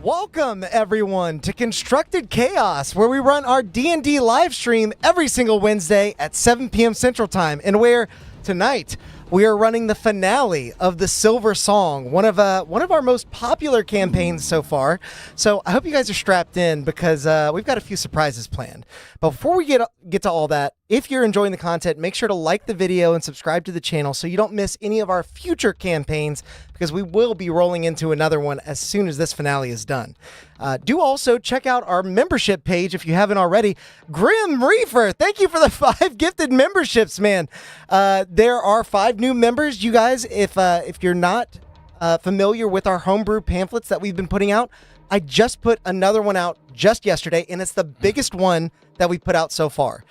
Welcome, everyone, to Constructed Chaos, where we run our D&D live stream every single Wednesday at 7 p.m. Central Time, and where tonight we are running the finale of the Silver Song, one of our most popular campaigns so far. So I hope you guys are strapped in because we've got a few surprises planned. But before we get to all that, if you're enjoying the content, make sure to like the video and subscribe to the channel so you don't miss any of our future campaigns, because we will be rolling into another one as soon as this finale is done. Do also check out our membership page if you haven't already. Grim Reefer, thank you for the 5 gifted memberships, man. There are 5 new members. You guys, if you're not familiar with our homebrew pamphlets that we've been putting out, I just put another one out just yesterday, and it's the biggest one that we put out so far.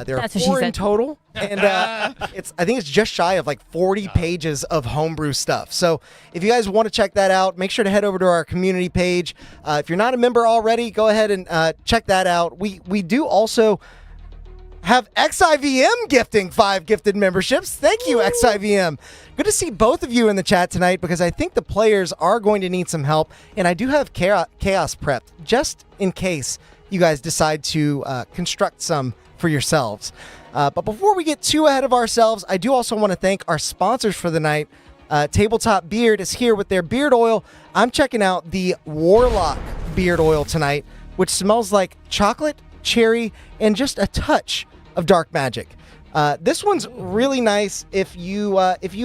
There are 4 in total, and I think it's just shy of like 40 pages of homebrew stuff. So if you guys want to check that out, make sure to head over to our community page. If you're not a member already, go ahead and check that out. We do also have XIVM gifting 5 gifted memberships. Thank you, XIVM. Good to see both of you in the chat tonight, because I think the players are going to need some help, and I do have chaos prepped just in case you guys decide to construct some for yourselves. But before we get too ahead of ourselves, I do also want to thank our sponsors for the night. Tabletop Beard is here with their beard oil. I'm checking out the Warlock beard oil tonight, which smells like chocolate, cherry, and just a touch of dark magic. This one's really nice if you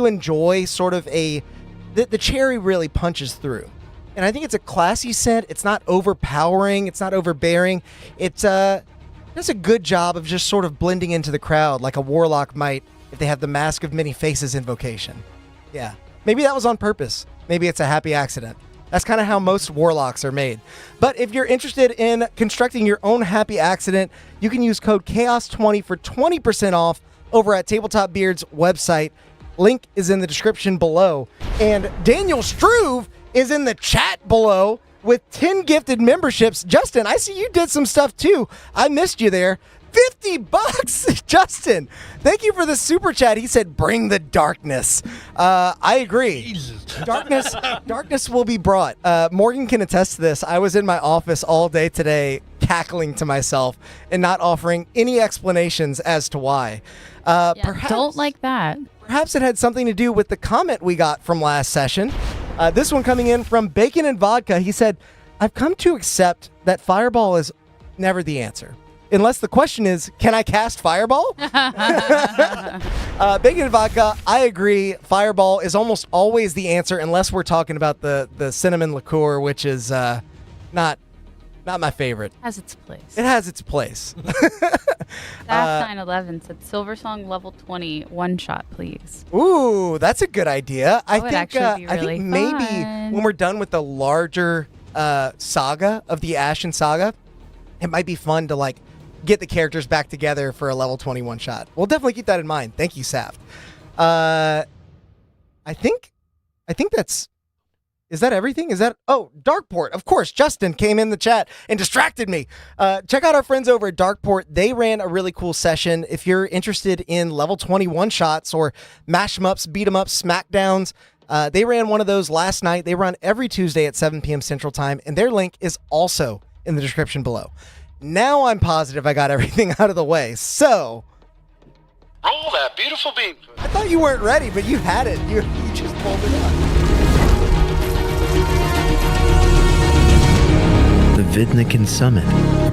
enjoy sort of the cherry really punches through. And I think it's a classy scent. It's not overpowering. It's not overbearing. It does a good job of just sort of blending into the crowd like a warlock might if they have the Mask of Many Faces invocation. Yeah. Maybe that was on purpose. Maybe it's a happy accident. That's kind of how most warlocks are made. But if you're interested in constructing your own happy accident, you can use code CHAOS20 for 20% off over at Tabletop Beard's website. Link is in the description below. And Daniel Struve is in the chat below with 10 gifted memberships. Justin, I see you did some stuff too. I missed you there. $50, Justin. Thank you for the super chat. He said, "Bring the darkness." I agree. Jesus. Darkness will be brought. Morgan can attest to this. I was in my office all day today, cackling to myself and not offering any explanations as to why. Perhaps, don't like that. Perhaps it had something to do with the comment we got from last session. This one coming in from Bacon and Vodka. He said, "I've come to accept that Fireball is never the answer. Unless the question is, can I cast Fireball?" Bacon and Vodka, I agree. Fireball is almost always the answer, unless we're talking about the cinnamon liqueur, which is not my favorite. Has its place. It has its place. Staff 911 said, "Silver Song level 20, one shot, please." Ooh, that's a good idea. That would actually be really fun. Maybe when we're done with the larger saga of the Ashen saga, it might be fun to like get the characters back together for a level 21 shot. We'll definitely keep that in mind. Thank you, Saft. I think that's... Is that everything? Oh, Darkeport. Of course, Justin came in the chat and distracted me. Check out our friends over at Darkeport. They ran a really cool session. If you're interested in level 21 shots or mash 'em ups, beat 'em ups, smackdowns, they ran one of those last night. They run every Tuesday at 7 p.m. Central Time, and their link is also in the description below. Now I'm positive I got everything out of the way, so... Roll that beautiful beat. I thought you weren't ready, but you had it. You just pulled it up. The Vidnikin Summit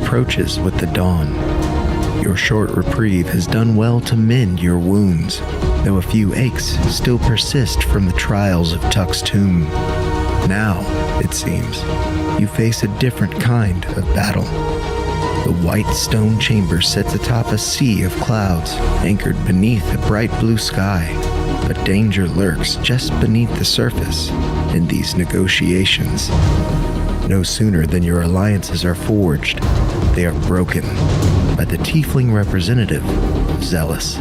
approaches with the dawn. Your short reprieve has done well to mend your wounds, though a few aches still persist from the trials of Tuck's tomb. Now, it seems, you face a different kind of battle. The white stone chamber sits atop a sea of clouds, anchored beneath a bright blue sky. But danger lurks just beneath the surface in these negotiations. No sooner than your alliances are forged, they are broken by the tiefling representative of Zealous.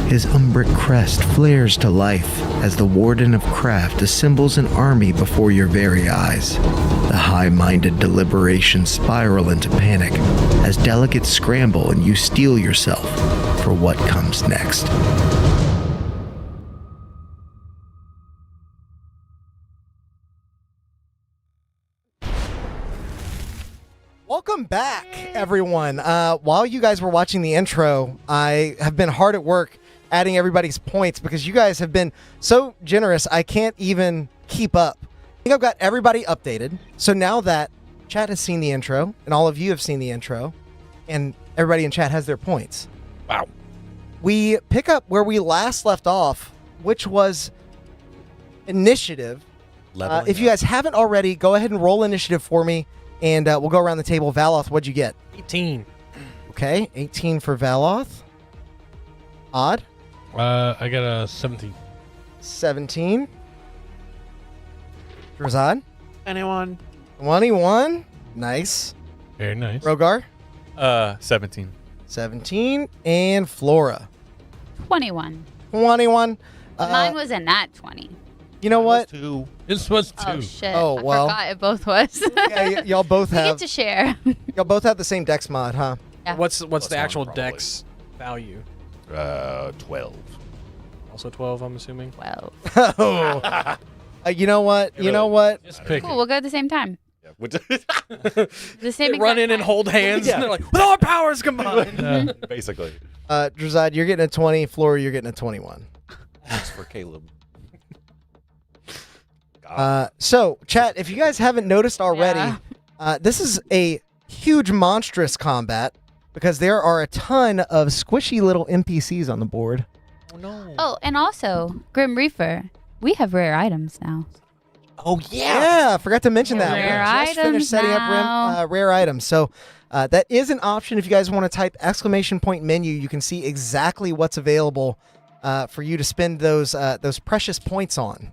His umbric crest flares to life as the Warden of Craft assembles an army before your very eyes. The high-minded deliberations spiral into panic as delegates scramble and you steel yourself for what comes next. Welcome back, everyone. While you guys were watching the intro, I have been hard at work adding everybody's points because you guys have been so generous, I can't even keep up. I think I've got everybody updated. So now that chat has seen the intro, and all of you have seen the intro, and everybody in chat has their points. Wow. We pick up where we last left off, which was initiative. If you guys haven't already, go ahead and roll initiative for me. And we'll go around the table. Valoth, what'd you get? 18. Okay, 18 for Valoth. Odd? I got a 17. 17. Drazad? 21. 21. Nice. Very nice. Rogar? 17. 17. And Flora? 21. 21. Mine was a nat 20. You know what? This was 2. Oh, shit. Oh, well. I forgot it both was. Yeah, y'all both We get have to share. y'all both have the same dex mod, huh? Yeah. What's Plus the actual one, probably. dex value? 12. Also 12, I'm assuming. Well, Oh. You know what? You know what? Just pick cool. it. We'll go at the same time. Yeah. The same They run exact in and time. hold hands, Yeah. and they're like, with all our powers combined. Basically. Drazad, you're getting a 20. Flora, you're getting a 21. Thanks for Caleb. So, chat, if you guys haven't noticed already, this is a huge monstrous combat because there are a ton of squishy little NPCs on the board. Oh, no. Oh, and also, Grim Reaper, we have rare items now. Oh, Yeah, I forgot to mention that. Rare We just finished items setting now. up rare items. So that is an option if you guys want to type ! menu. You can see exactly what's available for you to spend those precious points on.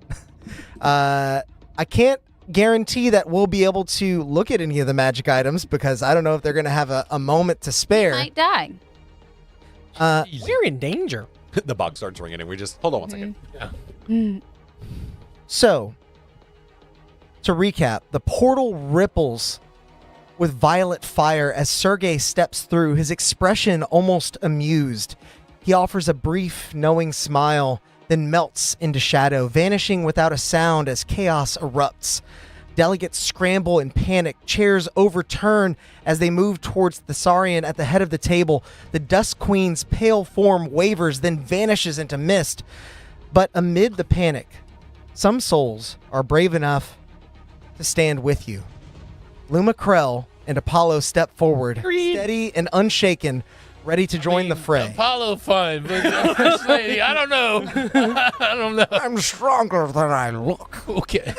I can't guarantee that we'll be able to look at any of the magic items because I don't know if they're going to have a moment to spare. Might die. We're in danger. The box starts ringing, and we just hold on one second. So, to recap, the portal ripples with violet fire as Sergey steps through, his expression almost amused. He offers a brief, knowing smile, then melts into shadow, vanishing without a sound as chaos erupts. Delegates scramble in panic. Chairs overturn as they move towards the Saurian at the head of the table. The Dust Queen's pale form wavers, then vanishes into mist. But amid the panic, some souls are brave enough to stand with you. Luma Krell and Apollo step forward, steady and unshaken, ready to join the fray. Apollo fine, but First Lady, I don't know. I don't know. I'm stronger than I look. Okay.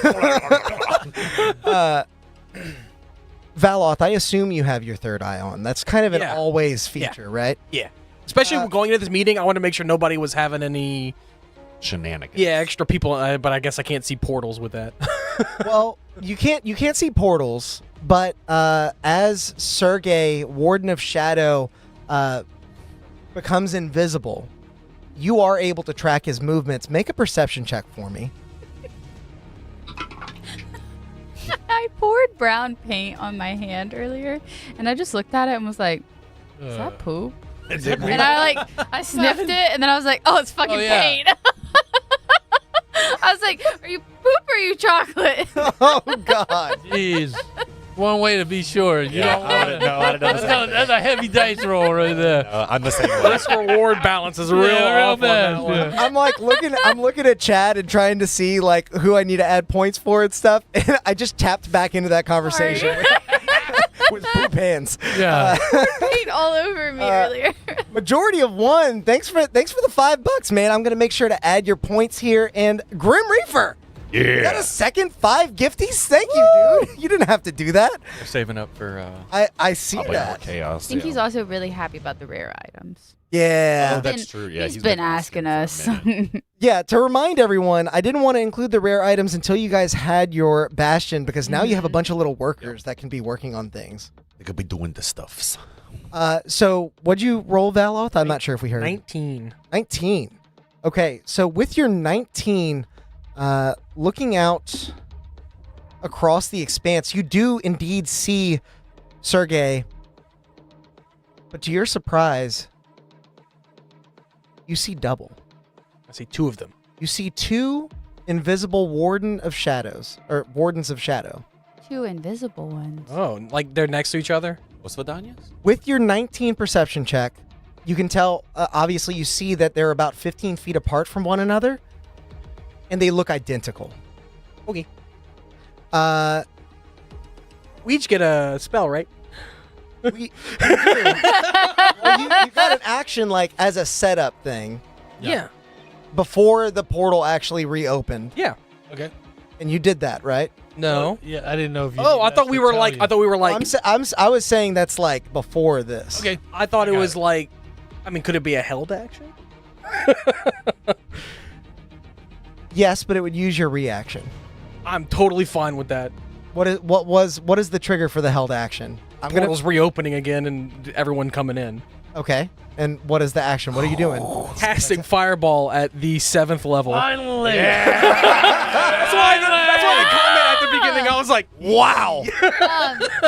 Valoth, I assume you have your third eye on. That's kind of an Yeah. always feature, right? Yeah. Especially going into this meeting, I want to make sure nobody was having any Shenanigans. extra people, but I guess I can't see portals with that. Well, you can't see portals, but as Sergey, Warden of Shadow, becomes invisible, you are able to track his movements. Make a perception check for me. I poured brown paint on my hand earlier, and I just looked at it and was like, is that poop? And I sniffed it, and then I was like, oh, it's fucking paint. I was like, are you poop or are you chocolate? Oh, God. Jeez. One way to be sure. You Yeah, don't want to. I don't know the same That's a heavy dice roll right there. I'm the same way. Risk reward balance is real real off on bad. that one. Yeah. I'm looking at Chad and trying to see like who I need to add points for and stuff. And I just tapped back into that conversation with poop hands. Yeah. Paint all over me earlier. Majority of one. Thanks for the $5, man. I'm gonna make sure to add your points here. And Grim Reaper, you got a second 5 gifties. Thank you, dude. You didn't have to do that. We're saving up for I see probably more that. chaos. I think he's also really happy about the rare items. Yeah. Oh, that's true. Yeah, he's been asking us. for a minute. Yeah, to remind everyone, I didn't want to include the rare items until you guys had your Bastion because now you have a bunch of little workers that can be working on things. They could be doing the stuffs. So what'd you roll, Valoth? I'm not sure if we heard. 19. 19. Okay, so with your 19, looking out across the expanse, you do indeed see Sergey. But to your surprise, you see double. I see 2 of them. You see 2 invisible Wardens of Shadow. 2 invisible ones. Oh, like they're next to each other? What's Vidania's? With your 19 perception check, you can tell, obviously, you see that they're about 15 feet apart from one another, and they look identical. Okay. We each get a spell, right? do. Well, you got an action like as a setup thing Yeah. before the portal actually reopened, Yeah. Okay. and you did that, right? No. Yeah, I didn't know if you. Oh, I that's thought we to were tell like. you. I thought we were like. I was saying that's like before this. Okay. I thought it got was it. like. I mean, could it be a held action? Yes, but it would use your reaction. I'm totally fine with that. What is the trigger for the held action? I'm gonna Portal's reopening again and everyone coming in. Okay. And what is the action? What are you doing? Casting fireball at the 7th level. Finally. That's why the comment at the beginning, I was like, wow.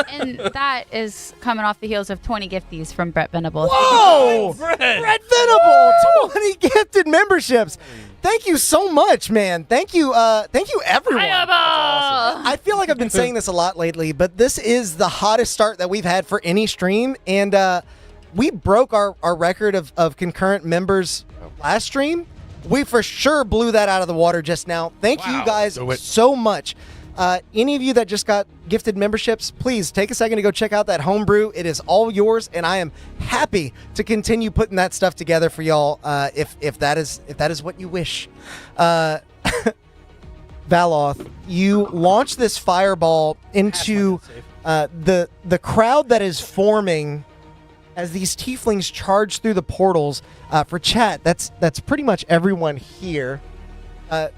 And that is coming off the heels of 20 gifties from Brett Venable. Whoa! Brett. Red Venable, 20 gifted memberships. Thank you so much, man. Thank you everyone. I feel like I've been saying this a lot lately, but this is the hottest start that we've had for any stream, and we broke our record of concurrent members last stream. We for sure blew that out of the water just now. Thank you Wow. guys Do it. so much. Any of you that just got gifted memberships, please take a second to go check out that homebrew. It is all yours, and I am happy to continue putting that stuff together for y'all. If that is what you wish. Valoth, you launch this fireball into the crowd that is forming as these tieflings charge through the portals. For chat, that's pretty much everyone here.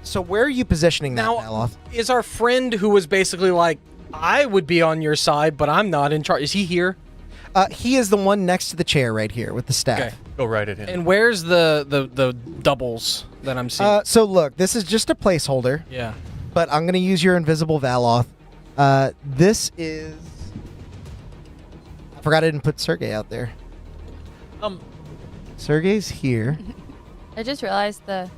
So where are you positioning that, Now, Valoth? is our friend who was basically like, I would be on your side, but I'm not in charge. Is he here? He is the one next to the chair right here with the staff. Okay. Go right it in. And where's the doubles that I'm seeing? So look, this is just a placeholder, Yeah. but I'm going to use your invisible Valoth. This is... I forgot I didn't put Sergey out there. Sergey's here. I just realized the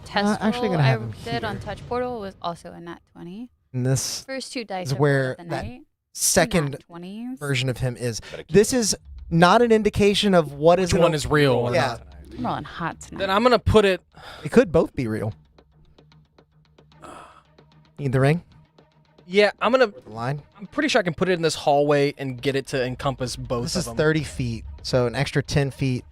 test actually roll gonna I have him did on here. Touch Portal was also a nat 20. And this First 2 dice is I've where rolled of the that night. second Nat 20s. version of him is. This is not an indication of what Which is one is real or Yeah. not? I'm rolling hot tonight. Then I'm going to put it... It could both be real. Need the ring? Yeah, I'm Line? pretty sure I can put it in this hallway and get it to encompass both This of is them. 30 feet, so an extra 10 feet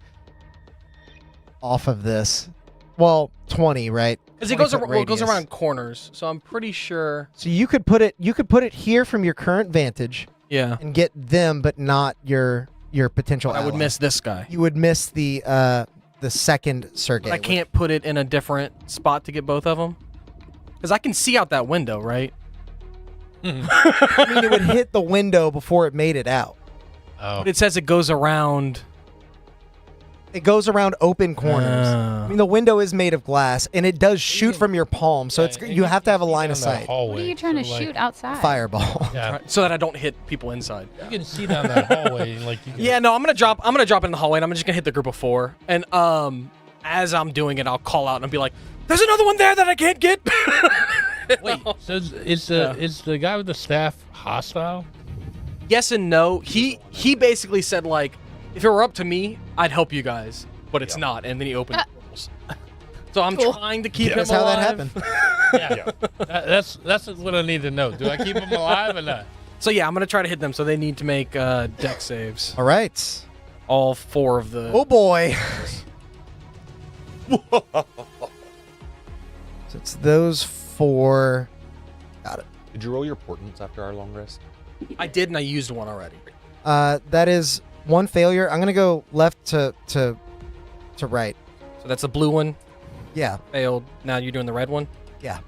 off of this. Well, 20, right? Because it goes, 20 foot it goes radius. around corners, so I'm pretty sure... So you could put it here from your current vantage Yeah. and get them, but not your potential. I would ally. miss this guy. You would miss the second Sergey. But I can't put it in a different spot to get both of them? Because I can see out that window, right? I mean, it would hit the window before it made it out. Oh. But it says it goes around... It goes around open corners. I mean, the window is made of glass, and it does shoot from your palm, so it's you have to have a line of sight. What are you trying to shoot outside? Fireball. Yeah. So that I don't hit people inside. You can see down that hallway, and like you can. Yeah, no, I'm gonna drop it in the hallway, and I'm just gonna hit the group of 4. And as I'm doing it, I'll call out and be like, "There's another one there that I can't get." Wait. So is the guy with the staff hostile? Yes and no. He basically said like, if it were up to me, I'd help you guys, but it's not. And then he opened portals. So I'm trying to keep him That's how alive. that happened. Yeah. That's what I need to know. Do I keep him alive or not? So yeah, I'm gonna try to hit them. So they need to make deck saves. All right. All 4 of the. Oh boy. So it's those 4. Got it. Did you roll your portents after our long rest? I did, and I used one already. That is 1 failure. I'm gonna go left to right. So that's the blue one. Yeah. Failed. Now you're doing the red one. Yeah.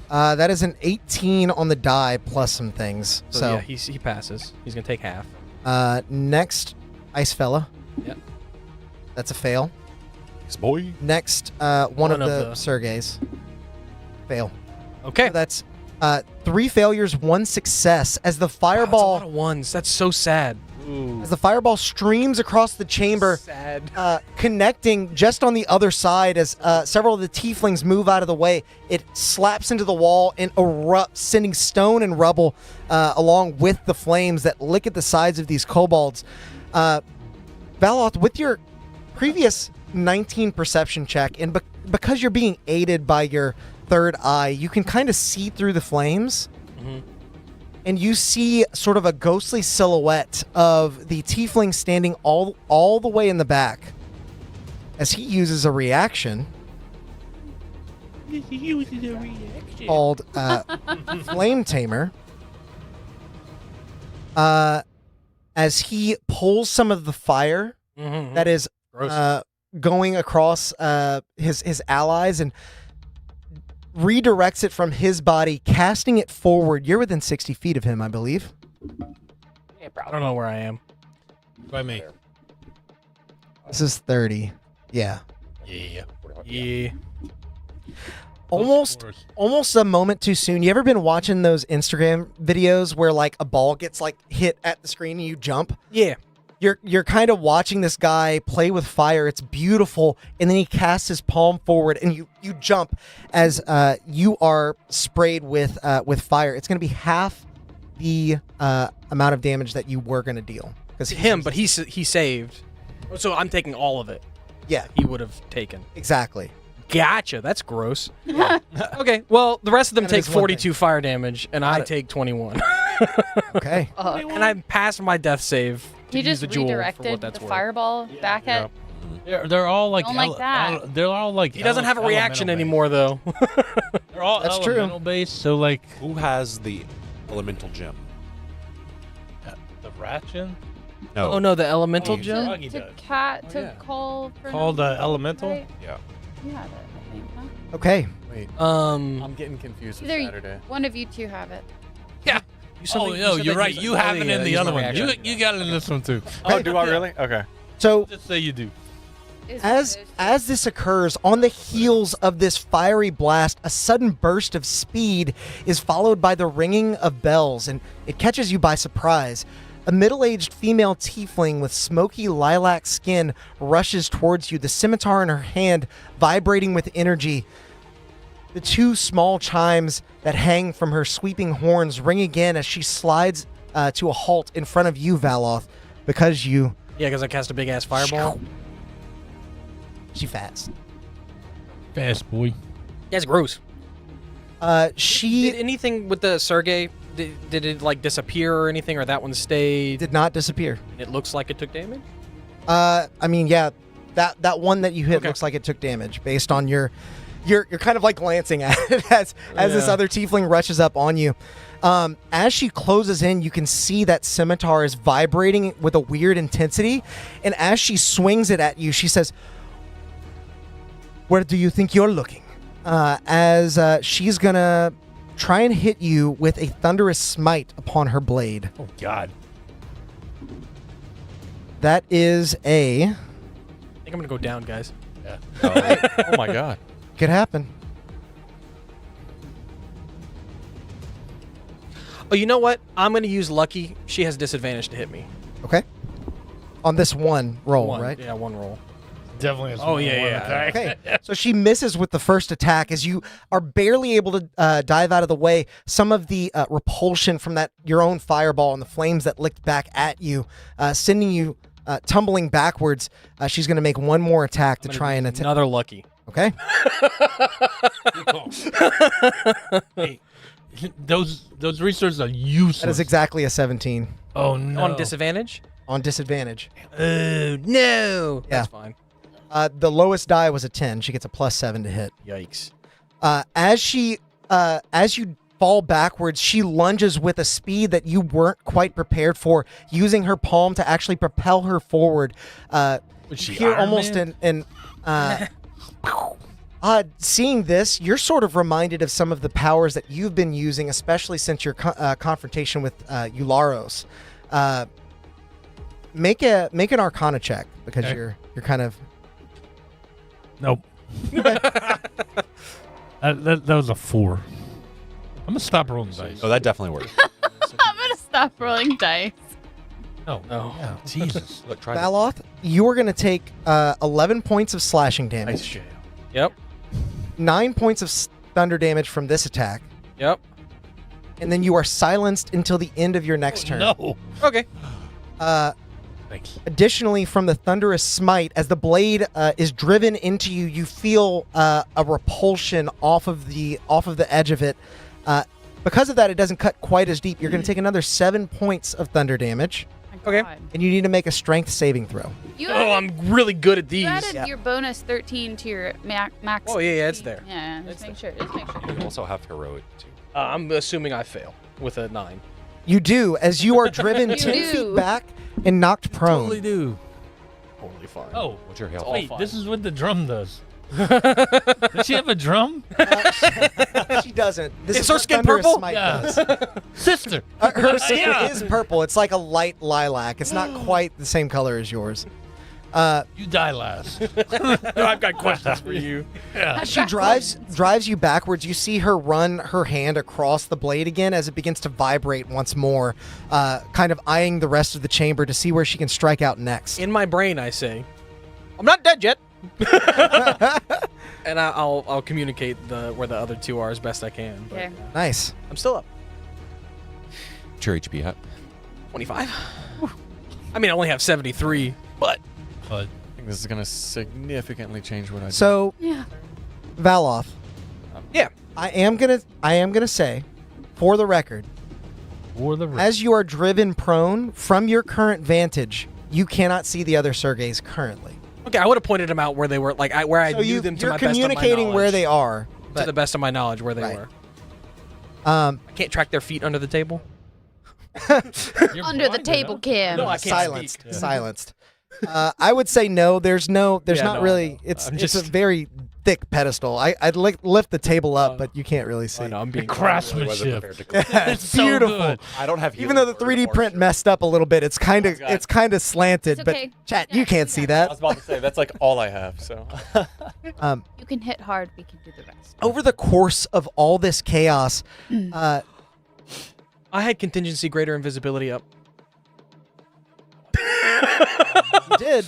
That is an 18 on the die plus some things. So yeah, he passes. He's gonna take half. Next, Ice Fella. Yep. That's a fail. Yes, boy. Next, one of the Sergeys. Fail. Okay. So that's 3 failures, 1 success as the Wow, that's a fireball. lot of ones. That's so sad. Ooh. As the fireball streams across the chamber, Sad. connecting just on the other side as several of the tieflings move out of the way. It slaps into the wall and erupts, sending stone and rubble along with the flames that lick at the sides of these kobolds. Valoth, with your previous 19 perception check, and because you're being aided by your third eye, you can kind of see through the flames. And you see sort of a ghostly silhouette of the tiefling standing all the way in the back as he uses a reaction called Flame Tamer. As he pulls some of the fire that is going across his allies and redirects it from his body, casting it forward. You're within 60 feet of him, I believe. I don't know where I am. By me. This is 30. Yeah. Yeah. Yeah. Almost a moment too soon. You ever been watching those Instagram videos where like a ball gets like hit at the screen and you jump? Yeah. You're kind of watching this guy play with fire. It's beautiful, and then he casts his palm forward, and you jump as you are sprayed with fire. It's going to be half the amount of damage that you were going to deal. Because him, but he saved. So I'm taking all of it. Yeah, He would have taken. exactly. Gotcha. That's gross. Okay. Well, the rest of them That take is one 42 fire damage, and I Got it. take 21. Okay. And I passed my death save. To He use just the jewel for redirected what that's the worth. fireball back at. They're all like Don't like that. they're all like He doesn't have a reaction elemental anymore, though. based. They're all That's true. elemental based. So like Who has the elemental gem? the Ratchin No. Oh no, the elemental Oh, gem. Froggy To does. cat to yeah. call for Called, another, elemental? right? Yeah. You have it, I think, huh? Okay. Wait, Um. I'm getting confused with Either Saturday. one of you two have it. Oh no, you're right. You have it in the other one. You got it in this one too. Oh, do I really? Okay. So Just say you do. Is as what it is. as this occurs, on the heels of this fiery blast, a sudden burst of speed is followed by the ringing of bells, and it catches you by surprise. A middle-aged female tiefling with smoky lilac skin rushes towards you, the scimitar in her hand vibrating with energy. The two small chimes that hang from her sweeping horns ring again as she slides to a halt in front of you, Valoth, because you... Yeah, because I cast a big ass fireball. She fast. Fast boy. That's gross. She Did anything with the Sergey? Did it like disappear or anything, or that one stayed? did not disappear. It looks like it took damage. I mean, yeah, that one that you hit Okay. looks like it took damage based on you're kind of like glancing at it as this other tiefling rushes up on you. As she closes in, you can see that scimitar is vibrating with a weird intensity, and as she swings it at you, she says, "Where do you think you're looking?" As she's gonna try and hit you with a thunderous smite upon her blade. Oh God. That is a... I think I'm gonna go down, guys. Oh my god. Could happen. Oh, you know what? I'm gonna use Lucky. She has disadvantage to hit me. Okay. On this one roll, One. right? Yeah, one roll. Definitely has Oh, one yeah, yeah. attack. Okay. So she misses with the first attack as you are barely able to dive out of the way. Some of the repulsion from your own fireball and the flames that licked back at you, sending you tumbling backwards. She's going to make one more attack to try and attack. Another Lucky. Okay. Hey, those resources are useless. That is exactly a 17 Oh no. On disadvantage? on disadvantage. Oh no. Yeah. That's fine. The lowest die was a 10. She gets a +7 to hit. Yikes. As you fall backwards, she lunges with a speed that you weren't quite prepared for, using her palm to actually propel her forward. Was You she hear Iron almost Man? seeing this, you're sort of reminded of some of the powers that you've been using, especially since your confrontation with Eularos. Make an Arcana check because Okay. you're kind of... Nope. that was a 4. I'm gonna stop rolling dice. Oh, that definitely worked. I'm gonna stop rolling dice. No. Oh. Yeah, Jesus. Look, try this. Valoth, you are going to take 11 points of slashing damage, Nice jail. Yep. 9 points of thunder damage from this attack, Yep. and then you are silenced until the end of your next turn. No. Okay. Thanks. Additionally, from the thunderous smite, as the blade is driven into you, you feel a repulsion off of the edge of it. Because of that, it doesn't cut quite as deep. You're going to take another 7 points of thunder damage, My Okay. God. and you need to make a strength saving throw. You Oh, added, I'm really good at you these. added your bonus 13 to your max. Oh, yeah, it's there. Yeah, just make sure. Just make sure. You also have heroic too. I'm assuming I fail with a 9. You do, as you are driven You 10 do. feet back and knocked prone. Totally do. Totally fine. Oh, What's your health? all wait. fine. This is what the drum does. Does she have a drum? She doesn't. This Is is her what skin thunderous purple? smite Yeah. does. Sister. Her skin Yeah. is purple. It's like a light lilac. It's not quite the same color as yours. You die last. I've got questions for you. Yeah. She drives you backwards. You see her run her hand across the blade again as it begins to vibrate once more, kind of eyeing the rest of the chamber to see where she can strike out next. In my brain, I say, I'm not dead yet. And I'll communicate where the other two are as best I can. But Okay. Nice. I'm still up. What's your HP at? 25. I mean, I only have 73, but But I think this is going to significantly change what I do. So, Yeah. Valoth, yeah. I am gonna say, for the record, for the rest. as you are driven prone from your current vantage, you cannot see the other Sergeys currently. Okay, I would have pointed them out where they were, like where I So knew them to you're my best of my communicating where knowledge. they are. To But, the best of my knowledge, where they Right. were. I um, can't track their feet under the table. You're Under the blind table enough. cam. No, I can't silenced. speak. Silenced. I would say no. There's Yeah, not no, I really. know. It's I'm it's a just- very thick pedestal. I'd lift the table up, but you can't really see. I know, I'm being Craftsmanship. It's so beautiful. good. I don't have. Even though the 3D print messed up a little bit, it's kind of slanted. It's okay. But chat, Yeah, you can't we see got I was that. about to say, that's like all I have, so. You can hit hard. We can do the rest. Over the course of all this chaos, I had contingency greater invisibility up. you did.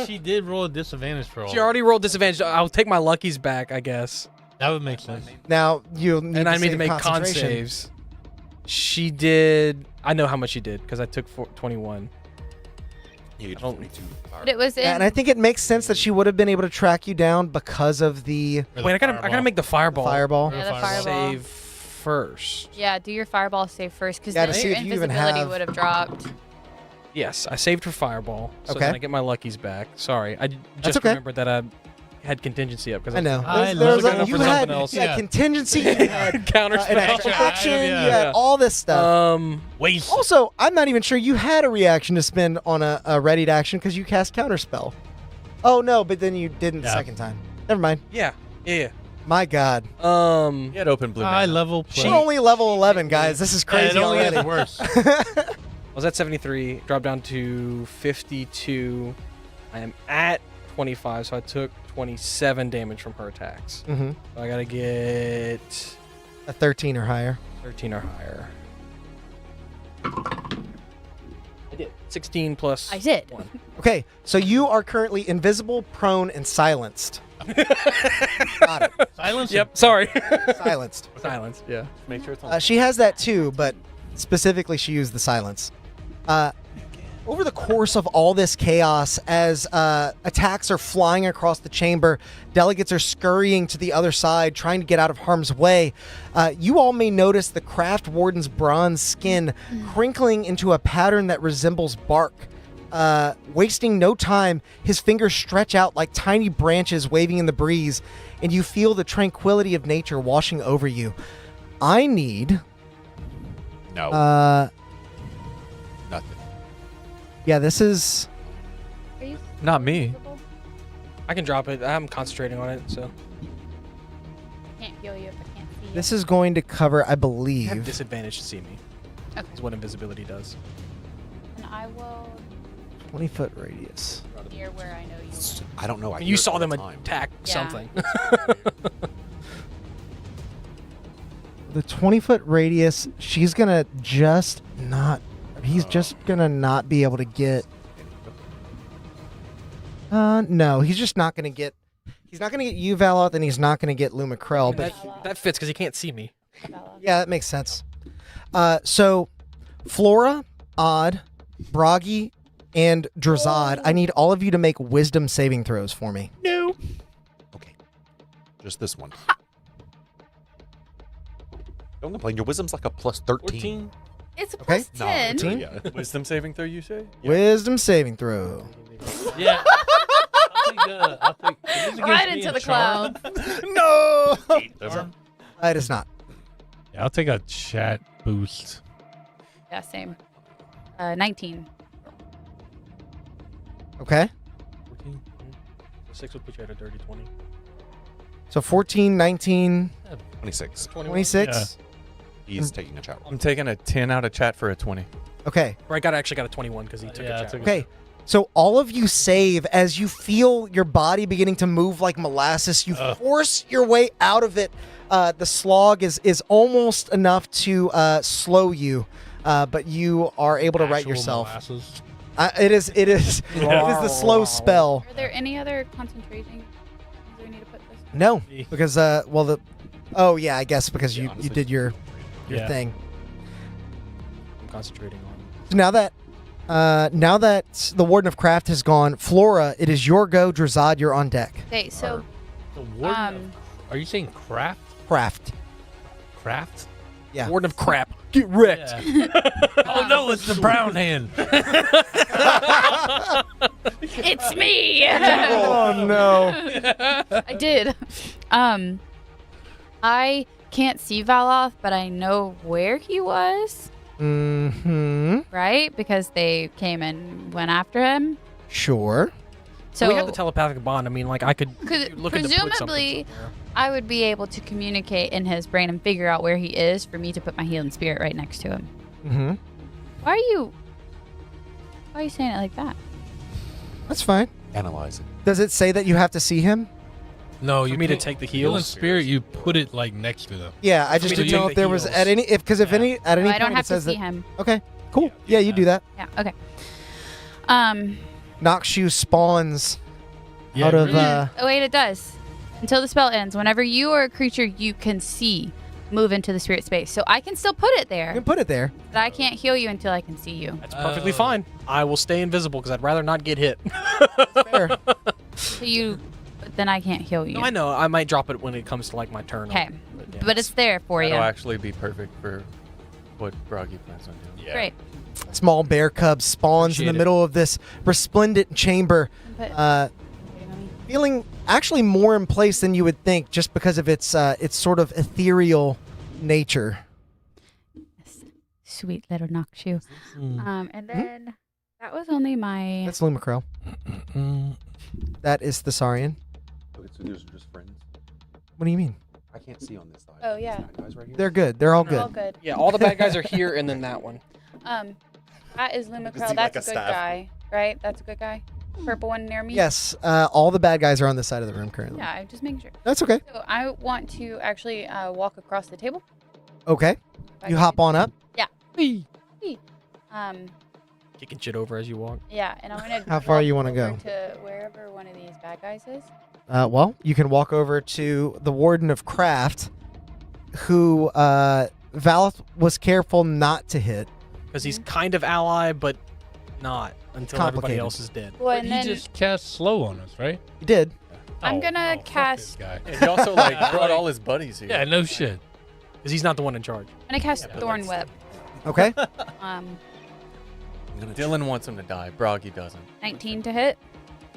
She did roll a disadvantage for all. She already rolled disadvantage. I'll take my luckies back, I guess. That would make sense. Now you need And I need to save make con concentration. saves. She did. I know how much she did because I took 21. You need I don't- 22 But it was in. Yeah, and I think it makes sense that she would have been able to track you down because of the Or the Wait, I gotta make the fireball, fireball. Yeah, the Fireball. fireball. save first. Yeah, do your fireball save first, because Yeah, then to see your if you even invisibility have- would have dropped. Yes, I saved her fireball, so Okay. then I get my luckies back. Sorry, I That's just okay. remembered that I had contingency up because I know. I There's love a- it. you For had something else. you had Yeah. contingency, you had counter an extra Extra action, item, you yeah. had all this stuff. Waste. Also, I'm not even sure you had a reaction to spend on a readied action because you cast counterspell. Oh no, but then you didn't the Yeah. second time. Never mind. yeah. My God, He had open blue. High mana. level play. we're only level 11, guys. This is crazy it only already. gets worse. I was at 73, dropped down to 52. I am at 25, so I took 27 damage from her attacks. hmm So I gotta get A 13 or higher. 13 or higher. I did. 16 plus. I did. 1. Okay, so you are currently invisible, prone, and silenced. Got it. Silence. Yep. Sorry. Silenced. Silence. Yeah. Make sure it's on. She has that too, but specifically she used the silence. Over the course of all this chaos, as attacks are flying across the chamber, delegates are scurrying to the other side, trying to get out of harm's way. You all may notice the craft warden's bronze skin crinkling into a pattern that resembles bark. Wasting no time, his fingers stretch out like tiny branches waving in the breeze, and you feel the tranquility of nature washing over you. I need... No. Nothing. Yeah, this is... Are you Not me. invisible? I can drop it. I'm concentrating on it, so. I can't heal you if I can't see you. This is going to cover, I You have believe... disadvantage to see me. Okay. Is what invisibility does. And I will 20-foot radius. near where I know you. I don't know. I You hear it saw all the them time. attack Yeah. something. The 20-foot radius, she's going to just not He's just gonna not be able to get. No, he's just not gonna get. He's not gonna get you, Valoth, and he's not gonna get Lumacrell. But That fits because he can't see me. yeah, that makes sense. So, Flora, Odd, Bragi, and Drazad, I need all of you to make wisdom saving throws for me. No. Okay. Just this one. Don't complain. Your wisdom's like a plus 13. It's a Okay. plus 10. 13? Yeah. Wisdom saving throw, you say? Wisdom saving throw. Yeah. I'll take it is Right against me into and the charm. clouds. No! Charm? It is not. Yeah, I'll take a chat boost. Yeah, same. 19. Okay. 14. 6 would put you at a dirty 20. So 14, 19, 26. 26. He's taking a chat roll. I'm taking a 10 out of chat for a 20. Okay. Or I actually got a 21 because he took Yeah, I a chat. took a- Okay. So all of you save as you feel your body beginning to move like molasses. You force your way out of it. The slog is almost enough to slow you, but you are able to right Actual yourself. molasses. It is the slow spell. Are there any other concentration? Do we need to put this? No, because oh yeah, I guess because Yeah, you honestly. did your Yeah. thing. I'm concentrating on. So now that the Warden of Craft has gone, Flora, it is your go. Drazad, you're on deck. Okay, so The warden are you saying craft? Craft. Craft? Yeah. Warden of crap. Get wrecked. Yeah. Oh no, it's the brown hand. it's me. Oh no. I did. I can't see Valoth, but I know where he was, Mm-hmm. right? Because they came and went after him. Sure. So we have the telepathic bond. I mean, like I could look into put something presumably, somewhere. I would be able to communicate in his brain and figure out where he is for me to put my healing spirit right next to him. Mm-hmm. Why are you saying it like that? That's fine. Analyze it. Does it say that you have to see him? No, For you me to put- take the healing heals. spirit, you put it like next to them. Yeah, I just me to didn't know take if the there was heals. at any at any I point don't it have to says see that. him. Okay, cool. Yeah, you do that. Yeah. Okay. Noxshoe spawns Yeah, out of really? Oh wait, it does. Until the spell ends, whenever you or a creature you can see move into the spirit space. So I can still put it You there, can put it there. but I can't heal you until I can see you. That's perfectly fine. I will stay invisible because I'd rather not get hit. Fair. So you, but then I can't heal you. No, I know. I might drop it when it comes to like my turn. Okay, yeah. but it's there for you. That'll actually be perfect for what Bragi plans on doing. Yeah. Great. Small bear cub spawns in the Appreciate it. middle of this resplendent chamber, But, feeling actually more in place than you would think, just because of its sort of ethereal nature. sweet little Noxshoe. And then that was only my. That's Lumacrell. That is Thessarian. Okay, so these are just friends. What do you mean? I can't see on this side. Oh, yeah. These guys right here. They're good. They're all All good. good. Yeah, all the bad guys are here, and then that one. That is see, Lumacrell. like, That's a a good staff. guy, right? That's a good guy. Purple one near me. Yes, all the bad guys are on this side of the room currently. Yeah, I'm just making sure. That's okay. So I want to actually walk across the table. Okay. If I You can. hop on up. Kicking shit over as you walk. Yeah, and I'm gonna. How far walk you wanna over go? To wherever one of these bad guys is. Well, you can walk over to the Warden of Craft, who Valoth was careful not to hit. Because he's kind of ally, but not until everybody complicated. else is dead. Well, But and he then just cast slow on us, right? He did. I'm Oh, gonna fuck cast- this guy. And he also like brought all his buddies here. Yeah, no shit. Because he's not the one in charge. I'm gonna cast but Thorn let's- Whip. Okay. Um, Dylan wants him to die. Bragi doesn't. 19 to hit.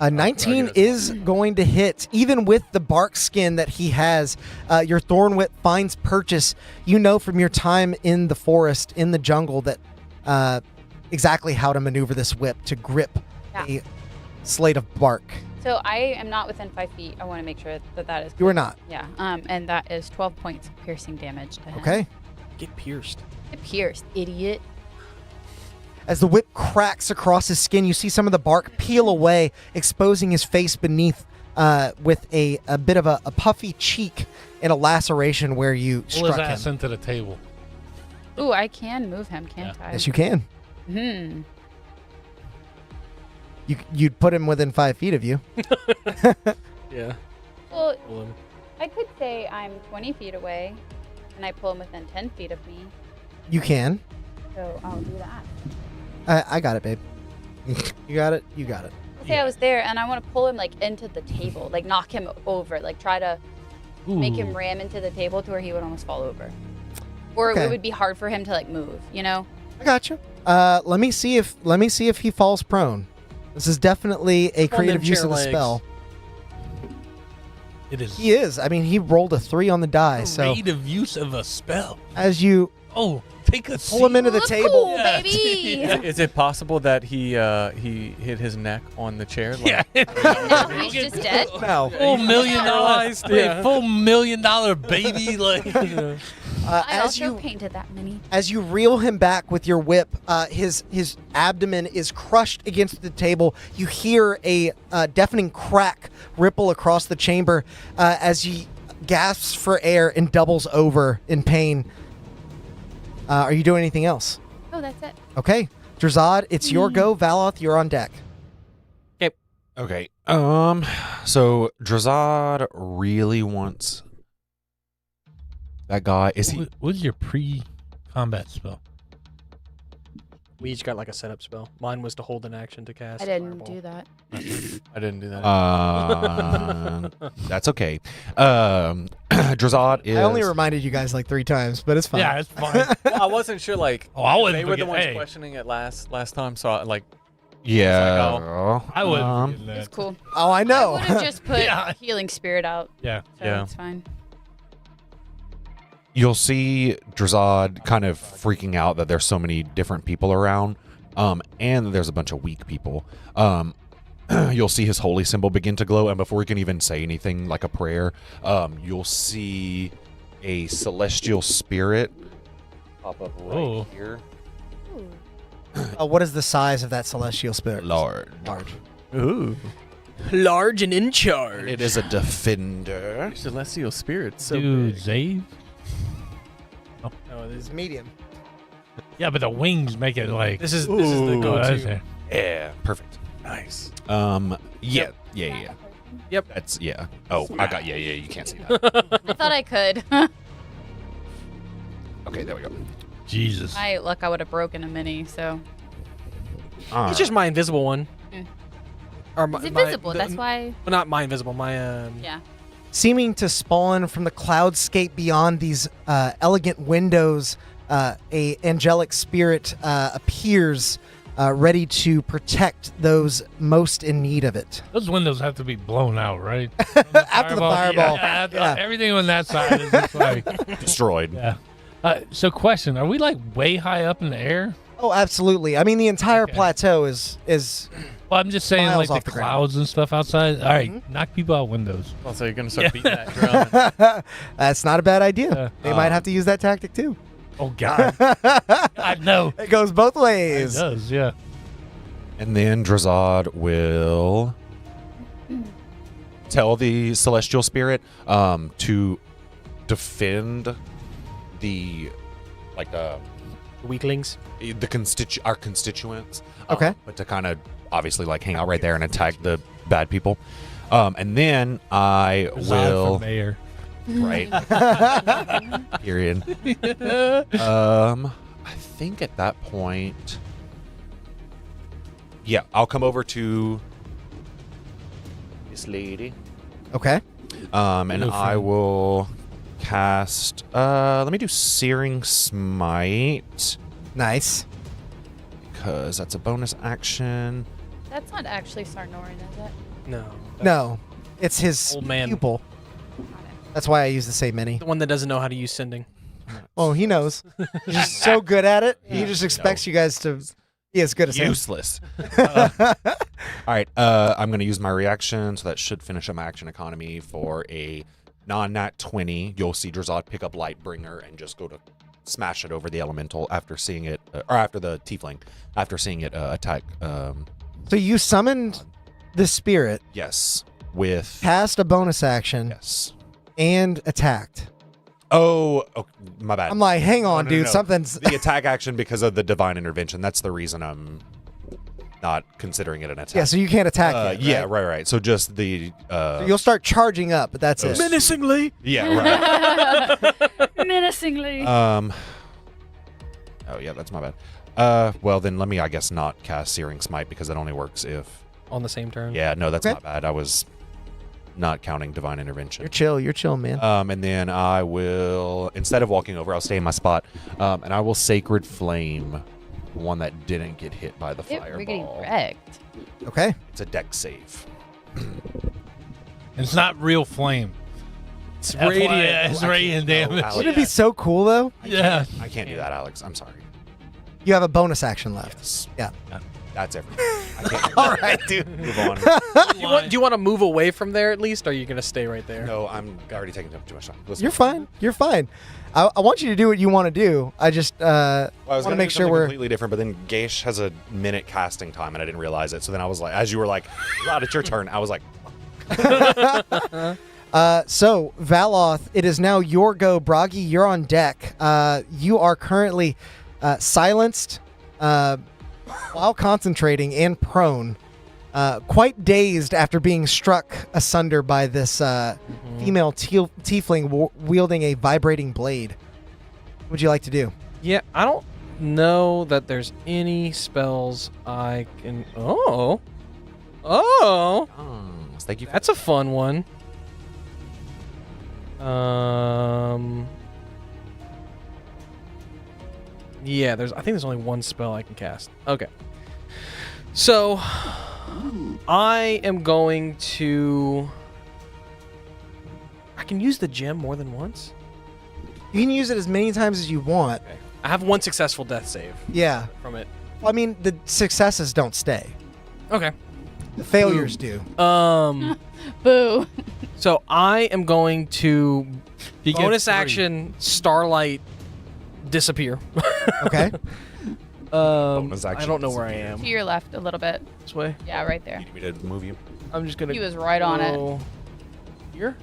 A 19 is going to hit, even with the bark skin that he has. Your Thorn Whip finds purchase. You know from your time in the forest, in the jungle, that exactly how to maneuver this whip to grip Yeah. a slate of bark. So I am not within 5 feet. I want to make sure that that is. You are not. Yeah. And that is 12 points of piercing damage to him. Okay. Get pierced. Get pierced, idiot. As the whip cracks across his skin, you see some of the bark peel away, exposing his face beneath with a bit of a puffy cheek and a laceration where you Pull his struck ass him. into the table. Ooh, I can move him, can't I? Yes, you can. Hmm. You'd put him within 5 feet of you. Yeah. Well, Pull him. I could say I'm 20 feet away, and I pull him within 10 feet of me. You can. So I'll do that. I got it, babe. You got it. You got it. Let's say I was there, and I want to pull him like into the table, like knock him over, like try to make him ram into the table to where he would almost fall over, or Okay. it would be hard for him to like move. You know? I got you. Let me see if he falls prone. This is definitely a On them creative use chair of the legs. spell. It is He is. I mean, he rolled a 3 on the die. So creative use of a spell. as you Oh, take a pull him seat. into the That's table, cool, Yeah. baby. Is it possible that he hit his neck on the chair? Yeah. No, he's just dead. no. Full $1 million. Paralyzed, yeah. Full $1 million baby. Like. I As also you painted that mini. as you reel him back with your whip, his abdomen is crushed against the table. You hear a deafening crack ripple across the chamber as he gasps for air and doubles over in pain. Are you doing anything else? Oh, that's it. Okay, Drazad, it's your go. Valoth, you're on deck. Okay. So Drazad really wants that guy. Is he? What's your pre-combat spell? We each got like a setup spell. Mine was to hold an action to cast. I didn't Fireball. do that. I didn't do that. That's okay. Drazad is. I only reminded you guys like 3 times, but it's fine. Yeah, it's fine. Well, I wasn't sure. Like, Oh, I wouldn't they were the forget- ones hey. questioning it last time. So like, Yeah. I wouldn't. Um, forget It's that. cool. Oh, I I know. would have just put Yeah. healing spirit out. Yeah. So Yeah. it's fine. You'll see Drazad kind of freaking out that there's so many different people around, and there's a bunch of weak people. You'll see his holy symbol begin to glow, and before he can even say anything like a prayer, you'll see a celestial spirit pop up right Oh. here. What is the size of that celestial spirit? Large. ooh, Large and in charge. It is a defender. celestial spirits. So Dude, big. Zave? Oh, this, It's medium. Yeah, but the wings make it like. this is the Ooh. Oh, that's go-to. it. Yeah, perfect. Nice. Yeah. Yep. That's yeah. Oh, I got yeah. You can't see that. I thought I could. Okay, there we go. Jesus. I would have broken a mini. So It's just my invisible one. Mm. Or my, it's invisible. That's why. Well, not my invisible. My Yeah. Seeming to spawn from the cloudscape beyond these elegant windows, a angelic spirit appears, ready to protect those most in need of it. Those windows have to be blown out, right? After the fireball. Yeah, Yeah. Everything on that side is just like. Destroyed. Yeah. So, question: are we like way high up in the air? Oh, absolutely. I mean, the entire Okay. plateau is Well, I'm just saying, Miles like off the the ground. clouds and stuff outside. All right, knock people out windows. Also, you're gonna start Yeah. beating that drum. that's not a bad idea. Yeah. They might have to use that tactic too. Oh God, I know. It goes both It ways. does, yeah. And then Drazad will tell the celestial spirit to defend the weaklings. our constituents. Okay. But to kind of obviously like hang out right there and attack the bad people. And then I Zod for will mayor. right. Period. I think at that point, yeah, I'll come over to this lady. Okay. And Hello, I friend. will cast. Let me do Searing Smite Nice. because that's a bonus action. That's not actually Sarnorin, is it? No. No, it's his Old man. pupil. Got it. That's why I use the same mini. The one that doesn't know how to use sending. Oh, he knows. He's just so good at it. He just expects you guys to be as good as him. Useless. All right. I'm going to use my reaction, so that should finish up my action economy for a non-nat 20. You'll see Drazad pick up Lightbringer and just go to smash it over the elemental after seeing it, or after the tiefling, after seeing it attack. So you summoned the spirit, Yes. With cast a bonus action, yes. and attacked. Oh, my bad. I'm like, hang on, No, dude. no. Something's. The attack action because of the divine intervention. That's the reason I'm not considering it an attack. Yeah, so you can't attack yet, Yeah, right? right. So just the. You'll start charging up, but that's it. Menacingly. Yeah, right. Menacingly. Oh yeah, that's my bad. Well then let me, I guess, not cast Searing Smite because it only works if. On the same turn. Yeah, no, that's Okay. my bad. I was not counting divine intervention. You're chill, man. And then I will, instead of walking over, I'll stay in my spot, and I will Sacred Flame, the one that didn't get hit by the We're getting fireball. wrecked. Okay. It's a deck save. It's not real flame. It's FYI, radiant. it's radiant damage. Alex. Wouldn't it be so cool though? Yeah. I can't do that, Alex. I'm sorry. You have a bonus action left. Yes. Yeah. That's everything. I can't do All that. right, dude. Move on. Do you want to move away from there at least, or are you going to stay right there? No, I'm already taking too much time. Let's You're move fine. You're fine. I want you to do what you want to do. I just Well, I want was to gonna make do sure something we're. completely different, but then Gaish has a minute casting time, and I didn't realize it. So then I was like, as you were like, "Rod, it's your turn," I was like, So Valoth, it is now your go, Bragi. You're on deck. You are currently silenced while concentrating and prone, quite dazed after being struck asunder by this female tiefling wielding a vibrating blade. What would you like to do? Yeah, I don't know that there's any spells I can. Oh, "Oh, thank you." that's a fun one. Yeah, I think there's only one spell I can cast. Okay. So I am going to. I can use the gem more than once. You can use it as many times as you want. Okay. I have one successful death save Yeah. from it. Well, I mean, the successes don't stay. Okay. The failures do. Boo. So I am going to You get bonus 3. action Starlight disappear. Okay. Bonus action I don't know where I am. To your left a little bit. This way. Yeah, right there. You need me to move you? I'm just gonna. He was right on it. go Here.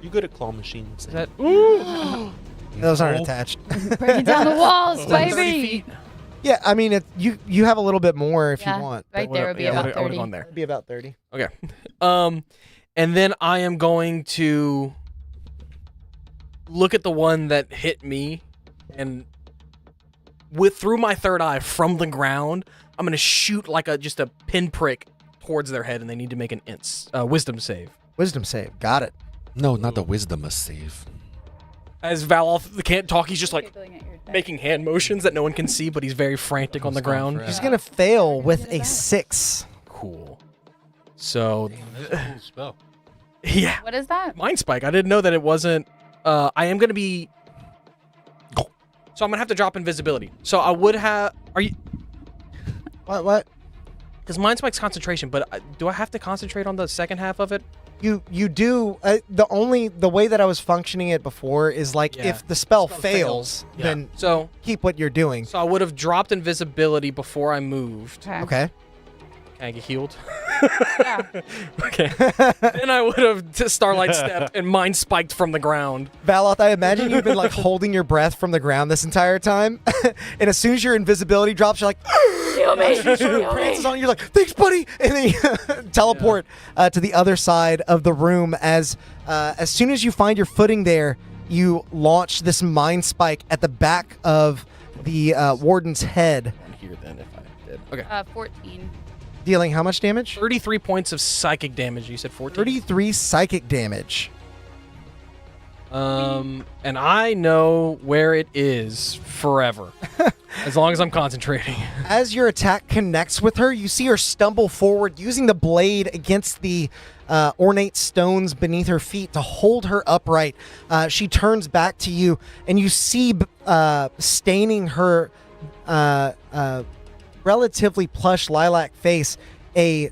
You good at claw machines? Is that? Those aren't Oh. attached. Breaking down the walls, 30 baby. feet? Yeah, I mean, you have a little bit more if Yeah, you want. right there would be Yeah, about I would've 30. gone there. It'd be about 30. Okay. And then I am going to look at the one that hit me, and through my third eye from the ground, I'm gonna shoot like just a pinprick towards their head, and they need to make an wisdom save. Wisdom save. Got it. No, not the wisdom must save. As Valoth can't talk, he's just like Giggling at your deck. making hand motions that no one can see, but he's very frantic on the ground. for He's going to fail with a that. 6. Cool. So, That's a cool spell. yeah. What is that? Mind Spike. I didn't know that it wasn't. I am going to be. So I'm going to have to drop invisibility. So I would have. Are you. What? Because Mind Spike's concentration, but do I have to concentrate on the second half of it? You do. The way that I was functioning it before is like Yeah. if the spell Spell fails, Yeah. then So keep what you're doing. I would have dropped invisibility before I moved. Okay. Can I get healed? Yeah. Okay. Then I would have Starlight stepped and Mind Spiked from the ground. Valoth, I imagine you've been like holding your breath from the ground this entire time. And as soon as your invisibility drops, you're like, Heal me. prances on you. You're like, thanks, buddy. And then you teleport to the other side of the room. As soon as you find your footing there, you launch this mind spike at the back of the warden's head, One here then if I did. Okay. 14. dealing how much damage? 33 points of psychic damage. You said 14? 33 psychic damage. And I know where it is forever. As long as I'm concentrating. As your attack connects with her, you see her stumble forward, using the blade against the ornate stones beneath her feet to hold her upright. She turns back to you, and you see staining her relatively plush lilac face a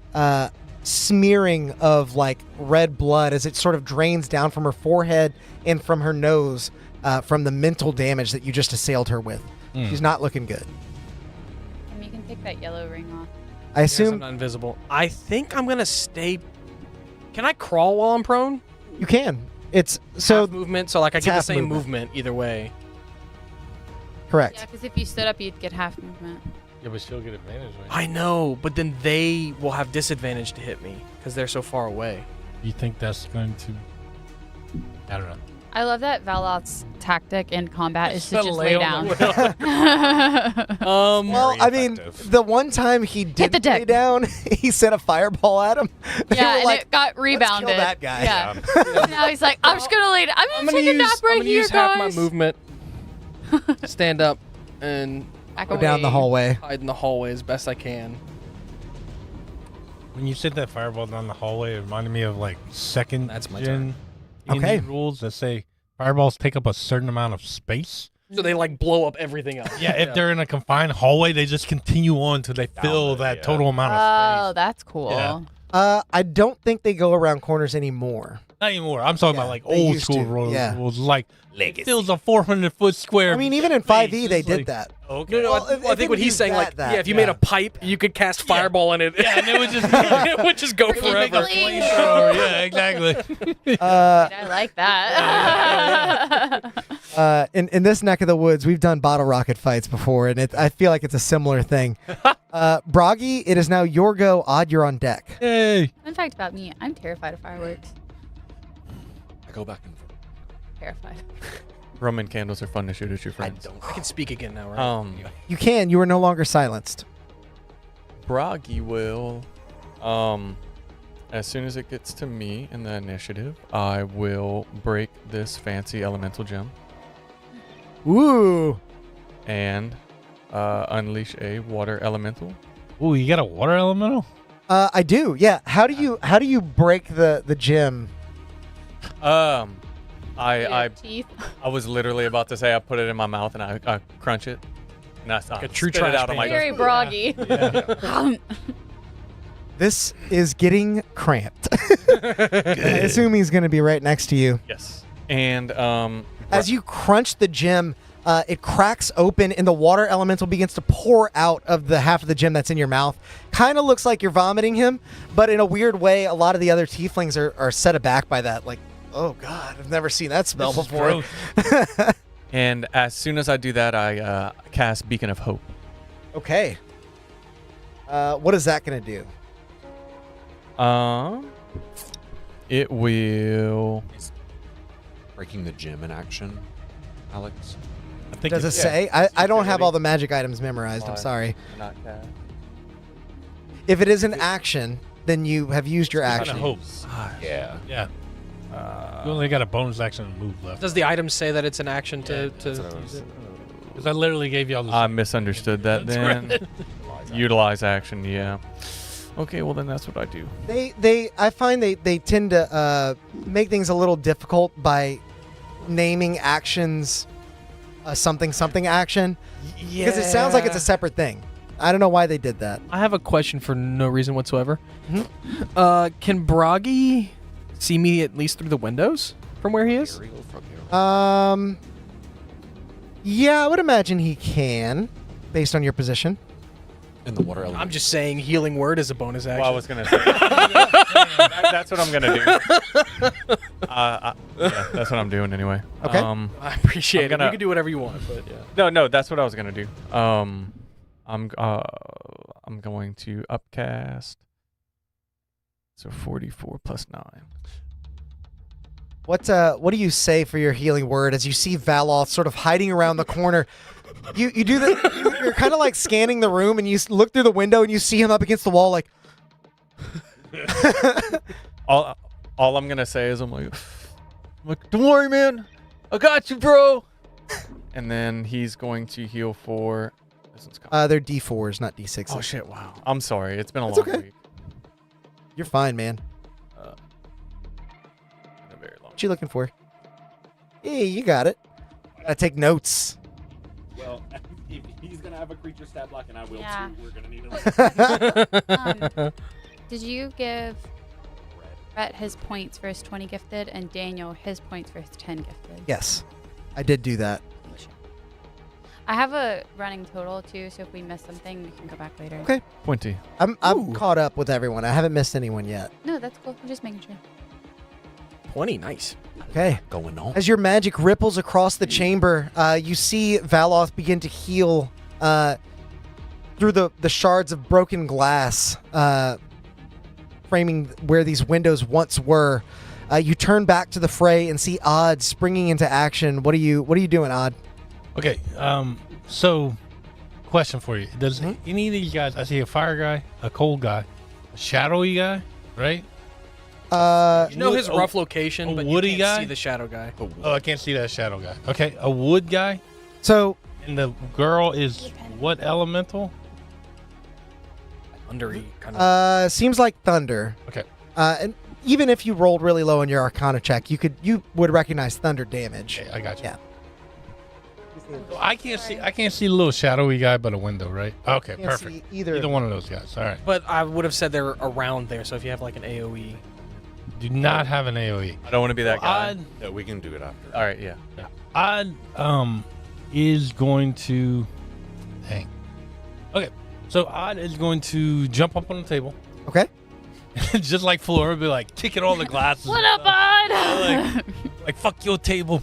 smearing of like red blood as it sort of drains down from her forehead and from her nose from the mental damage that you just assailed her with. She's not looking good. And you can take that yellow ring off. I Yes, I'm assume not invisible. I think I'm gonna stay. Can I crawl while I'm prone? you can. It's so half movement, so like I it's get the half same movement. movement either way. correct. Yeah, because if you stood up, you'd get half movement. Yeah, but she'll get advantage. Right? I know, but then they will have disadvantage to hit me because they're so far away. You think that's going to? I don't know. I love that Valoth's tactic in combat is to Just just lay lay on down. the Well, I mean, effective. the one time he did the deck. lay down, he sent a fireball at him. They Yeah, were and like, it got "Let's kill rebounded. that guy." Yeah. Now he's like, I'm just gonna lay down. I'm gonna take a nap right I'm gonna here, use guys. half my movement, stand up, and Back Go down the away. hallway. hide in the hallway as best I can. When you said that fireball down the hallway, it reminded me of like second That's my gen Okay. D&D rules that say fireballs take up a certain amount of space. So they like blow up everything else. Yeah, if they're in a confined hallway, they just continue on till they fill it, that yeah. total amount of Oh, space. that's cool. Yeah. I don't think they go around corners anymore. Not anymore. I'm talking Yeah, about like they old used school to, rules. yeah. Rules like it fills a 400-foot square. I mean, even in space. 5e, they It's did like- that. Okay. No, Well, I it think didn't what he's use saying, like, that, yeah, if you made yeah. a pipe, you could cast fireball in it. Yeah, and it would just it would just go forever. Really? yeah, exactly. I like that. In this neck of the woods, we've done bottle rocket fights before, and I feel like it's a similar thing. Broggy, it is now your go. Odd, you're on deck. Hey. Fun fact about me, I'm terrified of fireworks. I go back and forth. Terrified. Roman candles are fun to shoot at your friends. I can speak again now, right? You can. You are no longer silenced. Broggy will, as soon as it gets to me in the initiative, I will break this fancy elemental gem Ooh. and unleash a water elemental. Ooh, you got a water elemental? I do. Yeah. How do you break the gem? I Teeth. was literally about to say I put it in my mouth and I crunch it. And I a true spit it trash out. I'm like, Very broggy. This is getting cramped. I assume he's going to be right next to you. yes. And As you crunch the gem, it cracks open and the water elemental begins to pour out of the half of the gem that's in your mouth. Kind of looks like you're vomiting him, but in a weird way, a lot of the other tieflings are set aback by that. Like, oh God, I've never seen that smell This is before. gross. and as soon as I do that, I cast Beacon of Hope. Okay. What is that going to do? It will. Breaking the gym in action, Alex. I think Does it it's- say? I don't have all the magic items memorized. I'm sorry. Not cast. If it is an action, then you have used your Beacon action. of hope. Yeah. Yeah. You only got a bonus action move left. Does the item say that it's an action to? That's what I was- Because I literally gave you all the. I misunderstood that then. Utilize action, yeah. Okay, well then that's what I do. I find they tend to make things a little difficult by naming actions something action because it sounds like it's a separate thing. I don't know why they did that. I have a question for no reason whatsoever. Can Broggy see me at least through the windows from where he is? Yeah, I would imagine he can, based on your position. In the water element. I'm just saying healing word is a bonus action. Well, I was gonna say. That's what I'm gonna do. Yeah, that's what I'm doing anyway. Okay. I appreciate it. gonna- You can do whatever you want, but yeah. No, that's what I was gonna do. I'm going to upcast. So 44 plus 9. What do you say for your healing word as you see Valoth sort of hiding around the corner? You do the you're kind of like scanning the room and you look through the window and you see him up against the wall like All I'm gonna say is I'm like, don't worry, man. I got you, bro. And then he's going to heal for. This one's coming. they're D4s, not D6s. Oh shit! Wow. I'm sorry. It's been a That's long okay. week. You're fine, man. Been a very long. What you looking for? Hey, you got it. Gotta take notes. Well, if he's gonna have a creature stat block, and I will Yeah. too, we're gonna need a. Did you give Brett his points for his 20 gifted and Daniel his points for his 10 gifted? Yes, I did do that. I have a running total too, so if we miss something, we can go back later. Okay. 20. I'm caught up with everyone. I haven't missed anyone yet. No, that's cool. I'm just making sure. 20, nice. Okay. Going on. As your magic ripples across the chamber, you see Valoth begin to heal through the shards of broken glass, framing where these windows once were. You turn back to the fray and see Odd springing into action. What are you doing, Odd? Okay. So, question for you: does any of these guys? I see a fire guy, a cold guy, a shadowy guy, right? You know his rough location, but you woody can't guy? see the shadow guy. Oh, I can't see that shadow guy. Okay, a wood guy, So and the girl is what elemental? Undery kind of. seems like thunder. Okay. And even if you rolled really low on your Arcana check, you would recognize thunder damage. Okay, I got you. Yeah. I can't see the little shadowy guy, but a window, right? Okay, Can't perfect. see either. Either one of those guys. All right. But I would have said they're around there. So if you have like an AOE, Do not have an AOE. I don't want to be that guy. Odd, Yeah, we can do it after. All right, yeah. Odd is going to hang. Okay, so Odd is going to jump up on the table, Okay. just like Flora, be like kicking all the glasses. What up, Bud? Like fuck your table.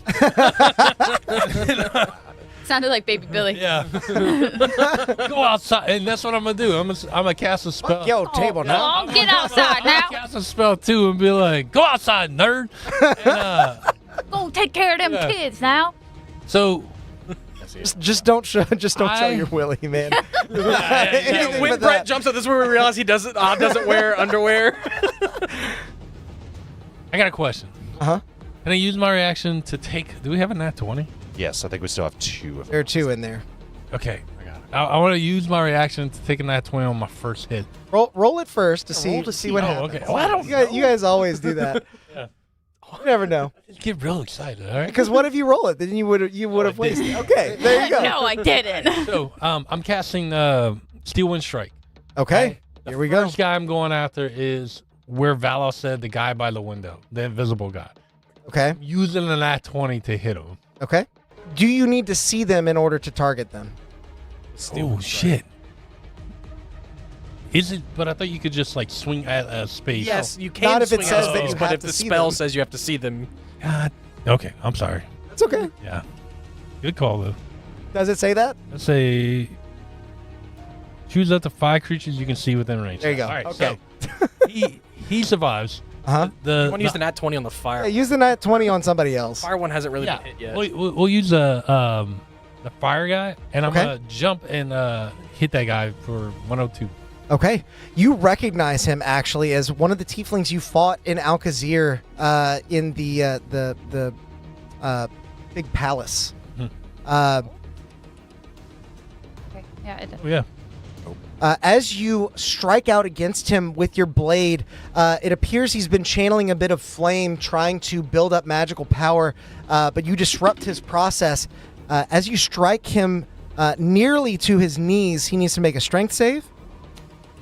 Sounded like Baby Billy. Yeah. Go outside, and that's what I'm gonna do. I'm gonna cast a spell. Yo, table now. Oh, get outside I'm gonna now. cast a spell too, and be like, "Go outside, nerd." And, Go take care of them Yeah. kids now. so Just don't show I- your willy, man. yeah, when Brett jumps up, this is where we realize Odd doesn't wear underwear. I got a question. Uh-huh. Can I use my reaction to take? Do we have a nat 20? Yes, I think we still have 2 of There are them. 2 in there. Okay, I got it. I want to use my reaction to take a nat 20 on my first hit. Roll it first to see roll to see. what Oh, happens. okay. Well, I don't You guys always do that. Yeah. You never know. Just get real excited, all right? Because what if you roll it? Then you would have I did. wasted. Okay, there you go. No, I didn't. So, I'm casting Steel Wind Strike. Okay, The here we go. first guy I'm going after is where Valoth said the guy by the window, the invisible guy. Okay, I'm using a nat 20 to hit him. okay. Do you need to see them in order to target them? Oh, shit. Is it? But I thought you could just like swing at a space. Yes, you can. Not if it swing says at that you those, have but if to the see spell them. says you have to see them, God. Okay, I'm sorry. It's okay. Yeah. Good call, though. Does it say that? Let's say choose up to 5 creatures you can see within range. There you go. All right, Okay. so he survives. Uh-huh. you want to use the nat 20 on the fire. Yeah, use the nat 20 on somebody else. Fire one hasn't really yeah. been hit yet. We'll use the fire guy, and I'm Okay. gonna jump and hit that guy for 102. Okay. You recognize him actually as one of the tieflings you fought in Alcazir in the big palace. Hmm. Okay. Yeah, it did. Oh, yeah. As you strike out against him with your blade, it appears he's been channeling a bit of flame, trying to build up magical power, but you disrupt his process. As you strike him nearly to his knees, he needs to make a strength save.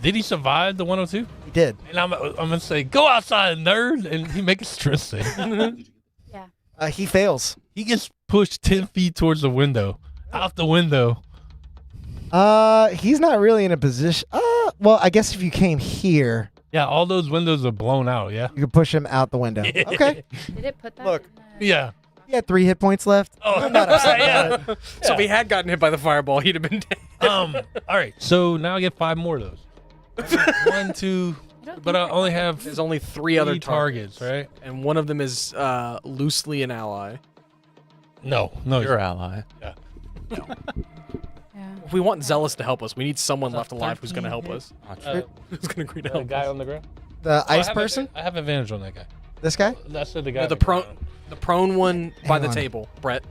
Did he survive the 102? He did. And I'm gonna say, go outside, nerd, and he make a stress save. Yeah. He fails. He gets pushed 10 feet towards the window, out the window. He's not really in a position. Well, I guess if you came here, Yeah, all those windows are blown out. Yeah. you could push him out the window. Okay. Did it put that? Look. in the- Yeah. He had 3 hit points left. Oh, I'm not upset about it. So if he had gotten hit by the fireball, he'd have been dead. All right. So now I get 5 more of those. 1, 2, but I only have There's only 3 other 3 targets, right? and one of them is loosely an ally. No, he's Your ally. Yeah. If we want Zealous to help us, we need someone Is that left alive who's going to 13 help us. the Who's going to agree to help guy us. on the ground. The I ice have person? I have advantage on that guy. This guy? I said the guy. No, on the ground. prone one by Hang the on. table. Brett,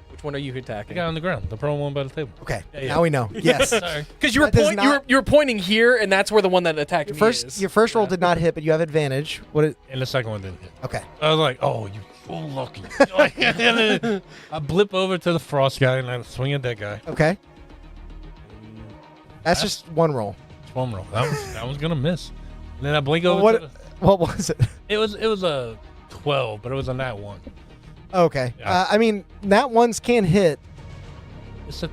which one are you The attacking? guy on the ground. The prone one by the table. Okay. Yeah. Now we know. Yes. Sorry. Because you were That does not- you were pointing here, and that's where the one that attacked me is. Your first roll did not hit, but you have advantage. What? And the second one didn't hit. Okay. I was like, oh, you so lucky. I blip over to the frost guy and I swing at that guy. Okay. That's just one roll. It's one roll. That was gonna miss. And then I blink over. Well, to what? What was it? It was a 12, but it was a nat 1. Okay. Yeah. I mean, nat ones can hit. It's a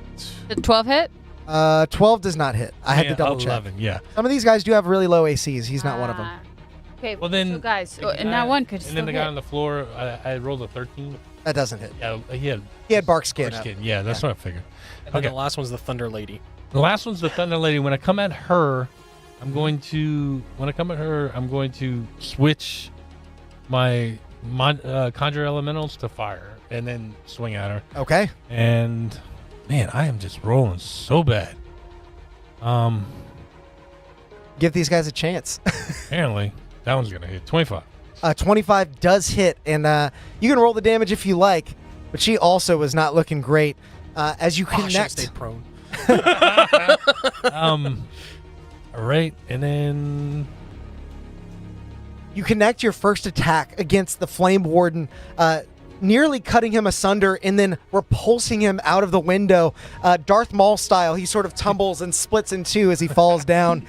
Did 12 hit? 12 does not hit. I had to double 11, check. yeah. Some of these guys do have really low ACs. He's not one of them. Okay. Well, then so guys, the and guy- that one could And still then the guy hit. on the floor, I rolled a 13. That doesn't hit. Yeah, he had Bark skin. bark up. skin. Yeah, that's what I figured. And then Okay. the last one's the Thunder Lady. The last one's the Thunder Lady. When I come at her, I'm going to switch my conjure elementals to fire and then swing at her. Okay. And man, I am just rolling so bad. Give these guys a chance. Apparently that one's gonna hit 25. 25 does hit, and you can roll the damage if you like, but she also was not looking great. As you Oh, I should've connect, stayed prone. All right, and then you connect your first attack against the Flame Warden, nearly cutting him asunder and then repulsing him out of the window. Darth Maul style, he sort of tumbles and splits in two as he falls down.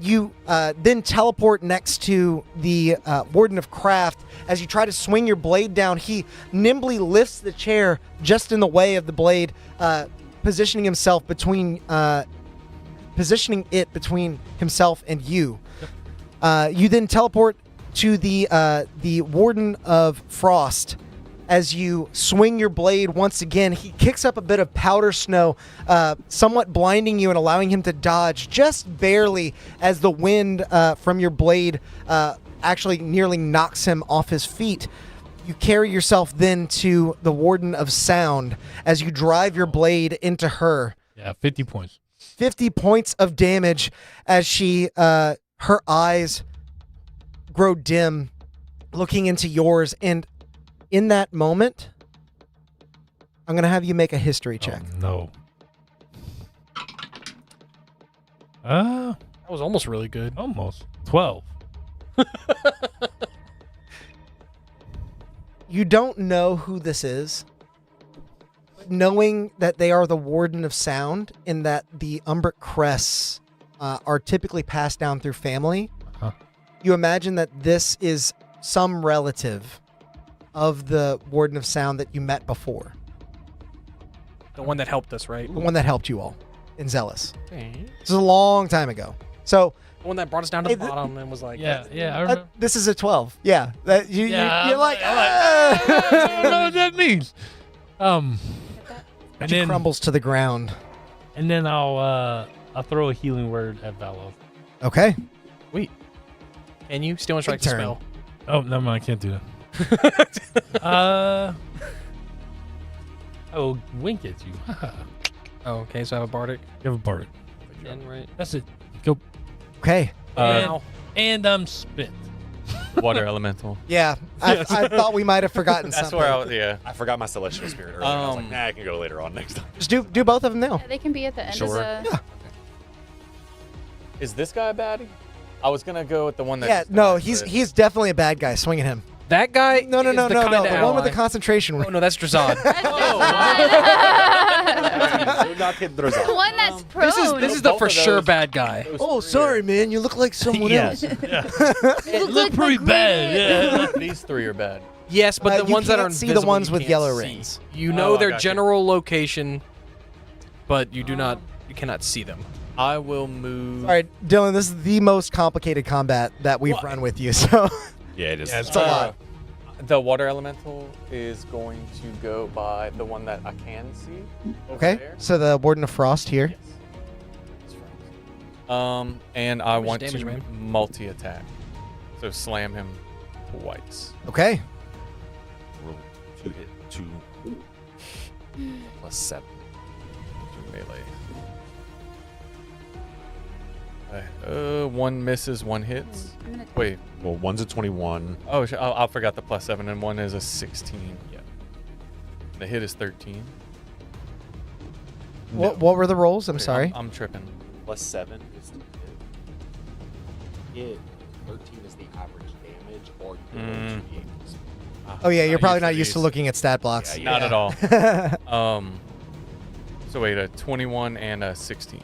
You then teleport next to the Warden of Craft. As you try to swing your blade down, he nimbly lifts the chair just in the way of the blade, positioning it between himself and you. You then teleport to the Warden of Frost. As you swing your blade once again, he kicks up a bit of powder snow, somewhat blinding you and allowing him to dodge just barely as the wind from your blade actually nearly knocks him off his feet. You carry yourself then to the Warden of Sound as you drive your blade into her. yeah, 50 points. 50 points of damage as her eyes grow dim, looking into yours. And in that moment, I'm going to have you make a history check. Oh, no. That was almost really good. Almost 12. You don't know who this is, but knowing that they are the Warden of Sound and that the Umbric crests are typically passed down through family, Uh-huh. you imagine that this is some relative of the Warden of Sound that you met before. The one that helped us, right? The one that helped you all in Zealous. Okay. This is a long time ago. So The one that brought us down to Hey, the bottom and was like, Yeah, I remember. this is a 12. Yeah. That you're I'm like, I don't know what that means. And she then crumbles to the ground. and then I'll throw a healing word at Valoth. Okay. can you still strike the turn. spell? Oh, no, I can't do that. I will wink at you. Oh, okay, so I have a bardic. You have a bardic. Then, right? That's it. Go. Okay. And I'm spit. Water elemental. Yeah. I thought we might have forgotten That's something. where I was. Yeah. I forgot my celestial spirit earlier. I was like, Um, nah, I can go later on next time. Just do both of them now. Yeah, they can be at the end Sure. of the. Yeah. Is this guy a baddie? I was gonna go with the one that. Yeah, no, he's definitely a bad guy. Swing at him. That guy? No. is the The kinda one with the ally- concentration. Oh, no, that's Drazad. Do not hit the The result. one that's prone. This is the Both for of sure those- bad guy. Oh, sorry, man. You look like someone else. It looked pretty bad. Yeah. These three are bad. Yes, but the you ones that can't are see the invisible, ones you with can't yellow see. rings. You know I their got you. general location, but you cannot see them. I will move. All right, Dylan, this is the most complicated combat that we've run with you. So Yeah, it is. Yeah, it's it's a lot. The water elemental is going to go by the one that I can see. over Okay, there. so the Warden of Frost here. Yes. It's Frost. And I much want damage, to man? multi-attack. So slam him twice. Okay. Roll 2 hit 2 plus 7. Melee. One misses, one hits. I'm gonna- Wait. Well, one's a 21. Oh, I forgot the plus 7, and one is a 16. Yeah. The hit is 13. What were the rolls? I'm Wait, sorry. I'm tripping. Plus 7 is the hit. 13 is the average damage, or you can roll 2d8. Oh yeah, you're probably used to not used to these. looking at stat blocks. Yeah, Not at all. So wait, a 21 and a 16.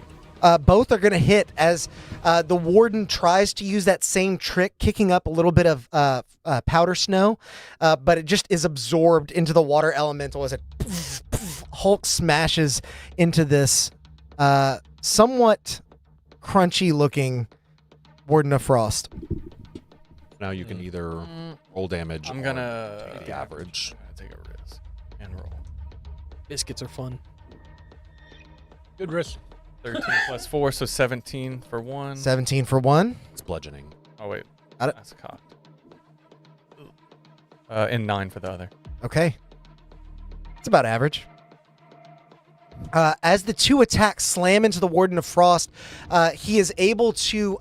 Both are going to hit as the Warden tries to use that same trick, kicking up a little bit of powder snow, but it just is absorbed into the water elemental as it Hulk smashes into this somewhat crunchy looking Warden of Frost. Now you can either roll damage. I'm or gonna take the average. take a risk and roll. Biscuits are fun. Good risk. 13 plus 4, so 17 for 1. 17 for 1. It's bludgeoning. Oh wait, Got it. that's cocked. And 9 for the other. Okay. It's about average. As the two attacks slam into the Warden of Frost, he is able to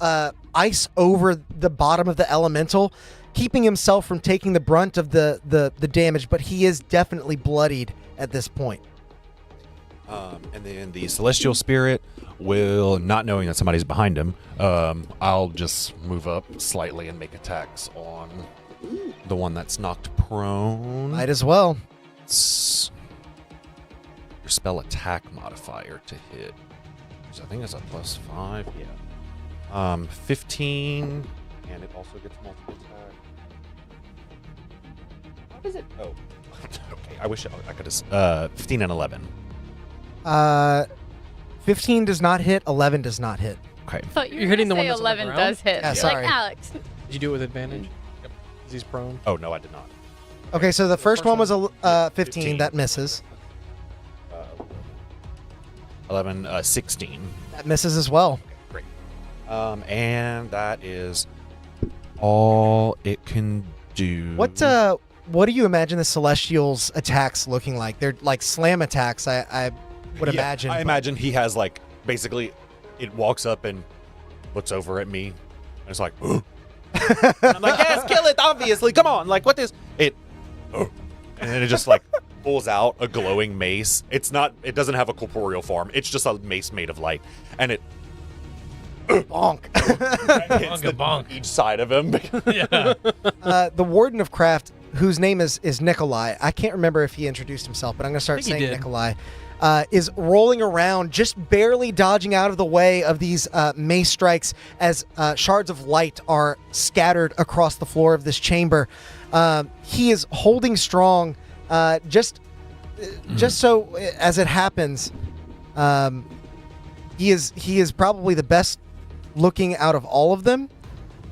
ice over the bottom of the elemental, keeping himself from taking the brunt of the damage, but he is definitely bloodied at this point. And then the Celestial Spirit will, not knowing that somebody's behind him, I'll just move up slightly and make attacks on the one that's knocked prone. Might as well. It's your spell attack modifier to hit. So I think it's a +5. Yeah. 15, and it also gets multiple attack. How does it? Oh, okay. I wish I could have. 15 and 11. 15 does not hit. 11 does not hit. Okay. But You're hitting the one that's on the 11 ground? does hit. Yeah, Like sorry. Alex. Did you do it with advantage? Yep. He's prone. Oh no, I did not. Okay, so the first one was a 15. 15. That misses. 11, 16. That misses as well. Great. And that is all it can do. What do you imagine the Celestials' attacks looking like? They're like slam attacks, I would Yeah, imagine. I but- imagine he has like basically, it walks up and looks over at me, and it's like, and I'm like, yes, kill it, obviously. Come on, like what is it? And then it just like pulls out a glowing mace. It doesn't have a corporeal form. It's just a mace made of light, and it Bonk. hits Bonk. each side of him. Yeah. The Warden of Craft, whose name is Nikolai, I can't remember if he introduced himself, but I'm going to start I think he saying did. Nikolai, is rolling around, just barely dodging out of the way of these mace strikes as shards of light are scattered across the floor of this chamber. He is holding strong, just so as it happens, he is probably the best looking out of all of them,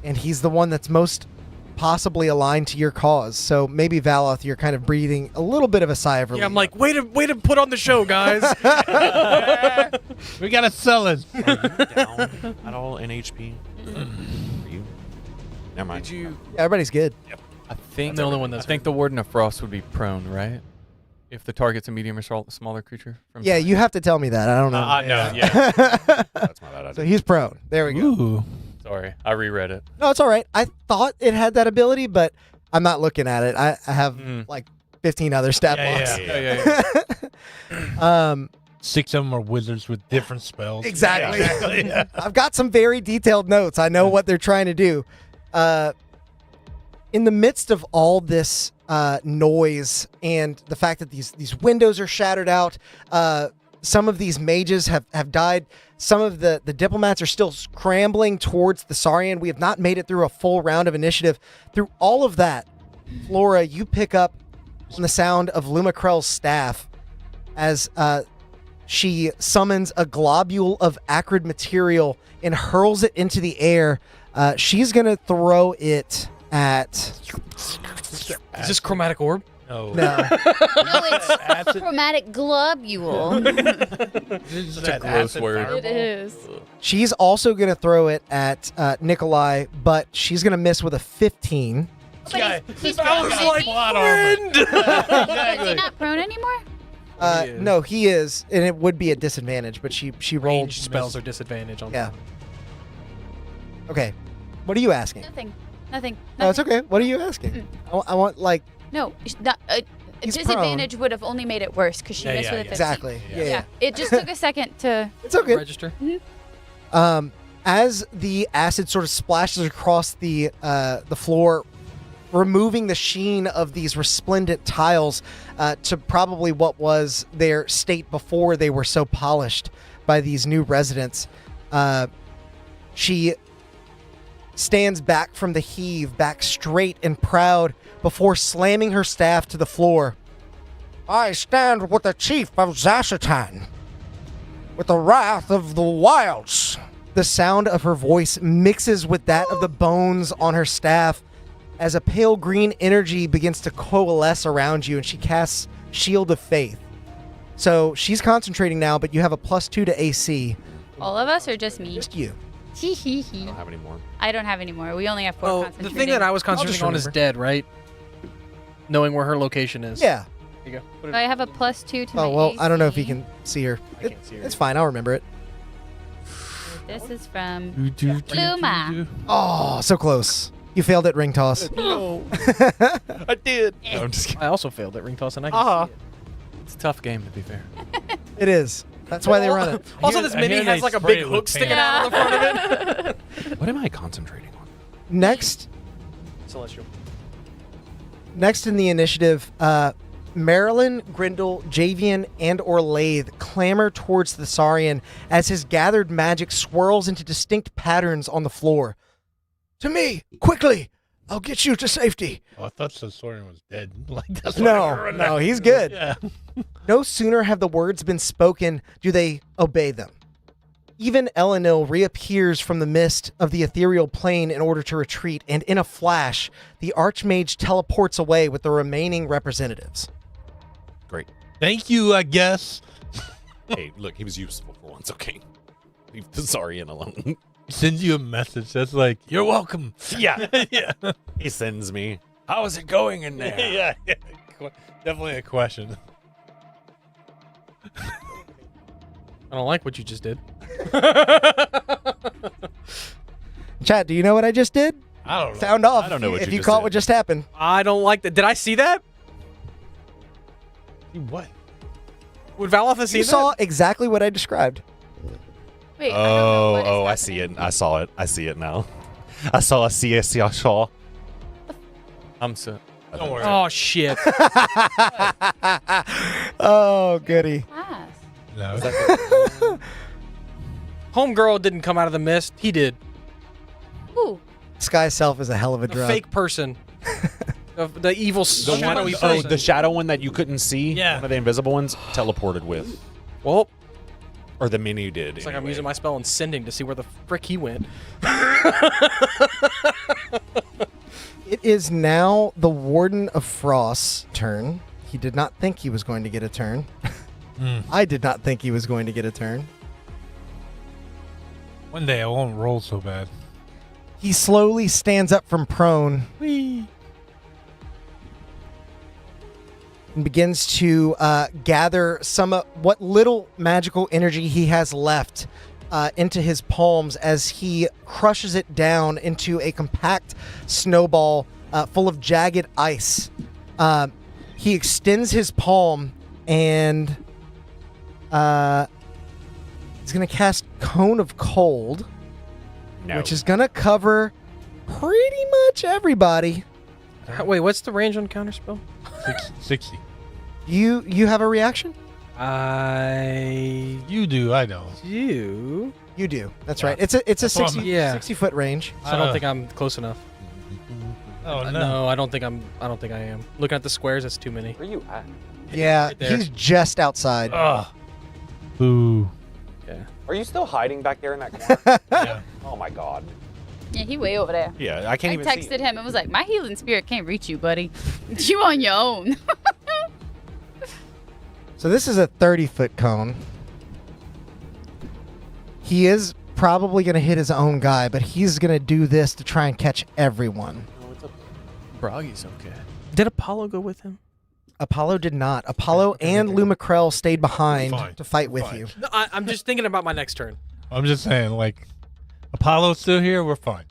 and he's the one that's most possibly aligned to your cause. So maybe Valoth, you're kind of breathing a little bit of a sigh of relief. Yeah, I'm like, way to put on the show, guys. We gotta sell it. Down at all in HP? Are you? Never mind. Did you? Yeah, everybody's good. I think the only one that's I think the Warden of Frost would be prone, right? If the target's a medium or smaller creature. From Yeah, you have to tell me that. I don't know. I know. Yeah. That's my bad. So he's prone. There we go. Ooh. Sorry, I reread it. No, it's all right. I thought it had that ability, but I'm not looking at it. I have like 15 other stat blocks. Yeah. 6 of them are wizards with different spells. Exactly. Yeah. I've got some very detailed notes. I know what they're trying to do. In the midst of all this noise and the fact that these windows are shattered out, some of these mages have died. Some of the diplomats are still scrambling towards the Saurian. We have not made it through a full round of initiative. Through all of that, Flora, you pick up on the sound of Lumakrell's staff as she summons a globule of acrid material and hurls it into the air. She's going to throw it at... Is this chromatic orb? No. No. No, it's chromatic globule. Such a gross word. It is. She's also going to throw it at Nikolai, but she's going to miss with a 15. But he's I prone, was isn't like, he? friend. Is he not prone anymore? He is. No, he is, and it would be a disadvantage, but she rolled. Range spells are disadvantage on. Yeah. Okay. What are you asking? Nothing. No, it's okay. What are you asking? I want, like, No, not, He's disadvantage would have only made it worse because she Yeah, missed yeah, with a yeah. 15. exactly. Yeah. Yeah. It just took a second to. It's okay. Register. As the acid sort of splashes across the floor, removing the sheen of these resplendent tiles to probably what was their state before they were so polished by these new residents, she stands back from the heave, back straight and proud, before slamming her staff to the floor. I stand with the chief of Zashetan, with the wrath of the wilds. The sound of her voice mixes with that of the bones on her staff as a pale green energy begins to coalesce around you, and she casts Shield of Faith. So she's concentrating now, but you have a +2 to AC. All of us or just me? Just you. I don't have any more. I don't have any more. We only have 4 Oh, the concentrating. thing that I was concentrating on is remember. dead, right? Knowing where her location is. Yeah. There you go. Put it- So I have a +2 to my Oh, well, I don't know if you AC. can see her. I can't see her. It's fine. I'll remember it. This is from Luma. Luma. Oh, so close. You failed at ring toss. No. I did. No, I'm just kidding. I also failed at ring toss, and I can see it. It's a tough game, to be fair. It is. That's why they run it. Also, hear- this I mini hear has they like a spray big it with hook sticking paint. out of the front of it. What am I concentrating on? Next Celestial. in the initiative, Marilyn, Grindel, Javian, and or Lathe clamber towards the Saurian as his gathered magic swirls into distinct patterns on the floor. To me, quickly! I'll get you to safety. Oh, I thought Sensorian was dead. Like that's why I No, run no, that. he's good. Yeah. No sooner have the words been spoken do they obey them. Even Elenil reappears from the mist of the ethereal plane in order to retreat, and in a flash, the Archmage teleports away with the remaining representatives. Great. Thank you, I guess. Hey, look, he was useful for once. Okay. Leave the Zarian alone. Sends you a message that's like, "You're welcome." Yeah. Yeah. He sends me. How's it going in there? Yeah. Definitely a question. I don't like what you just did. Chat, do you know what I just did? I don't know. Sound off I don't know what if you you just caught did. what just happened. I don't like that. Did I see that? What? Would Valoth have seen You that? saw exactly what I described. Wait, I don't know what is I see it. happening. I saw it. I see it now. I see it. I saw. I'm so. Don't worry. Oh shit! Oh, goody. Pass. No. Homegirl didn't come out of the mist. He did. Ooh. Sky Self is a hell of a The drug. fake person. The evil The shadowy one, person. the shadow one that you couldn't see. Yeah. One of the invisible ones teleported with, Well, or the mini did. it's like I'm using my spell and sending to see where the frick he went. It is now the Warden of Frost's turn. He did not think he was going to get a turn. I did not think he was going to get a turn. One day I won't roll so bad. He slowly stands up from prone and begins to gather some of what little magical energy he has left into his palms as he crushes it down into a compact snowball full of jagged ice. He extends his palm and he's going to cast Cone of Cold, No. which is going to cover pretty much everybody. Wait, what's the range on counterspell? 60. You have a reaction? I You do, I don't. do. You do. That's Yeah. right. It's a That's what 60, I'm- Yeah. 60-foot range. So I don't think I'm close enough. Oh, no. No, I don't think I am. Looking at the squares, that's too many. Where you at? Yeah, Right there. he's just outside. Ugh. Boo. Yeah. Are you still hiding back there in that corner? Yeah. Oh my god. Yeah, he way over there. Yeah, I can't I even see. texted him and was like, "My healing spirit can't reach you, buddy. You on your own." So this is a 30-foot cone. He is probably going to hit his own guy, but he's going to do this to try and catch everyone. Broggy's okay. Did Apollo go with him? Apollo did not. Apollo and Lumacrell stayed behind Fine. to fight with Fine. you. No, I'm just thinking about my next turn. I'm just saying, like, Apollo's still here, we're fine.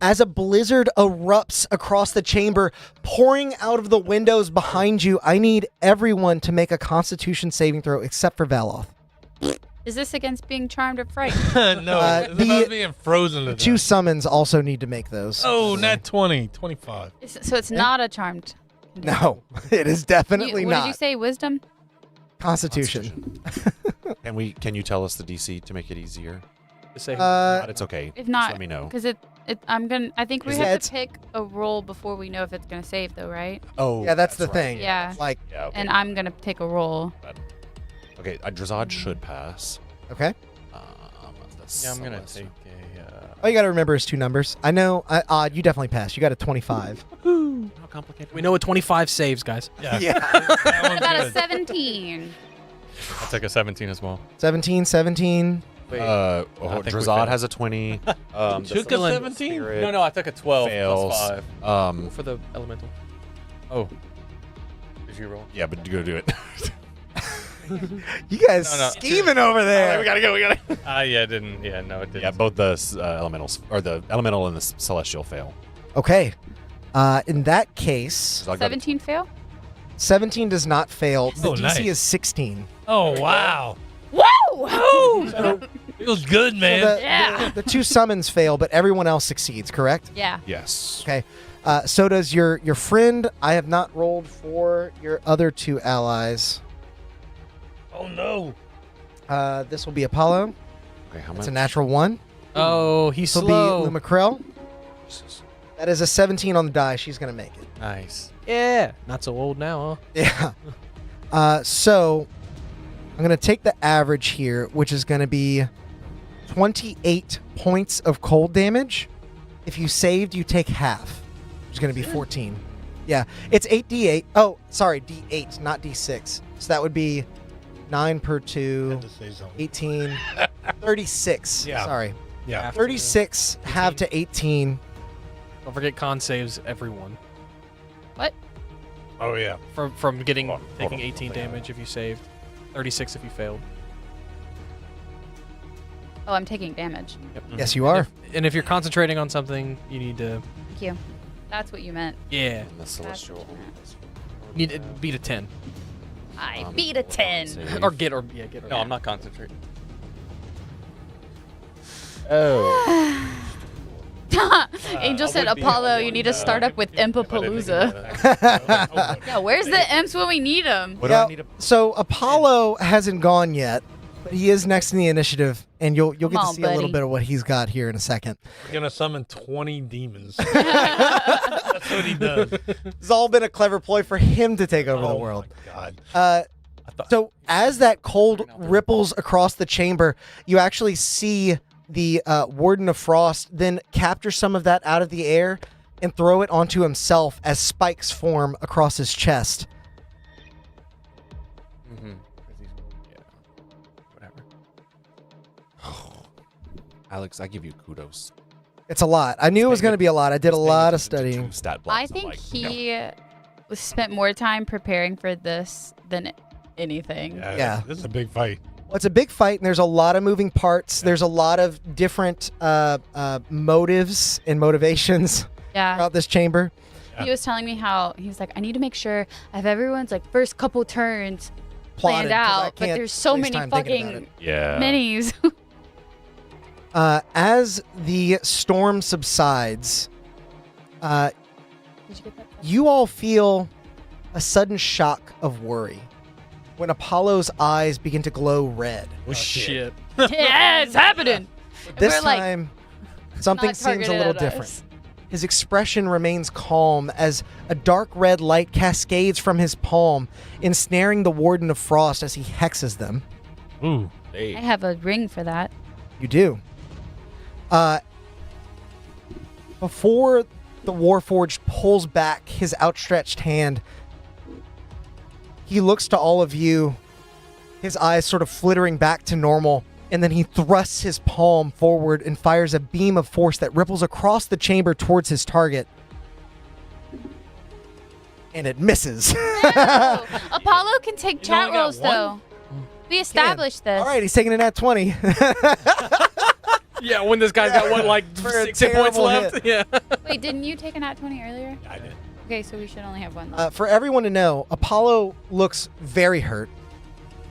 As a blizzard erupts across the chamber, pouring out of the windows behind you, I need everyone to make a Constitution saving throw except for Valoth. Is this against being charmed or frightened? No, it's about being frozen to The two death. summons also need to make those. Oh, nat 20, 25. So it's not a charmed. No, it is definitely What not. did you say? Wisdom? Constitution. Can you tell us the DC to make it easier? To say Not, it's okay. If Just not, let me know. because I think we Is have that- to pick a roll before we know if it's gonna save, though, right? Oh, Yeah, that's the right. thing. Yeah. Like, Yeah, okay. And I'm gonna take a roll. Okay, Drazad should pass. okay. The Yeah, I'm gonna Celestial. take All you got to remember is 2 numbers. I know, Odd, you definitely passed. You got a 25. How complicated? We know what 25 saves, guys. Yeah. I That got a one's good. 17. I took a 17 as well. 17, 17. Wait, think we Drazad failed. has a 20. Took a 17? No, I took a 12 fails. plus 5. For the elemental. Oh. Did you roll? Yeah, but go do it. You guys No, no. scheming over there. We gotta go. Yeah, it didn't. Yeah, no, it didn't. Yeah, both the elementals, or the elemental and the celestial fail. Okay. In that case, So I got a 17 fail? 17 does not fail. The Oh, DC nice. is 16. Oh, wow. Woo! Feels good, man. So Yeah. the 2 summons fail, but everyone else succeeds, correct? Yeah. Yes. Okay. So does your friend. I have not rolled for your other 2 allies. Oh, no. This will be Apollo. Okay, how It's much? a natural 1. Oh, he's This will slow. be Lumacrell. That is a 17 on the die. She's going to make it. Nice. Yeah. Not so old now, huh? Yeah. So I'm going to take the average here, which is going to be 28 points of cold damage. If you saved, you take half, which is going to be 14. Yeah. It's 8d8. Oh, sorry, d8, not d6. So that would be 9 per 2, Had to say something. 18, 36. Yeah. Sorry. Yeah. 36 half to 18. Don't forget con saves everyone What? Oh, yeah. from getting Hold on, taking hold on. 18 damage if you saved, 36 if you failed. Oh, I'm taking damage. Yes, you are. And if you're concentrating on something, you need to Thank you. That's what you meant. yeah And the That's what celestial. you meant. need to beat a 10 I Um, beat a 10. save. or get or get. No, I'm not concentrating. Oh. Angel said, would be Apollo, the you one, need to start up with Impapalooza. Oh, Yeah, where's the imps when we need them? What do I need to? So Apollo hasn't gone yet, but he is next in the initiative, and you'll get Come to on, see a little buddy. bit of what he's got here in a second. We're going to summon 20 demons. That's what he does. It's all been a clever ploy for him to take over the Oh, world. my God. So as that cold ripples across the chamber, you actually see the Warden of Frost then capture some of that out of the air and throw it onto himself as spikes form across his chest. Mm-hmm. Yeah. Whatever. Alex, I give you kudos. It's a lot. I knew it was going to be a lot. I did a lot of studying. Stat blocks. I I'm think like, he spent more time preparing for this than anything. Yeah. This is a big fight. Well, it's a big fight, and there's a lot of moving parts. There's a lot of different motives and motivations Yeah. throughout this chamber. He was telling me how he was like, I need to make sure I have everyone's like first couple turns Plotted, planned 'cause I out, but can't there's so waste many time thinking about fucking Yeah. minis. As the storm subsides, Did you get that? you all feel a sudden shock of worry when Apollo's eyes begin to glow red. Oh, shit. Yeah, it's happening. And This we're like, time, something not seems a targeted little at different. us. His expression remains calm as a dark red light cascades from his palm, ensnaring the Warden of Frost as he hexes them. Ooh. I have a ring for that. You do. Before the Warforged pulls back his outstretched hand, he looks to all of you, his eyes sort of flittering back to normal, and then he thrusts his palm forward and fires a beam of force that ripples across the chamber towards his target. And it misses. No. Apollo can take He's only chat got rolls one? though. We established this. All right, he's taking it at 20. Yeah, when this guy's got what, like For a 6 hit points terrible left? Yeah. Wait, didn't you take a nat 20 earlier? I did. Okay, so we should only have one left. For everyone to know, Apollo looks very hurt.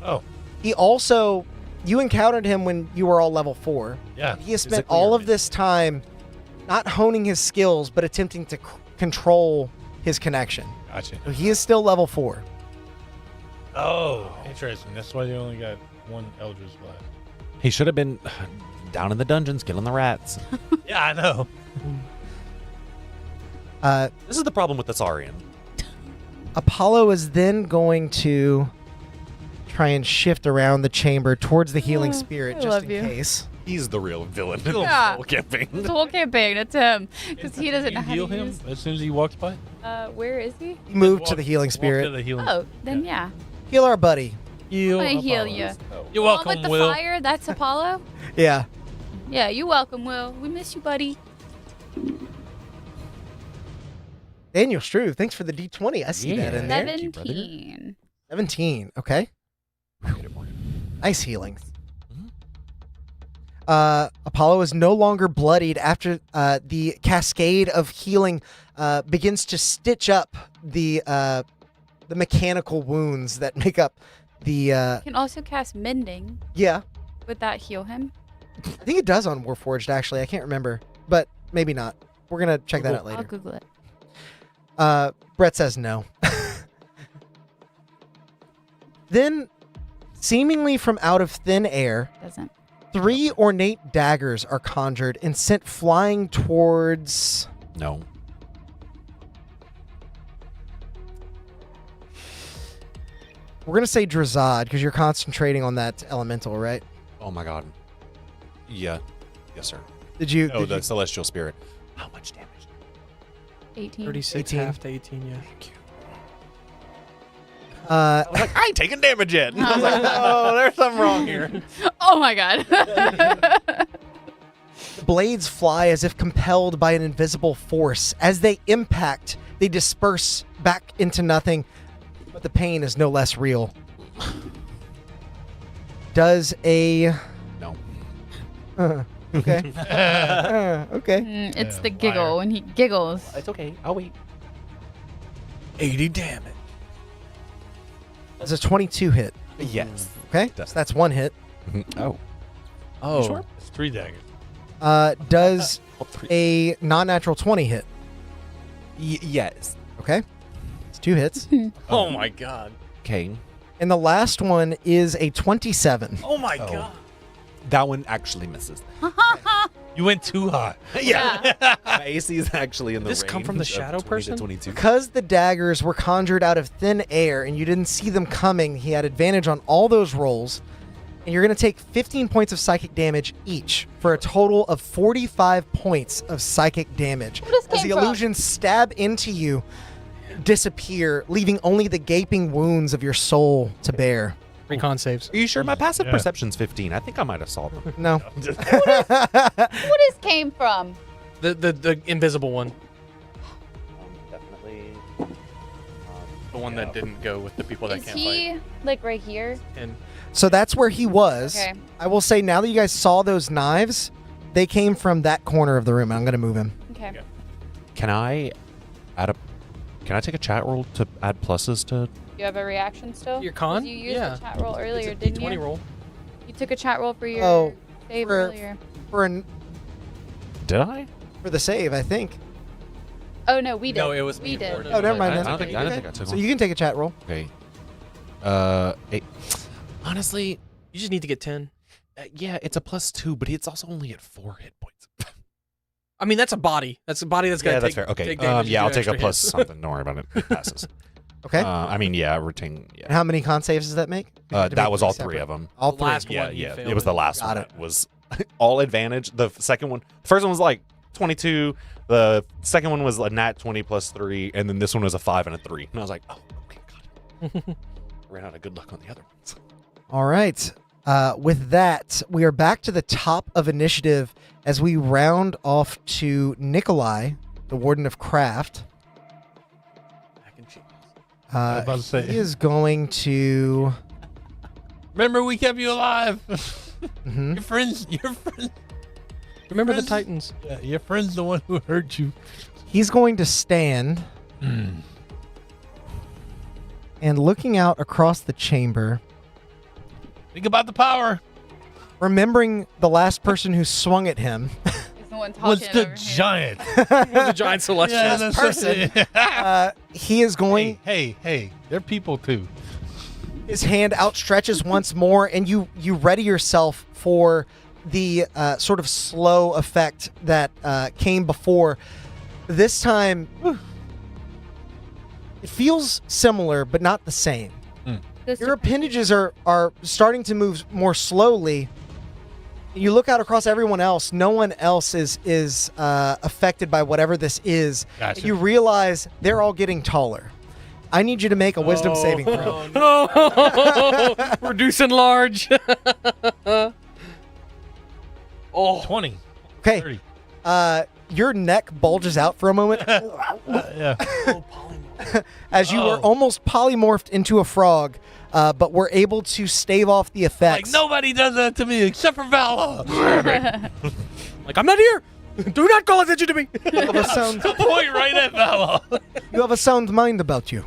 Oh, He also, you encountered him when you were all level 4. yeah. He has spent Physically all or of this time not honing his skills, but attempting to control his connection. Gotcha. So he is still level 4. Oh, interesting. That's why you only got one Eldritch Blast. He should have been down in the dungeons killing the rats. Yeah, I know. This is the problem with the Saurian. Apollo is then going to try and shift around the chamber towards the healing spirit I just love in you. case. He's the real villain in Yeah. the whole campaign. The whole campaign, it's him. Because he doesn't know how heal to him use. as soon as he walks by. Where is he? He moved to the Walk- healing walk to spirit. the healing. Oh, then yeah. Heal our buddy. Heal. I'm gonna heal Apollo. you. You're One welcome, with the Will. fire, that's Apollo. Yeah. Yeah, you're welcome, Will. We miss you, buddy. Daniel Struve, thanks for the D20. I see that in there. Thank you, brother. 17. 17. Okay. Nice healings. Apollo is no longer bloodied after the cascade of healing begins to stitch up the mechanical wounds that make up the. You can also cast Mending. Yeah, Would that heal him? I think it does on Warforged. Actually, I can't remember, but maybe not. We're gonna check that out I'll later. Google it. Brett says no. Then, seemingly from out of thin air, Doesn't. 3 ornate daggers are conjured and sent flying towards. No. We're gonna say Drazad because you're concentrating on that elemental, right? Oh my god. Yeah. Yes, sir. Did you? Oh, did the you- celestial spirit. How much damage? 18. 36 18. half to 18, yeah. Thank you. Uh, I was like, I ain't taking damage yet. I was like, oh, there's something wrong here. Oh my god. blades fly as if compelled by an invisible force. As they impact, they disperse back into nothing, but the pain is no less real. Does a No. okay. Okay. It's Yeah, the giggle liar. when he giggles. It's okay. I'll wait. 80 damage. Does a 22 hit? Yes. Okay. So that's one hit. Oh. Oh. Sure. It's 3 daggers. Does All three. a non-natural 20 hit? Yes. Okay. It's 2 hits. Oh my god. Okay. And the last one is a 27. Oh my god. That one actually misses. You went too high. Yeah. My AC is actually in the Did this come from the range of shadow 20 to person? 22. Because the daggers were conjured out of thin air and you didn't see them coming, he had advantage on all those rolls. And you're going to take 15 points of psychic damage each for a total of 45 points of psychic damage. Where this As the came from? illusions stab into you, disappear, leaving only the gaping wounds of your soul to bear. Recon saves. Are you sure? My passive Yeah. perception's 15. I think I might have solved them. No. Where this came from? The invisible one. Definitely. The one that didn't go with the people that Is can't he fight. like right here? And So that's where he was. Okay. I will say now that you guys saw those knives, they came from that corner of the room. I'm going to move him. Okay. Can I take a chat roll to add pluses to? You have a reaction still? your con? 'Cause You used yeah. the chat roll earlier, It's a didn't D20 you? roll. You took a chat roll for your Oh, save for- earlier. Did I? For the save, I think. Oh no, we did. No, it was we me did. for it. Oh, never mind. I then. don't think I took So one. you can take a chat roll. Okay. 8. Honestly, You just need to get 10. yeah, it's a +2, but it's also only at 4 hit points. I mean, that's a body. That's a body that's going Yeah, to that's take fair. Okay. take damage Yeah, and I'll do take a extra plus hits. something. Don't worry about it. It passes. Okay. I mean, yeah, retain. And Yeah. how many con saves does that make? That was all 3 of them. All The three. last Yeah, one, you yeah. failed It was the it. last Got one. it. That was all advantage. The second one, first one was like 22. The second one was a nat 20 plus 3, and then this one was a 5 and a 3. And I was like, oh, okay, God. Ran out of good luck on the other ones. All right. With that, we are back to the top of initiative as we round off to Nikolai, the Warden of Craft. Mac and cheese. was about to say. He is going to. Remember, we kept you alive. Mhm. Your friends. Remember the Friends- Titans. Yeah, your friend's the one who hurt you. He's going to stand and looking out across the chamber, Think about the power. remembering the last person who swung at him. He's the one talking Was the over here. giant. The giant celestial. Yeah, that's person. it. He is going. Hey, they're people too. His hand outstretches once more, and you ready yourself for the sort of slow effect that came before. This time, it feels similar, but not the This Your appendages are starting to move more slowly, You look out across everyone else. No one else is affected by whatever this is. Gotcha. You realize they're all getting taller. I need you to make a wisdom saving throw. Oh, reducing large. 20. Okay. 30. Your neck bulges out for a moment Yeah. as you were almost polymorphed into a frog, but were able to stave off the Like, effects. nobody does that to me except for Valoth. Like, I'm not here. Do not call attention to me. You have a sound, Point right at Valoth. you have a sound mind about you.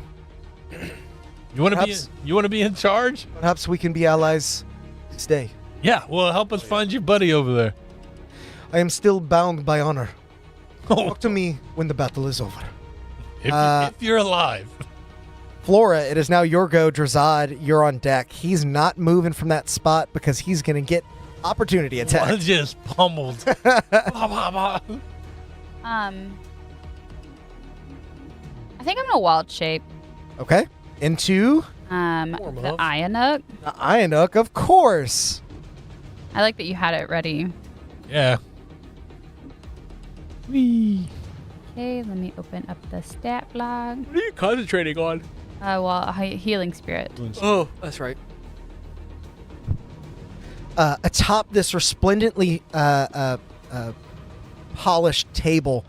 You want to be? Perhaps- You want to be in charge? Perhaps we can be allies. Stay. Yeah. Well, help us find your buddy over there. I am still bound by honor. Oh, Talk to me when the battle is over. if you're alive. Flora, it is now your go. Drazad, you're on deck. He's not moving from that spot because he's going to get opportunity attack. Just pummeled. Bah, bah, bah. I think I'm gonna wild shape. Okay. Into The Warm-up. Ionuk. the Ionuk, of course. I like that you had it ready. Yeah. Whee. Okay, let me open up the stat log. What are you concentrating on? Healing spirit. Oh, that's right. Atop this resplendently polished table,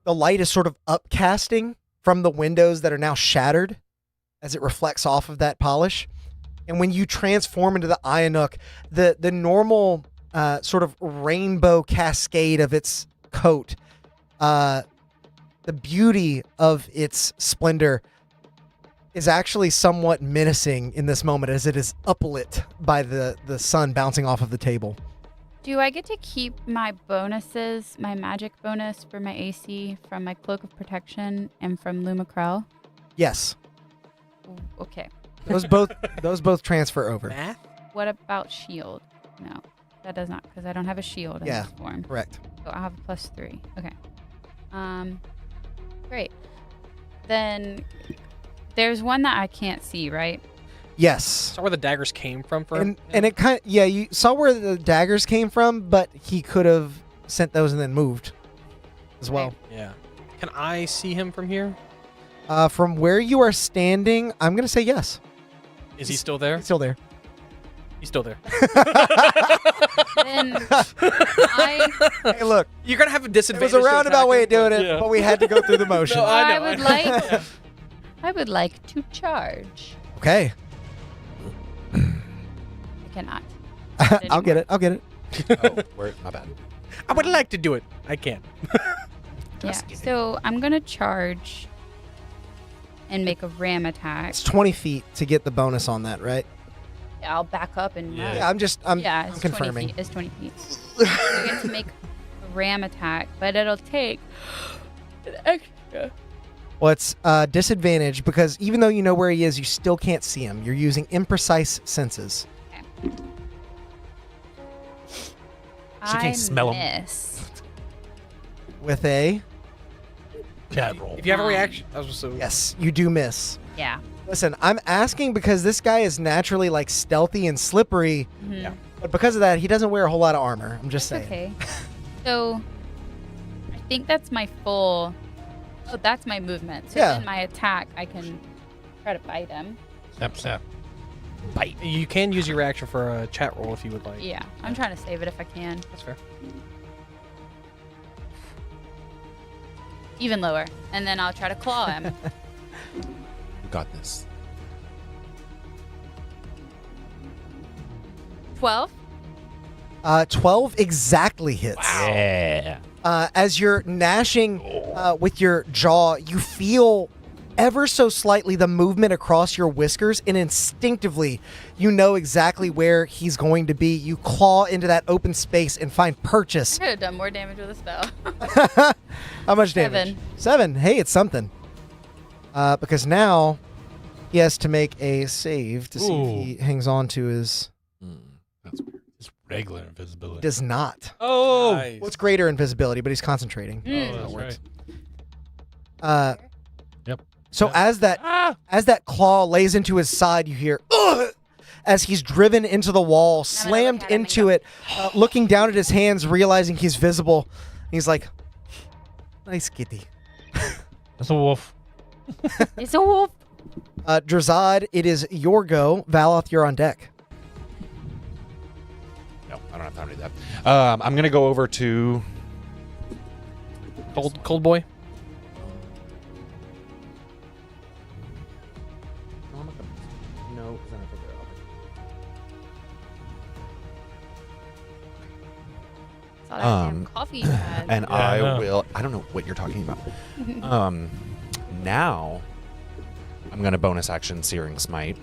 the light is sort of upcasting from the windows that are now shattered as it reflects off of that polish. And when you transform into the Ionuk, the normal sort of rainbow cascade of its coat, the beauty of its splendor is actually somewhat menacing in this moment as it is uplit by the sun bouncing off of the table. Do I get to keep my bonuses, my magic bonus for my AC from my Cloak of Protection and from Lumacrel? Yes, Okay. those both transfer over. Math? What about shield? No, that does not, because I don't have a shield in Yeah. this form. Correct. So I'll have a +3. Okay. Great. Then there's one that I can't see, right? Yes. Saw where the daggers came from for him? And it kind of, yeah, you saw where the daggers came from, but he could have sent those and then moved as well. Yeah. Can I see him from here? From where you are standing, I'm going to say yes. Is he still there? He's still there. He's still there. Then I Hey, look, You're gonna have a it disadvantage. was a roundabout way of doing it, yeah. but we had to go through the motion. No, I I know, would I know. like I would like to charge. Okay. I cannot. I'll get it. I'll get it. Oh, my bad. I would like to do it. I can't. Yeah. So I'm gonna charge and make a ram attack. It's 20 feet to get the bonus on that, right? I'll back up and Yeah. Yeah, I'm yeah, it's confirming. 20 feet. It's 20 feet. I get to make a ram attack, but it'll take an extra. Well, it's disadvantage because even though you know where he is, you still can't see him. You're using imprecise senses. I can't smell 'em. miss. With a Chat roll. If you have a reaction, I was just so. yes, you do miss. Yeah. Listen, I'm asking because this guy is naturally like stealthy and slippery, Mhm. but because of that, he doesn't wear a whole lot of armor. I'm just That's saying. okay. So I think that's my full. Oh, that's my movement. So Yeah. then my attack, I can try to bite him. Snap, snap. Bite. You can use your reaction for a chat roll if you would like. Yeah, I'm trying to save it if I can. That's fair. Even lower, and then I'll try to claw him. You got this. 12. 12 exactly hits. Yeah. As you're gnashing with your jaw, you feel ever so slightly the movement across your whiskers, and instinctively, you know exactly where he's going to be. You claw into that open space and find purchase. I could have done more damage with a spell. How much damage? 7. 7. Hey, it's something. Because now he has to make a save to see if he hangs on to his. That's weird. Just regular invisibility. Does not. Oh. Nice. What's greater invisibility, but he's concentrating. Mm. That's works. right. Yep. So Yeah. as that claw lays into his side, you hear "Ugh!" as he's driven into the wall, slammed look at him and into go, it, looking down at his hands, realizing he's visible. He's like, nice kitty. That's a wolf. It's a wolf. Drazad, it is your go. Valoth, you're on deck. No, I don't have time to do that. I'm gonna go over to. Cold boy. No, because I have to figure Saw that damn coffee you had. And Yeah, I know. will. I don't know what you're talking about. Now I'm gonna bonus action Searing Smite.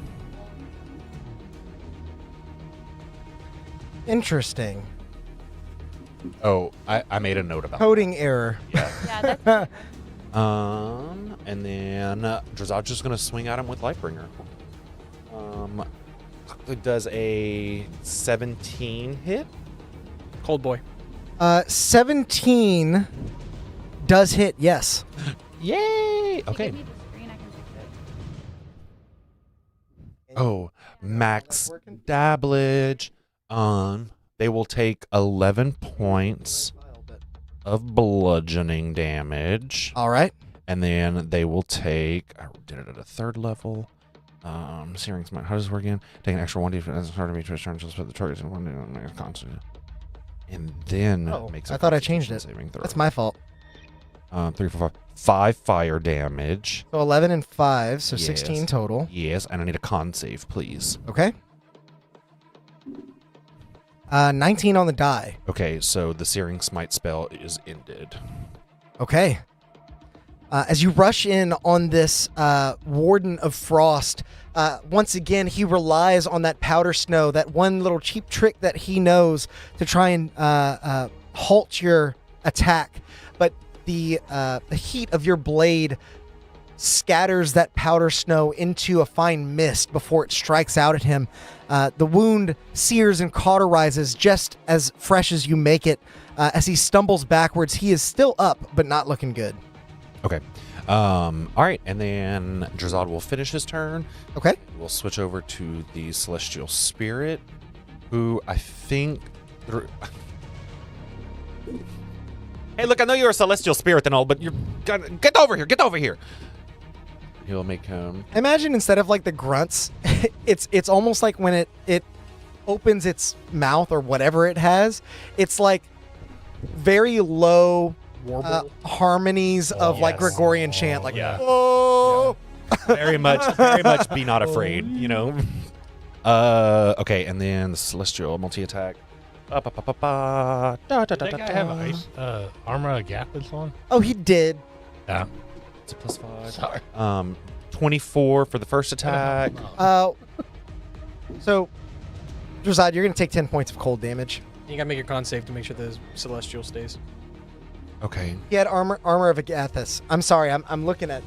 Interesting. Oh, I made a note about Coding error. Yeah, that's and then Drazad's just gonna swing at him with Lightbringer. It does a 17 hit. Cold boy. 17 does hit, yes. Yay! If you Okay. give me the screen, I can fix it. Oh, max dablage. They will take 11 points of bludgeoning damage. All right. And then they will take. I did it at a 3rd level. Searing Smite. How does this work again? Take an extra 1d as part of each turn to split the target in one constant. And then Oh, makes. I a thought I Constitution changed it. saving throw. That's my fault. 3, 4, 5. 5 fire damage. So 11 and 5, so Yes. 16 total. Yes, and I need a con save, please. Okay. 19 on the die. Okay, so the Searing Smite spell is ended. Okay. As you rush in on this Warden of Frost, once again, he relies on that powder snow, that one little cheap trick that he knows to try and halt your attack. But the heat of your blade scatters that powder snow into a fine mist before it strikes out at him. The wound sears and cauterizes just as fresh as you make it. As he stumbles backwards, he is still up, but not looking good. Okay. All right, and then Drazad will finish his turn. Okay. We'll switch over to the Celestial Spirit, who I think. Hey, look! I know you're a Celestial Spirit and all, but you're get over here! Get over here! He'll make him. Imagine instead of like the grunts, it's almost like when it opens its mouth or whatever it has, it's like very low harmonies of like yes. Gregorian chant, like yeah. oh. very much be not afraid, you know. Okay, and then the Celestial multi-attack. Did that guy have ice armor of gaplets on? Oh, he did. Yeah. It's a +5. Sorry. 24 for the first attack. So, Drazad, you're gonna take 10 points of cold damage. You gotta make your con save to make sure the celestial stays. Okay. He had armor of Agathis. I'm sorry, I'm looking at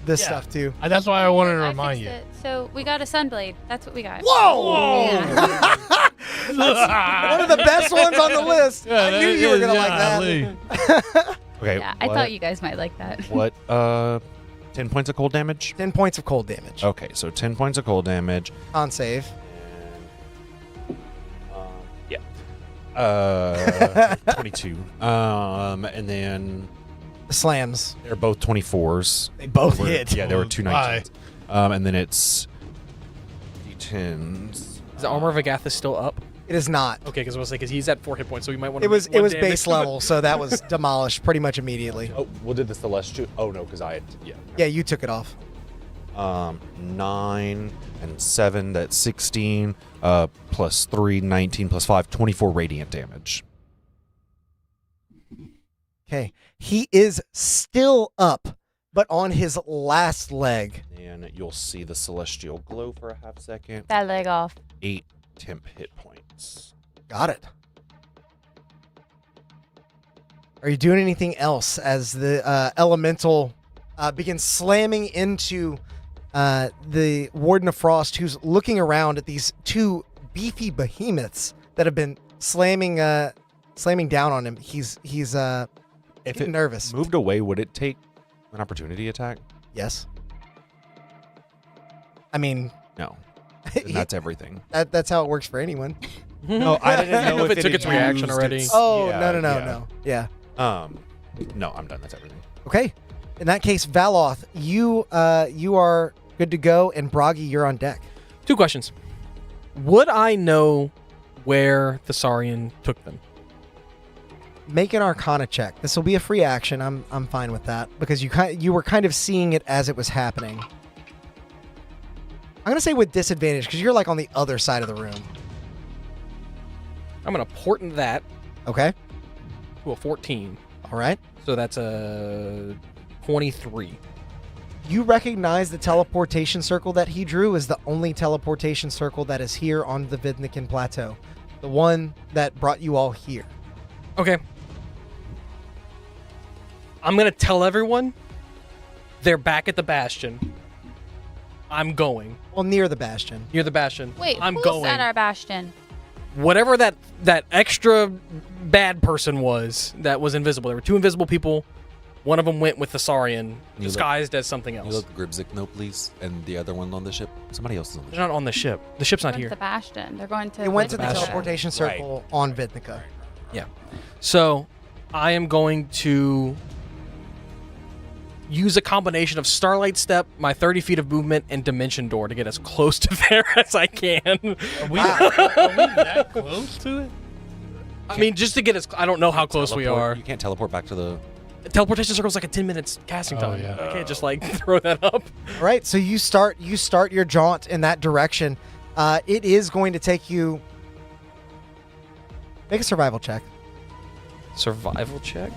this Yeah. stuff too. That's why I wanted to I remind fixed you. it. So we got a Sunblade. That's what we got. Whoa! Yeah. One of the best ones on the list. Yeah, I knew that you were is- gonna yeah, like Lee. that. Okay. Yeah, I thought you guys might like that. What? 10 points of cold damage? 10 points of cold damage. Okay, so 10 points of cold damage. On save. Yeah. 22. And then The slams. they're both 24s. They both Were- hit. Yeah, they were two Why? 19s. And then it's D10s. Is the armor of Agathis still up? It is not. Okay, because I was like, because he's at 4 hit points, so we might want to. It was base level, so that was demolished pretty much immediately. Oh, well, did the Celestial? Oh, no, because I had. Yeah. Yeah, you took it off. 9 and 7, that's 16. Plus 3, 19, plus 5, 24 radiant damage. Okay. He is still up, but on his last leg. And you'll see the Celestial glow for a half second. That leg off. 8 temp hit points. Got it. Are you doing anything else as the elemental begins slamming into the Warden of Frost, who's looking around at these two beefy behemoths that have been slamming down on him? He's If getting it nervous. moved away, would it take an opportunity attack? Yes. I mean, No. And that's everything. That's how it works for anyone. No, I didn't know if it took its reaction used already. its- Oh, yeah, no. Yeah. No, I'm done. That's everything. Okay. In that case, Valoth, you are good to go, and Bragi, you're on deck. 2 questions. Would I know where the Saurian took them? Make an Arcana check. This will be a free action. I'm fine with that because you were kind of seeing it as it was happening. I'm gonna say with disadvantage because you're like on the other side of the room. I'm going to portent that Okay. to a 14. All right. So that's a 23. You recognize the teleportation circle that he drew is the only teleportation circle that is here on the Vidnikin Plateau. The one that brought you all here. Okay. I'm going to tell everyone they're back at the Bastion. I'm going. Well, near the Bastion. Near the Bastion. Wait, I'm who's going. at our bastion? Whatever that extra bad person was that was invisible. There were 2 invisible people. One of them went with the Saurian, You disguised as something You else. look Gribzik, no, please. And the other one on the ship. Somebody else is on the They're ship. not on the ship. The ship's not Going to here. the bastion. They're going to. They went to the Bastion. teleportation circle on Vidnica. Yeah. So I am going to use a combination of Starlight Step, my 30 feet of movement, and Dimension Door to get as close to there as I can. Are we that close to it? I mean, just to get as... I don't know how close we Teleport- are. You can't teleport back to the... Teleportation circle is like a 10 minutes casting Oh, time. yeah. I can't just like throw that up. All right, so you start your jaunt in that direction. It is going to take you. Make a survival check. Survival check.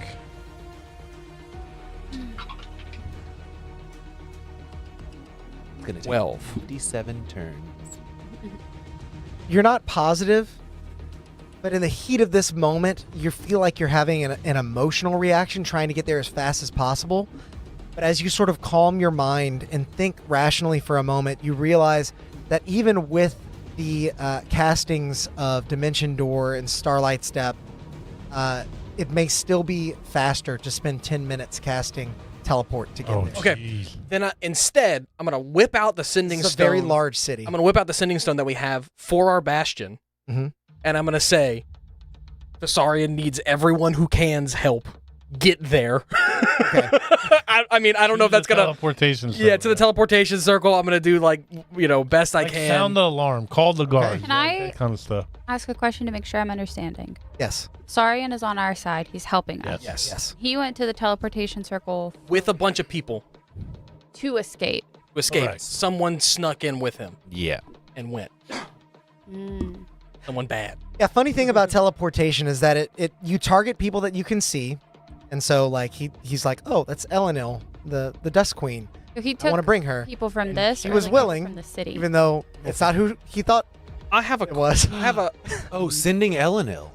It's gonna take 12. 57 turns. You're not positive, but in the heat of this moment, you feel like you're having an emotional reaction, trying to get there as fast as possible. But as you sort of calm your mind and think rationally for a moment, you realize that even with the castings of Dimension Door and Starlight Step, it may still be faster to spend 10 minutes casting Teleport to get Oh, there. Okay. jeez. Then instead, I'm going to whip out the Sending It's a Stone. very large city. I'm going to whip out the Sending Stone that we have for our Bastion. Mhm. And I'm going to say, the Saurian needs everyone who can's help. Get there. Okay. I mean, I don't know if that's going to... teleportation. Yeah, to the teleportation circle. I'm going to do, like, best I Like can. sound the alarm. Call the guards. Can like I- that kind of stuff. Ask a question to make sure I'm understanding. Yes. Saurian is on our side. He's helping us. Yes. Yes. He went to the teleportation circle With a bunch of people to escape. to escape. Correct. Someone snuck in with him Yeah. and went. Mm. Someone bad. Yeah, funny thing about teleportation is that it you target people that you can see. And so like he's like, "Oh, that's Elenil, the Dust Queen. So he I took want to bring her." people from this. She or was like willing, from the city. even though it's not who he thought I have a... it was. I have a... Oh, sending Elenil.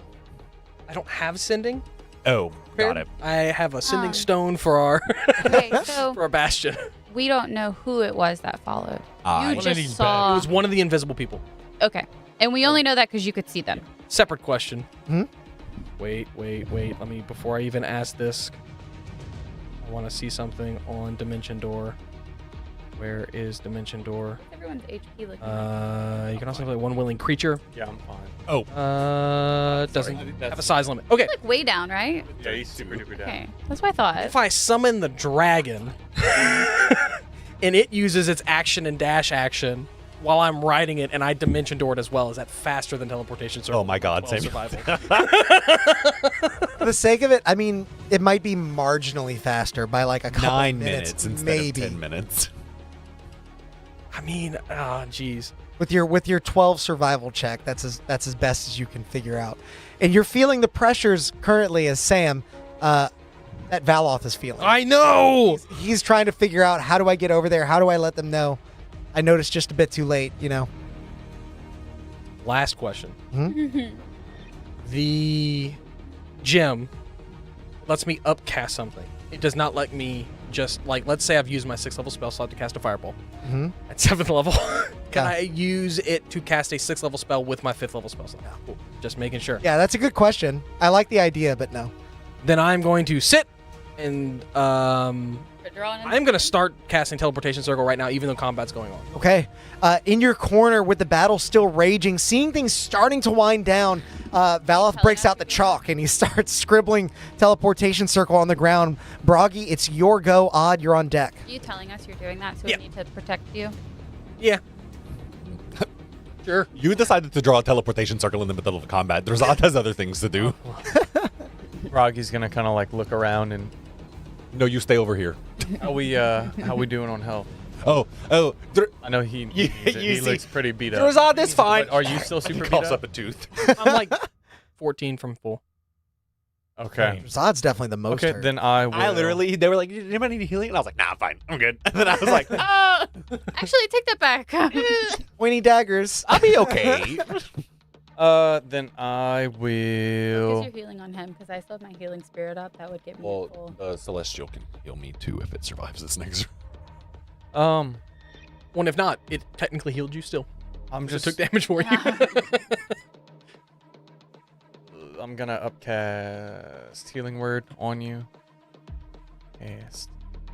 I don't have Sending. Oh, got it. I have a Sending Oh. Stone for our... Okay, so for our Bastion. we don't know who it was that followed. I- You One of just these It saw. was one of the invisible people. Okay, and we only know that because you could see them. Separate question. Hmm? Wait. Let me, before I even ask this, I want to see something on Dimension Door. Where is Dimension Door? Everyone's HP looking. You can also play one willing creature. Yeah, I'm fine. Doesn't That's- have a size limit. Okay. like way down, right? Yeah, he's super duper down. Okay, that's what I thought. If I summon the dragon and it uses its action and dash action while I'm riding it and I Dimension Door it as well, is that faster than teleportation circle? Oh my God, 12 same. survival. For the sake of it, I mean, it might be marginally faster by like a couple 9 minutes, minutes instead maybe. of 10 minutes. I mean, jeez. With your 12 survival check, that's as best as you can figure out. And you're feeling the pressures currently as Sam that Valoth is feeling. I know. He's trying to figure out, how do I get over there? How do I let them know? I noticed just a bit too late, Last question. Hmm? The gem lets me upcast something. It does not let me just, like, let's say I've used my 6th level spell slot to cast a fireball. Hmm? At 7th level, can Yeah. I use it to cast a 6th level spell with my 5th level spell slot? Cool. Just making sure. Yeah, that's a good question. I like the idea, but no. Then I'm going to sit and started drawing. I'm gonna start casting teleportation circle right now, even though combat's going on. Okay. In your corner with the battle still raging, seeing things starting to wind down, Valoth breaks out the chalk and he starts scribbling teleportation circle on the ground. Broggy, it's your go. Odd, you're on deck. Are you telling us you're doing that so Yeah. we need to protect you? Yeah. Sure. You decided to draw a teleportation circle in the middle of combat. Drazad has other things to do. Roggy's gonna kind of like look around and No, you stay over here. how we doing on health? Oh, I know he You he looks see- pretty beat up. Drazad is fine. But are you still He super beat coughs up? up a tooth. I'm like 14 from full. Okay. Zod's definitely the most Okay, hurt. then I will. They were like, anybody need healing? And I was like, nah, I'm fine. I'm good. And then I was like, Actually, take that back. Pointy daggers. I'll be okay. Then I Focus will. your healing on him, because I still have my healing spirit up. That would get me Well, full. the Celestial can heal me too if it survives this next. Well, if not, it technically healed you still. I'm Just just. took damage for you. I'm gonna upcast healing word on you. Cast.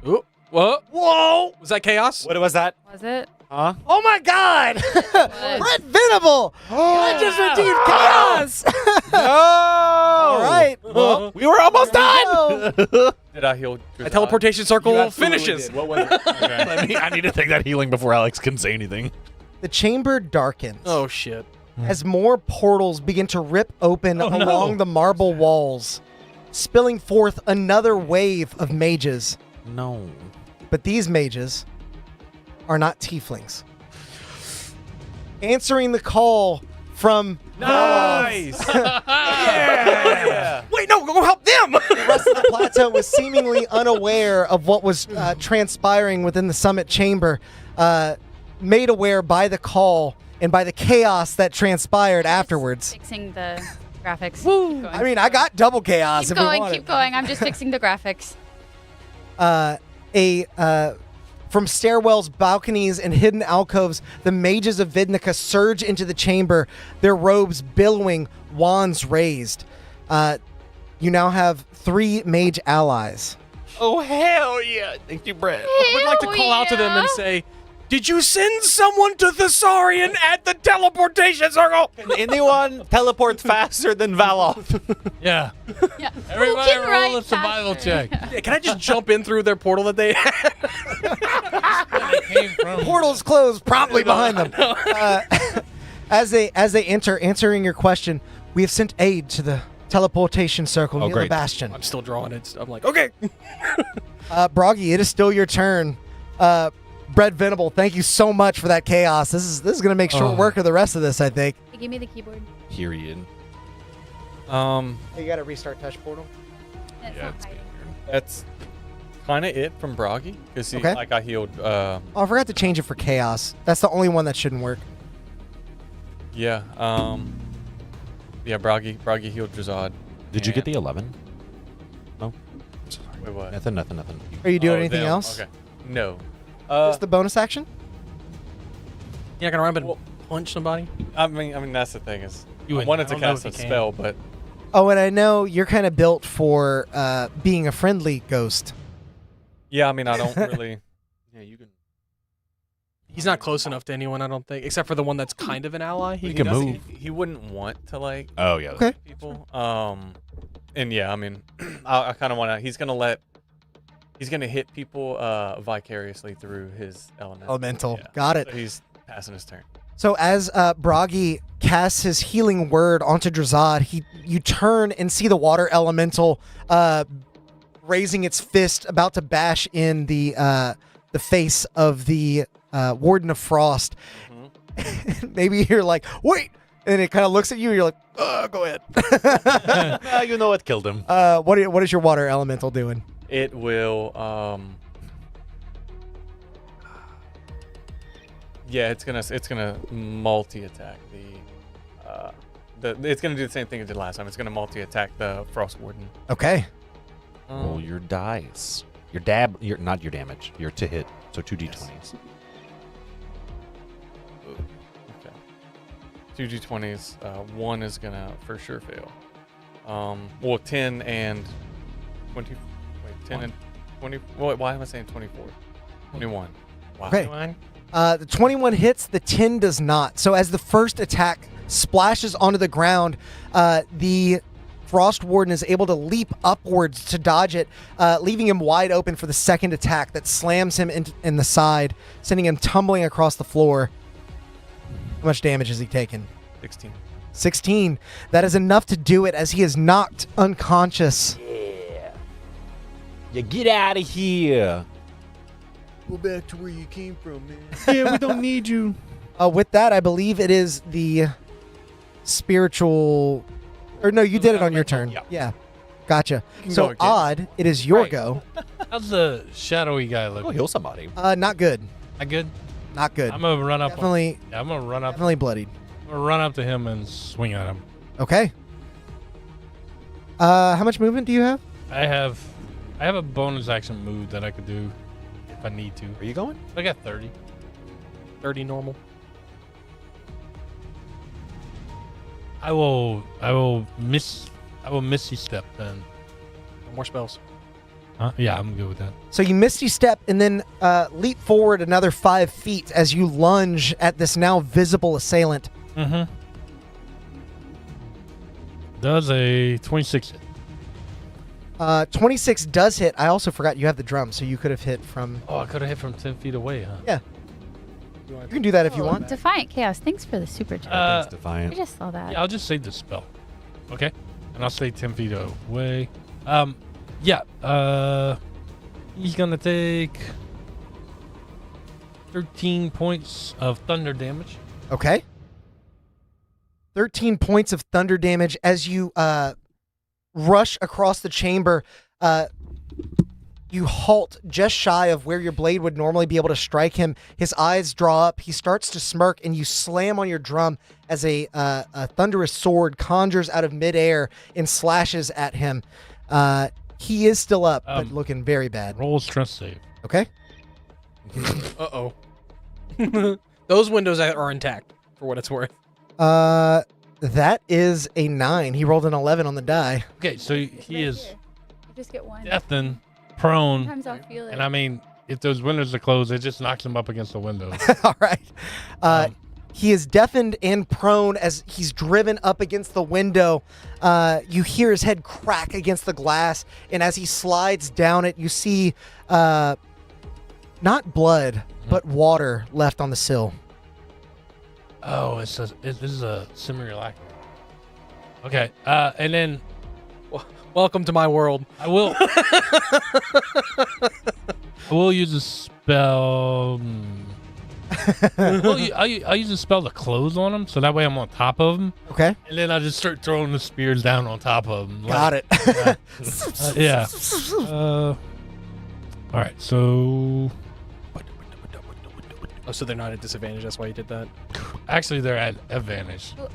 Ooh, whoa! Whoa! Was that chaos? What was that? Was it? Huh? Oh my God! Brett Venable! I just redeemed chaos! No! All right. Well, We were almost done! Did I heal? A teleportation circle You absolutely finishes. did. What was it? Okay. I need to take that healing before Alex can say anything. the chamber darkens Oh shit! as more portals begin to rip open along the marble walls, spilling forth another wave of mages. No. But these mages are not tieflings. Answering the call from Nice. Yeah. Wait, no, go help them. the rest of the plateau was seemingly unaware of what was transpiring within the summit chamber, made aware by the call and by the chaos that transpired afterwards. Fixing the graphics. Woo! I mean, I got double chaos Keep if we going, want keep going. I'm just fixing the graphics. From stairwells, balconies, and hidden alcoves, the mages of Vidnica surge into the chamber, their robes billowing, wands raised. You now have 3 mage allies. Oh, hell yeah. Thank you, Brett. I would like to call out to them and say, "Did you send someone to Thessarian at the teleportation circle?" Can anyone teleport faster than Valoth? Yeah. Yeah. Everybody Who can write roll a survival faster? check. Yeah, can I just jump in through their portal that they had? They came from. Portals close promptly behind them. As they enter, answering your question, we have sent aid to the teleportation circle near the great. bastion. I'm still drawing it. I'm like, okay. Broggy, it is still your turn. Brett Venable, thank you so much for that chaos. This is going to make short work of the rest of this, I think. Hey, give me the keyboard. Period. You got to restart touch portal. It's not hiding. That's kind of it from Broggy because Okay. like I healed. Oh, I forgot to change it for chaos. That's the only one that shouldn't work. Yeah. Yeah. Broggy healed Drazad. Did you get the And- 11? No. Wait, what? Nothing. Are you doing Oh, anything them. else? Okay. No. What's the bonus action? You're not gonna run up and Well- punch somebody? I mean that's the thing is You I wouldn't. wanted I to don't know cast a if you can. spell, but Oh, and I know you're kind of built for being a friendly ghost. yeah, I mean I don't really. Yeah, you can. He's not close enough to anyone, I don't think, except for the one that's kind of an ally. He can doesn't- move. He wouldn't want to like Oh yeah. Okay. people. And yeah, I mean, I kind of want to. He's gonna hit people vicariously through his elemental. Elemental. Yeah. Got it. So he's passing his turn. So as Broggy casts his healing word onto Drazad, you turn and see the water elemental raising its fist, about to bash in the face of the Warden of Frost. Maybe you're like, wait, and it kind of looks at you. You're like, go ahead. You know what killed him. What is your water elemental doing? It will. Yeah, it's gonna multi attack it's gonna do the same thing it did last time. It's gonna multi attack the Frost Warden. Okay. Roll your dice. Not your damage. Your to hit. So 2d20s. Okay. 2d20s. One is gonna for sure fail. Well, 10 and 20. Wait, 10 and 20. Why am I saying 24? 21. Wow. Okay. The 21 hits, the 10 does not. So as the first attack splashes onto the ground, the Frost Warden is able to leap upwards to dodge it, leaving him wide open for the second attack that slams him in the side, sending him tumbling across the floor. How much damage has he taken? 16. 16. That is enough to do it as he is knocked unconscious. You get out of here. Go back to where you came from, man. Yeah, we don't need you. With that, I believe it is the spiritual... Or no, you did it on your turn. Yeah. Gotcha. can So, go again. Odd, it is your Right. go. How's the shadowy guy Go look? heal somebody. Not good. Not good. Not good. I'm gonna run up. Definitely, I'm gonna run up. definitely bloodied. I'm gonna run up to him and swing at him. Okay. How much movement do you have? I have a bonus action move that I could do if I need to. Are you going? I got 30. 30 normal. I will misty step then. No more spells. Huh? Yeah, I'm good with that. So you misty step and then leap forward another 5 feet as you lunge at this now visible assailant. Mm-hmm. Does a 26 hit? 26 does hit. I also forgot you have the drum, so you could have hit from... Oh, I could have hit from 10 feet away, huh? Yeah. You can do that if you Oh, want. Defiant Chaos. Thanks for the super chat. Thanks, I Defiant. just saw that. Yeah, I'll just say the spell. Okay? And I'll stay 10 feet away. Yeah. He's gonna take 13 points of thunder damage. Okay. 13 points of thunder damage as you rush across the chamber. You halt just shy of where your blade would normally be able to strike him. His eyes draw up. He starts to smirk, and you slam on your drum as a thunderous sword conjures out of midair and slashes at him. He is still up, but looking very bad. Roll a stress save. Okay. Uh-oh. Those windows are intact, for what it's worth. That is a 9. He rolled an 11 on the die. Okay, so he Right is here. You just get one. deafened, prone, Sometimes I'll feel it. and I mean, if those windows are closed, it just knocks him up against the windows. All right. He is deafened and prone as he's driven up against the window. You hear his head crack against the glass, and as he slides down it, you see not blood, but water left on the sill. Oh, this is a simulacrum. Okay, and then Welcome to my world. I will use a spell. I'll use a spell to close on him, so that way I'm on top of him, Okay. and then I'll just start throwing the spears down on top of him. Got it. Yeah. All right, so Oh, so they're not at disadvantage. That's why you did that. actually they're at advantage. Oh,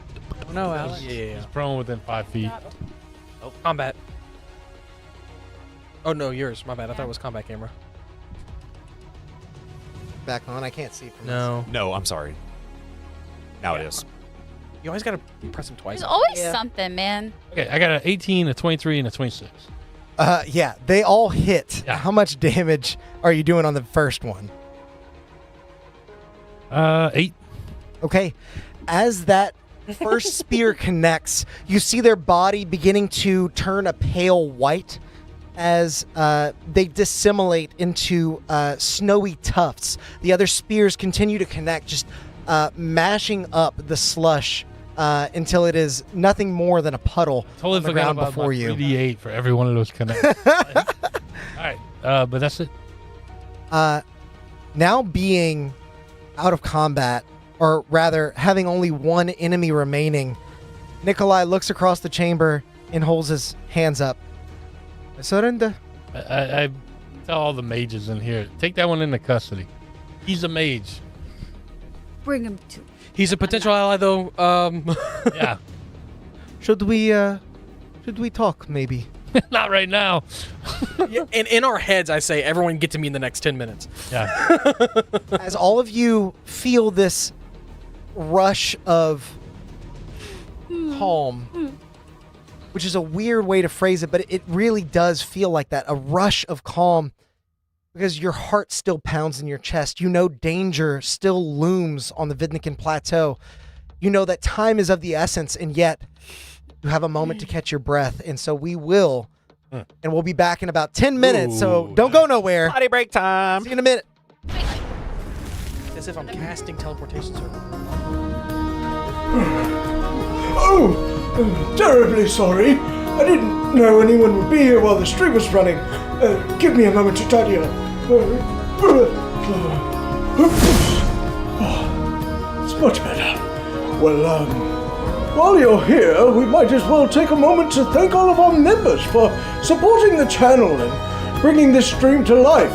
no, Alex. Yeah. He's prone within 5 feet. Oh, combat. Oh, no, yours. My bad. I thought it was combat camera. Back on. I can't see from this. No. No, I'm sorry. Now it is. You always got to press them twice. There's always Yeah. something, man. Okay, I got an 18, a 23, and a 26. Yeah, they all hit. Yeah. How much damage are you doing on the first one? 8. Okay. As that first spear connects, you see their body beginning to turn a pale white as they dissimulate into snowy tufts. The other spears continue to connect, just mashing up the slush until it is nothing more than a puddle Totally on the forgot ground about before my you. 3d8 for every one of those connects. All right, but that's it. Now being out of combat, or rather having only one enemy remaining, Nikolai looks across the chamber and holds his hands up. I surrender. I tell all the mages in here, take that one into custody. He's a mage. Bring him to. He's a potential ally, though. Yeah, Should we talk maybe? not right now. Yeah, and in our heads, I say, everyone get to me in the next 10 minutes. Yeah. As all of you feel this rush of calm, which is a weird way to phrase it, but it really does feel like that, a rush of calm. because your heart still pounds in your chest. You know danger still looms on the Vidnikin Plateau. You know that time is of the essence, and yet you have a moment to catch your breath. And so we will, and we'll be back in about 10 minutes. So don't go nowhere. Potty break time. See you in a minute. As if I'm casting teleportation circle. Oh, terribly sorry. I didn't know anyone would be here while the stream was running. Give me a moment to tidy up. It's much better. Well, while you're here, we might as well take a moment to thank all of our members for supporting the channel and bringing this stream to life.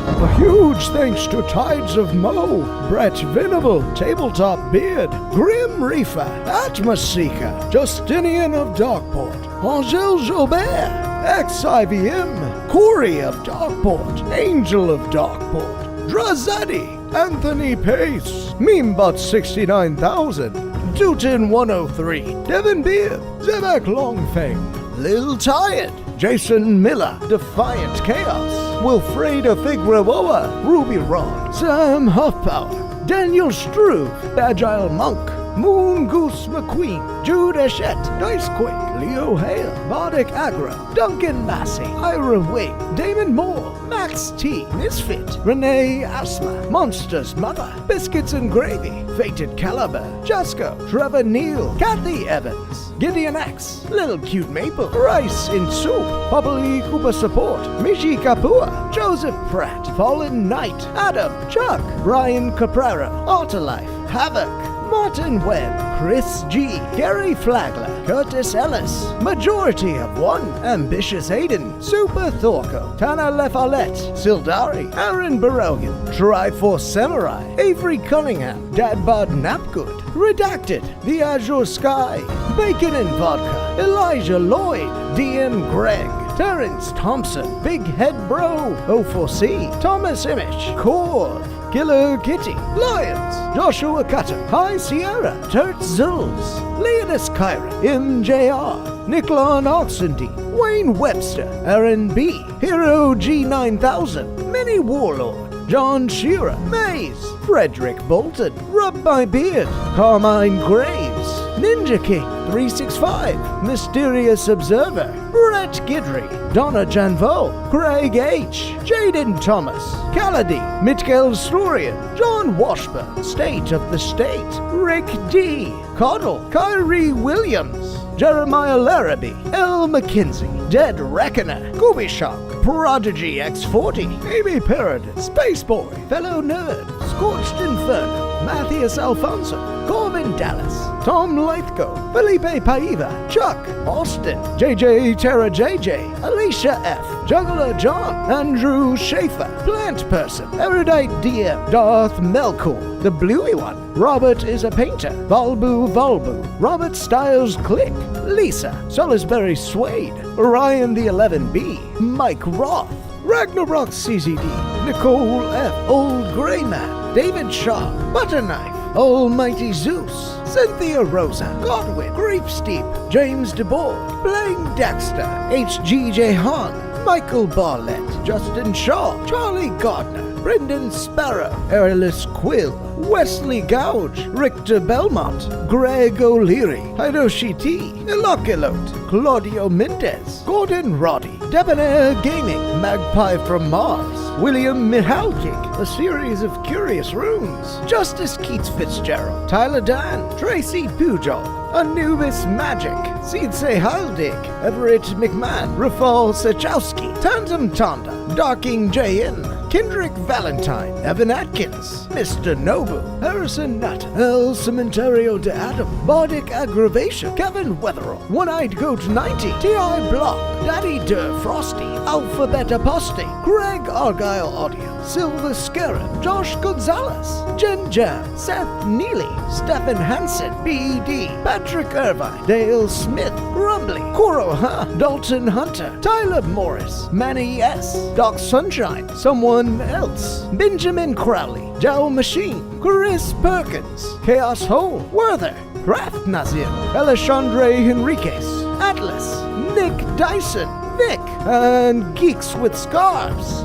A huge thanks to Tides of Mo, Brett Venable, Tabletop Beard, Grim Reaper, Atmos Seeker, Justinian of Darkport, Angel Jobert, XIVM, Corey of Darkport, Angel of Darkport, Drazadi, Anthony Pace, Memebot 69000, Dutin 103, Devin Beard, Zebek Longfang, Lil Tired, Jason Miller, Defiant Chaos, Wilfreda Figueroa, Ruby Rod, Sam Huffpower, Daniel Struve, Agile Monk, Moon Goose McQueen, Jude Eshett, Dicequake, Leo Hale, Bardic Aggro, Duncan Massey, Ira Wing, Damon Moore, Max T, Misfit, Renee Asma, Monsters Mother, Biscuits and Gravy, Fated Caliber, Jasco, Trevor Neal, Kathy Evans, Gideon X, Little Cute Maple, Rice in Soup, Poppy Cooper Support, Mishi Kapua, Joseph Pratt, Fallen Knight, Adam, Chuck, Brian Caprera, Artalife, Havoc, Martin Webb, Chris G, Gary Flagler, Curtis Ellis, Majority of One, Ambitious Aiden, Super Thorko, Tana Lefalette, Sildari, Aaron Barogan, Triforce Samurai, Avery Cunningham, Dadbud Napgood, Redacted, The Azure Sky, Bacon and Vodka, Elijah Lloyd, DM Greg, Terrence Thompson, Big Head Bro, O4C, Thomas Image, Corv, Killer Kitty, Lions, Joshua Cutter, High Sierra, Turt Zulz, Leonidas Kyra, MJR, Niklon Oxendean, Wayne Webster, Aaron B, Hero G9000, Mini Warlord, John Shearer, Maze, Frederick Bolton, Rub My Beard, Carmine Graves, Ninja King 365, Mysterious Observer, Brett Gidry, Donna Janvo, Craig H, Jaden Thomas, Kaladi, Mitkel Slurian, John Washburn, State of the State, Rick D, Coddle, Kyrie Williams, Jeremiah Larrabee, L. McKinsey, Dead Reckoner, Gooby Shock, Prodigy X40, Amy Paradis, Spaceboy, Fellow Nerd, Scorched Inferno, Matthias Alfonso, Corbin Dallas, Tom Lithgow, Felipe Paiva, Chuck, Austin, JJ Terra JJ, Alicia F, Juggler John, Andrew Schaefer, Plant Person, Erudite DM, Darth Melkor, the Bluey One, Robert is a Painter, Volbu Volbu, Robert Styles Click, Lisa, Salisbury Suede, Orion the 11B, Mike Roth, Ragnarok CZD, Nicole F, Old Grey Man, David Shaw, Butterknife, Almighty Zeus, Cynthia Rosa, Godwin, Grief Steep, James DeBoard, Blaine Dexter, HGJ Hahn, Michael Barlett, Justin Shaw, Charlie Gardner, Brendan Sparrow, Airless Quill, Wesley Gouge, Richter Belmont, Greg O'Leary, Hiroshi T, Iloculot, Claudio Mendez, Gordon Roddy, Debonair Gaming, Magpie from Mars, William Mihalkic, A Series of Curious Runes, Justice Keats Fitzgerald, Tyler Dan, Tracy Pujol, Anubis Magic, Seedsay Haldig, Everett McMahon, Rafal Sechowski, Tandem Tonda, Darking JN, Kendrick Valentine, Evan Atkins, Mr. Nobu, Harrison Nutt, El Cementerio de Adam, Bardic Aggravation, Kevin Weatherall, One-Eyed Goat 90, T.I. Block, Daddy Dur Frosty, Alphabet Apostate, Greg Argyle Audio, Silver Scarab, Josh Gonzalez, Jen Jam, Seth Neely, Stephen Hansen, B.D., Patrick Irvine, Dale Smith, Grumbly, Kuro Ha, Dalton Hunter, Tyler Morris, Manny S, Doc Sunshine, Someone Else, Benjamin Crowley, Joe Machine, Chris Perkins, Chaos Hole, Werther, Craft Nazir, Alexandre Henriquez, Atlas, Nick Dyson, Vic, and Geeks with Scarves.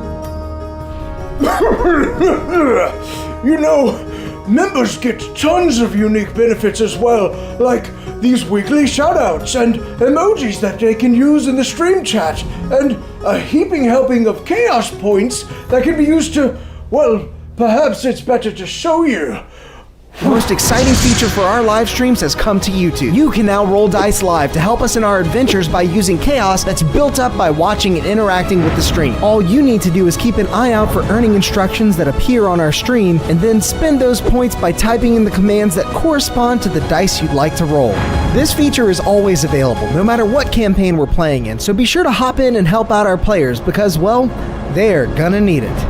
You know, members get tons of unique benefits as well, like these weekly shoutouts and emojis that they can use in the stream chat, and a heaping helping of chaos points that can be used to, well, perhaps it's better to show you. The most exciting feature for our live streams has come to YouTube. You can now roll dice live to help us in our adventures by using chaos that's built up by watching and interacting with the stream. All you need to do is keep an eye out for earning instructions that appear on our stream, and then spend those points by typing in the commands that correspond to the dice you'd like to roll. This feature is always available, no matter what campaign we're playing in, so be sure to hop in and help out our players because, well, they're gonna need it.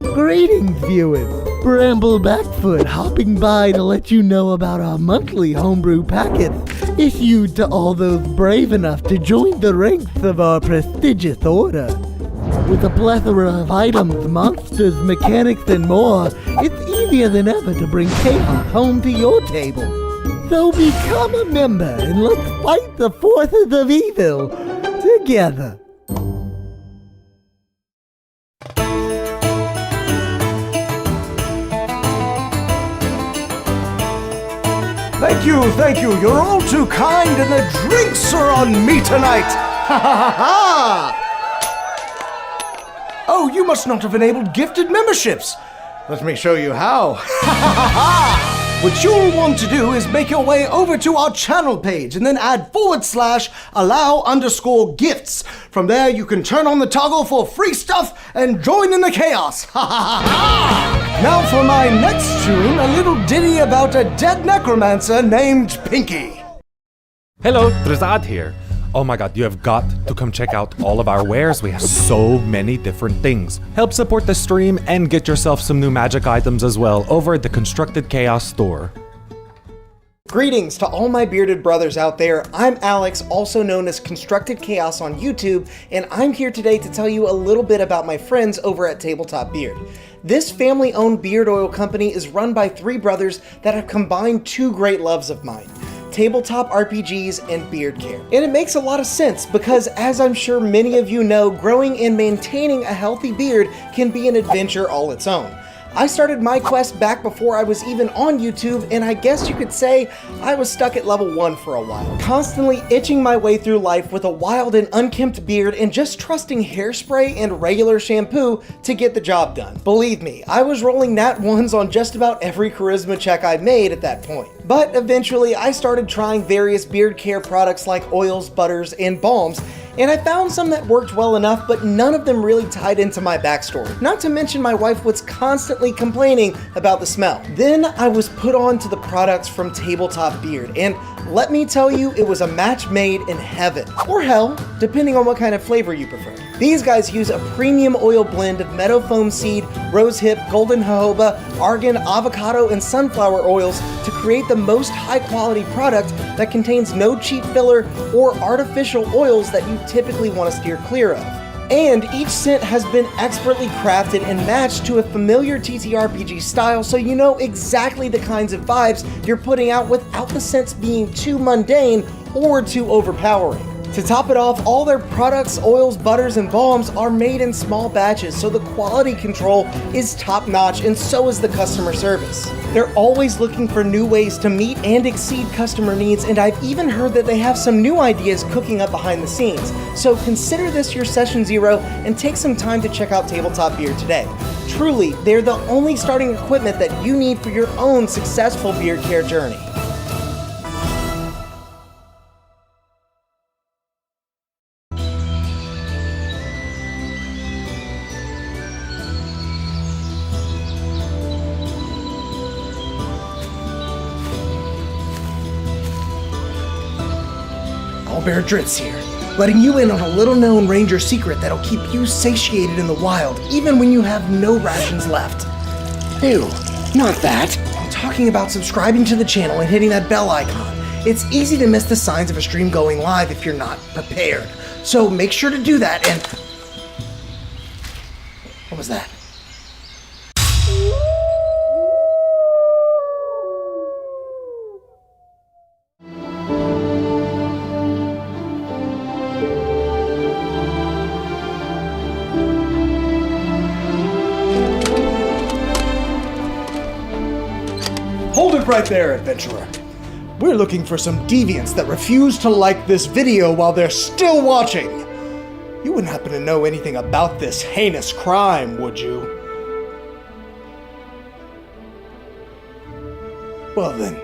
Greetings, viewers. Bramble Backfoot hopping by to let you know about our monthly homebrew packets issued to all those brave enough to join the ranks of our prestigious order. With a plethora of items, monsters, mechanics, and more, it's easier than ever to bring chaos home to your table. So become a member and let's fight the forces of evil together. Thank you. You're all too kind, and the drinks are on me tonight. Ha ha ha ha! Oh, you must not have enabled gifted memberships. Let me show you how. Ha ha ha ha! What you'll want to do is make your way over to our channel page and then add /allow_gifts. From there, you can turn on the toggle for free stuff and join in the chaos. Ha ha ha ha! Now for my next tune, a little ditty about a dead necromancer named Pinky. Hello, Drazad here. Oh my god, you have got to come check out all of our wares. We have so many different things. Help support the stream and get yourself some new magic items as well over at the Constructed Chaos store. Greetings to all my bearded brothers out there. I'm Alex, also known as Constructed Chaos on YouTube, and I'm here today to tell you a little bit about my friends over at Tabletop Beard. This family-owned beard oil company is run by three brothers that have combined two great loves of mine: tabletop RPGs and beard care. And it makes a lot of sense because, as I'm sure many of you know, growing and maintaining a healthy beard can be an adventure all its own. I started my quest back before I was even on YouTube, and I guess you could say I was stuck at level 1 for a while, constantly itching my way through life with a wild and unkempt beard and just trusting hairspray and regular shampoo to get the job done. Believe me, I was rolling nat 1s on just about every charisma check I made at that point. But eventually I started trying various beard care products like oils, butters, and balms, and I found some that worked well enough, but none of them really tied into my backstory. Not to mention my wife was constantly complaining about the smell. Then I was put on to the products from Tabletop Beard, and let me tell you, it was a match made in heaven. Or hell, depending on what kind of flavor you prefer. These guys use a premium oil blend of meadow foam seed, rosehip, golden jojoba, argan, avocado, and sunflower oils to create the most high-quality product that contains no cheap filler or artificial oils that you typically want to steer clear of. And each scent has been expertly crafted and matched to a familiar TTRPG style, so you know exactly the kinds of vibes you're putting out without the scents being too mundane or too overpowering. To top it off, all their products, oils, butters, and balms are made in small batches, so the quality control is top-notch, and so is the customer service. They're always looking for new ways to meet and exceed customer needs, and I've even heard that they have some new ideas cooking up behind the scenes. So consider this your session 0 and take some time to check out Tabletop Beard today. Truly, they're the only starting equipment that you need for your own successful beard care journey. Bear Dritz here, letting you in on a little-known ranger secret that'll keep you satiated in the wild, even when you have no rations left. Ew, not that. I'm talking about subscribing to the channel and hitting that bell icon. It's easy to miss the signs of a stream going live if you're not prepared. So make sure to do that and... What was that? right there, adventurer. We're looking for some deviants that refuse to like this video while they're still watching. You wouldn't happen to know anything about this heinous crime, would you? Well then,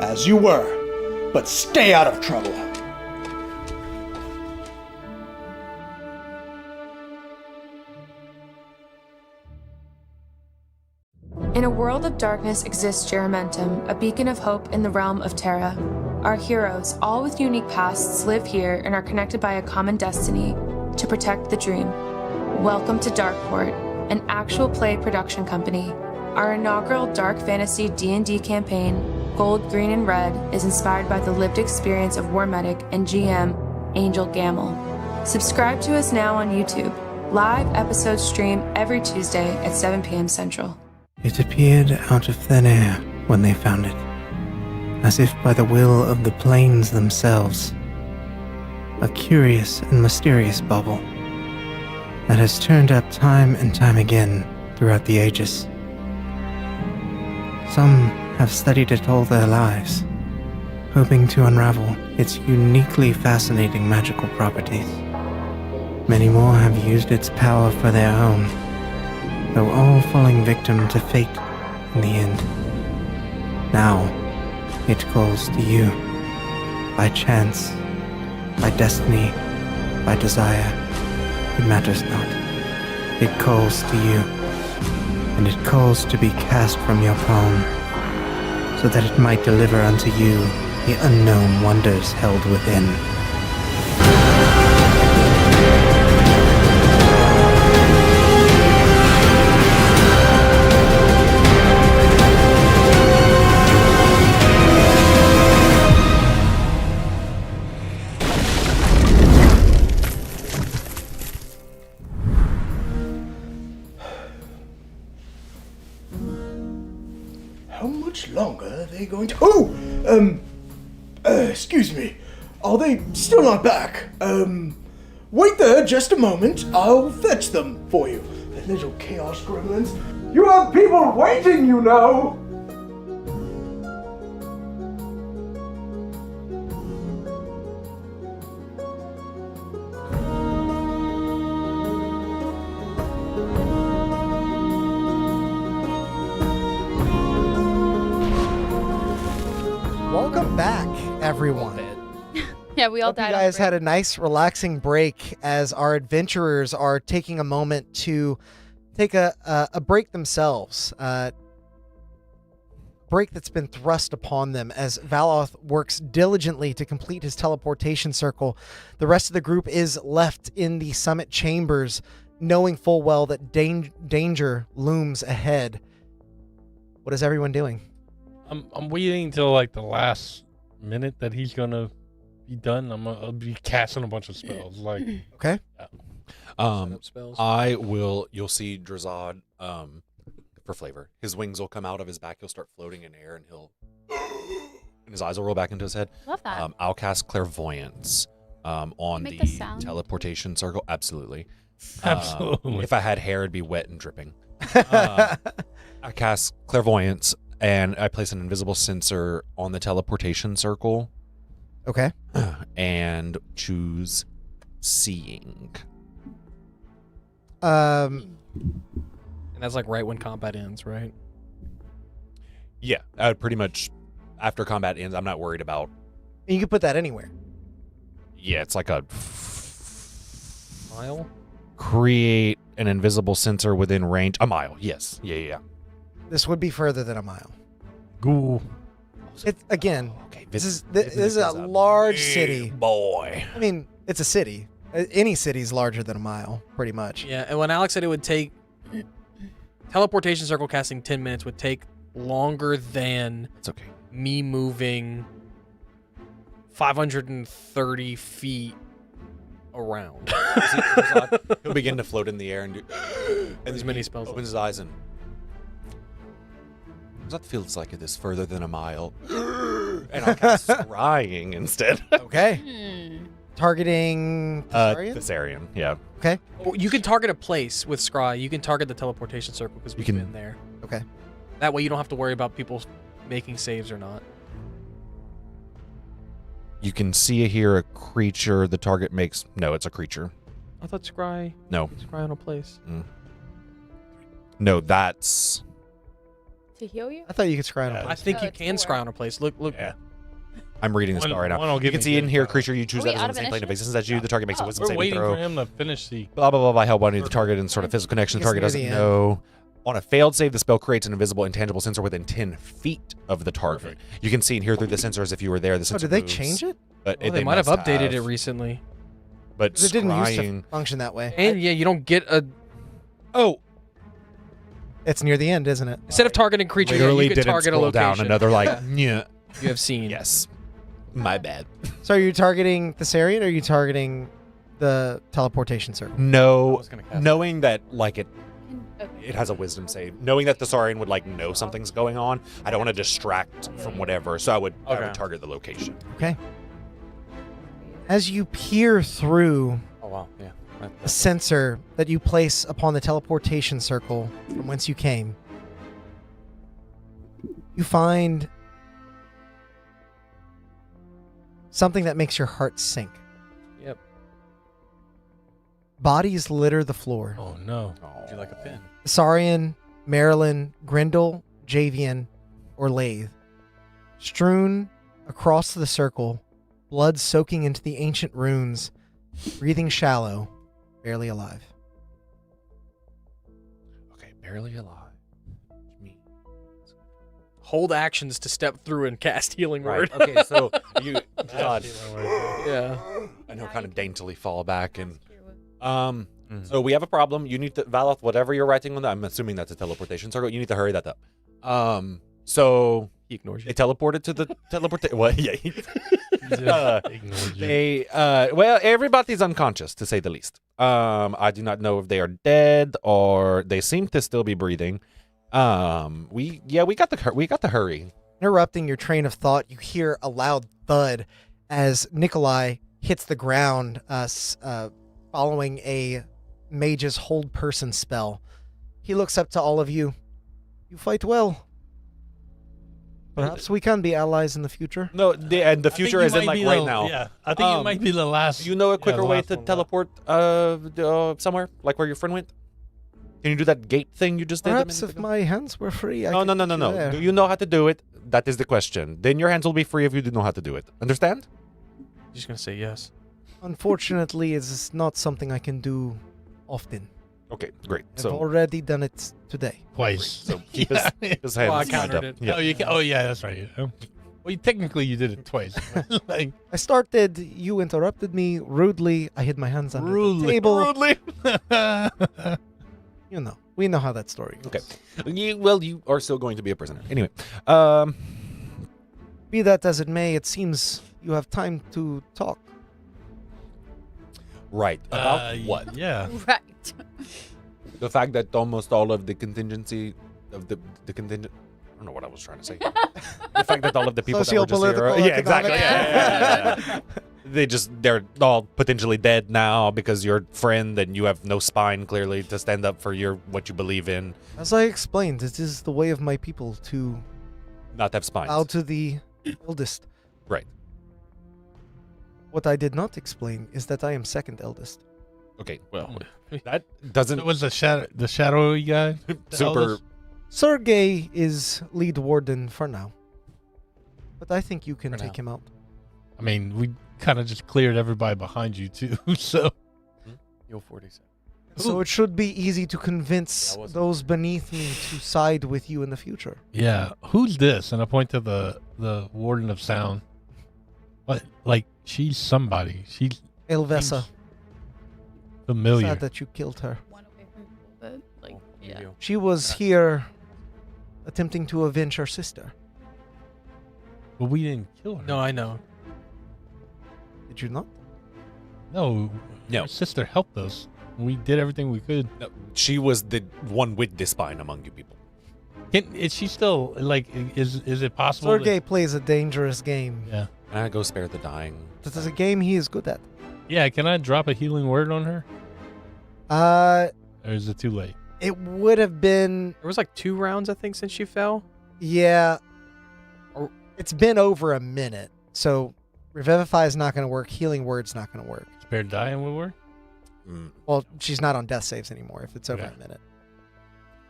as you were, but stay out of trouble. In a world of darkness exists Geramentum, a beacon of hope in the realm of Terra. Our heroes, all with unique pasts, live here and are connected by a common destiny to protect the dream. Welcome to Darkeport, an actual play production company. Our inaugural dark fantasy D&D campaign, Gold, Green, and Red, is inspired by the lived experience of War Medic and GM Angel Gamble. Subscribe to us now on YouTube. Live episodes stream every Tuesday at 7 p.m. Central. It appeared out of thin air when they found it, as if by the will of the plains themselves. A curious and mysterious bauble that has turned up time and time again throughout the ages. Some have studied it all their lives, hoping to unravel its uniquely fascinating magical properties. Many more have used its power for their own, though all falling victim to fate in the end. Now, it calls to you. By chance, by destiny, by desire, it matters not. It calls to you, and it calls to be cast from your palm, so that it might deliver unto you the unknown wonders held within. How much longer are they going to... excuse me. Are they still not back? Wait there just a moment. I'll fetch them for you. The little chaos gremlins. You have people waiting, you know! Welcome back, everyone. Yeah, we all Hope died. you on guys break. had a nice, relaxing break as our adventurers are taking a moment to take a break themselves. Break that's been thrust upon them as Valoth works diligently to complete his teleportation circle. The rest of the group is left in the summit chambers, knowing full well that danger looms ahead. What is everyone doing? I'm waiting until like the last minute that he's gonna be done. I'll be casting a bunch of spells. Like, Okay. I will. You'll see Drazad. For flavor, his wings will come out of his back. He'll start floating in air, and his eyes will roll back into his head. Love that. I'll cast clairvoyance on Make the the sound? teleportation circle. Absolutely. absolutely. If I had hair, it'd be wet and dripping. I cast clairvoyance, and I place an invisible sensor on the teleportation circle, Okay. and choose seeing. And that's like right when combat ends, right? Yeah, I would pretty much after combat ends. I'm not worried about. You can put that anywhere. Yeah, it's like a Mile? create an invisible sensor within range. A mile, yes. Yeah. This would be further than a mile. Ghoul. It's again. Okay, This is a large city. boy. I mean, it's a city. Any city is larger than a mile, pretty much. Yeah, and when Alex said it would take teleportation circle casting 10 minutes would take longer than It's okay. me moving 530 feet around. He'll begin to float in the air and do As many spells. Opens his eyes and that feels like it is further than a mile. And I'll cast scrying instead. Okay. Targeting Thessarian? Thessarian, yeah. Okay. Or you can target a place with scry. You can target the teleportation circle because we've can- been there. Okay. That way you don't have to worry about people making saves or not. You can see here a creature. The target makes... No, it's a creature. I thought scry. No. Scry on a place. No, that's... To heal you? I thought you could scry on a I place. think Oh, you it's can 4. scry on a place. Look. Yeah. I'm reading the spell right now. one will You give can me see in good here, power. creature you choose Are we that is out on of the same plane of initiative? existence as you. The target makes a wisdom We're saving waiting throw. for him to finish the. Blah, blah, blah, blah. Help bonding the target in sort of physical connection. The Guess target near doesn't the end. know. On a failed save, the spell creates an invisible, intangible sensor within 10 feet of the target. Perfect. You can see and hear through the sensor as if you were there. The Oh, sensor did they moves, change it? But Well, they might have must updated it recently. But 'Cause it didn't used to scrying... function that way. And yeah, you don't get a. Oh, It's near the end, isn't it? Instead of targeting creature, literally you could didn't target a scroll location. down. Another yeah. You have seen. Yes. My bad. So are you targeting the Thessarian or are you targeting the teleportation circle? I No, was gonna cast knowing that like it Okay. it has a wisdom save. Knowing that the Saurian would like know something's going on, I don't want to distract from whatever. So I would Okay. target the location. Okay. As you peer through Oh wow, yeah. the sensor that you place upon the teleportation circle from whence you came, you find something that makes your heart sink. Yep. Bodies litter the floor. Oh no. Would you like a pin? Saurian, Marilyn, Grendel, Javian, or Lathe. Strewn across the circle, blood soaking into the ancient runes, breathing shallow, barely alive. Okay, barely alive. Me. Hold actions to step through and cast healing Right. word. Okay, so you God, Yeah. and he'll kind of daintily fall back and Mhm. so we have a problem. You need to Valoth, whatever you're writing on that. I'm assuming that's a teleportation circle. You need to hurry that up. So He ignores you. they teleported to the teleportation. Well, yeah. Ignored you. They well, everybody's unconscious to say the least. I do not know if they are dead or they seem to still be breathing. We got the hurry. Interrupting your train of thought, you hear a loud thud as Nikolai hits the ground, following a mage's hold person spell. He looks up to all of you. You fight well. Perhaps we can be allies in the future. No, the future is in like right now. Yeah, I think it might be the last. Do you know a quicker the way last to one, teleport somewhere, like where your friend went? Can you do that gate thing you just did? a Perhaps minute if ago? my hands were free, I No, could no, no, get no, you no. there. Do you know how to do it? That is the question. Then your hands will be free if you do know how to do it. Understand? You're just gonna say yes. Unfortunately, it's not something I can do often. Okay, great. I've So, already done it today. Twice. so keep his hands Well, I lined countered up. it. Yeah. Oh, you can, oh yeah, that's right. Well, technically you did it twice. Like I started, you interrupted me rudely. I hid my hands under Rudely. the table. Rudely. You know, we know how that story goes. Okay. You are still going to be a prisoner. Anyway, Be that as it may, it seems you have time to talk. right. About what? Yeah. Right. The fact that almost all of the contingency of the contingent. I don't know what I was trying to say. The fact that all of the people that were just here, Socio-political, yeah, exactly. economic. Yeah. They're all potentially dead now because you're friend and you have no spine clearly to stand up for what you believe in. As I explained, it is the way of my people to Not have spines. bow to the eldest. Right. What I did not explain is that I am second eldest. Okay. Well, that doesn't It was the shadowy guy. the super. eldest? Sergey is lead warden for now. But I think you can For take now. him out. I mean, we kind of just cleared everybody behind you too. So You'll 47. So it should be easy to convince That wasn't- those beneath me to side with you in the future. yeah, who's this? And I point to the warden of sound. What? Like she's somebody. She's Elvesa, familiar. sad that you killed her. One away from but like yeah. You. She was here attempting to avenge her sister. But we didn't kill her. No, I know. Did you not? No. No. Her sister helped us. We did everything we could. No, she was the one with the spine among you people. Is she still like? Is it possible? that- Sergey plays a dangerous game. yeah. And I go spare the dying. This is a game he is good at. Yeah. Can I drop a healing word on her, or is it too late? It would have been, There was like 2 rounds, I think, since you fell. yeah. It's been over a minute, so Revivify is not going to work. Healing Word's not going to work. Spare dying will work? Well, she's not on death saves anymore if it's over a minute.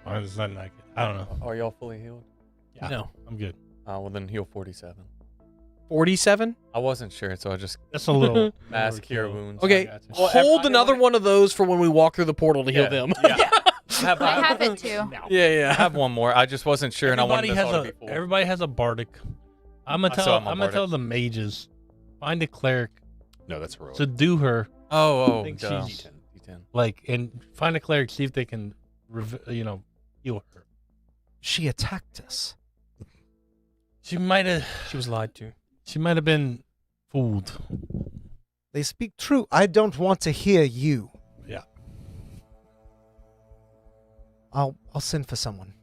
Oh, it's not like it. I don't know. Are y'all fully healed? Yeah. No. I'm good. Well, then heal 47. 47? I wasn't sure, so I just That's a little mass cure overkill. wounds. Okay, Well, hold I another didn't one of those for when we walk through the portal to heal them. Yeah. I have it too. Yeah. I have one more. I just wasn't sure, and I wanted Everybody this all to has be full. everybody has a bardic. I'm gonna So tell. I'm a I'm gonna tell bardic. the mages, find a cleric No, that's heroic. to do her. Oh, think duh. she's- D10. Like, and find a cleric, see if they can, heal her. She attacked us. She might have. She was lied to. She might have been fooled. They speak true. I don't want to hear you. Yeah. I'll send for someone.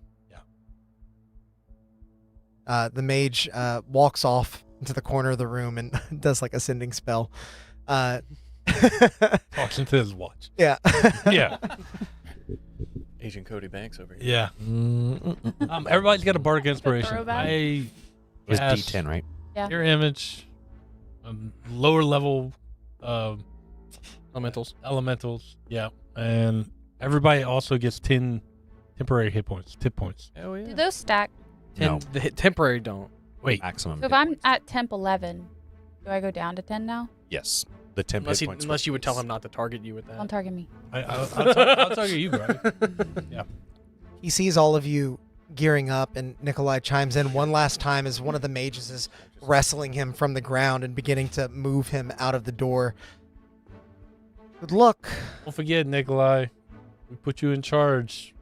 Yeah. The mage walks off into the corner of the room and does like a sending spell. Talks into his watch. Yeah. Yeah. Agent Cody Banks over here. Yeah. Everybody's got a bardic inspiration. throwback? It was cast D10, right? Yeah. Your image, lower level elementals. Yeah. And everybody also gets 10 temporary hit points, tip points. Hell yeah. Do those stack? No. The temporary don't. Wait. Maximum. So if hit I'm points. at temp 11, do I go down to 10 now? Yes. The temp Unless, hit points. unless you would tell him not to target you with that. Don't target me. I'll talk to you, bro. Yeah. He sees all of you gearing up, and Nikolai chimes in one last time as one of the mages is wrestling him from the ground and beginning to move him out of the door. Good luck. Don't forget, Nikolai. We put you in charge.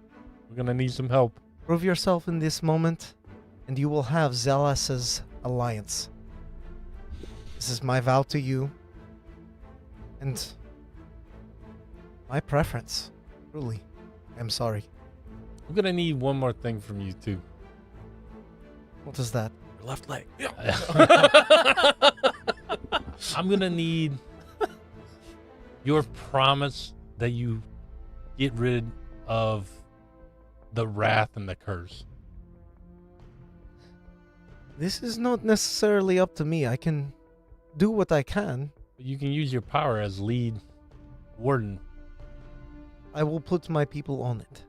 We're gonna need some help. Prove yourself in this moment, and you will have Zealous' alliance. This is my vow to you, and my preference. Truly, I'm sorry. I'm gonna need one more thing from you too. What is that? Your left leg. I'm gonna need your promise that you get rid of the wrath and the curse. This is not necessarily up to me. I can do what I can. You can use your power as lead warden. I will put my people on it.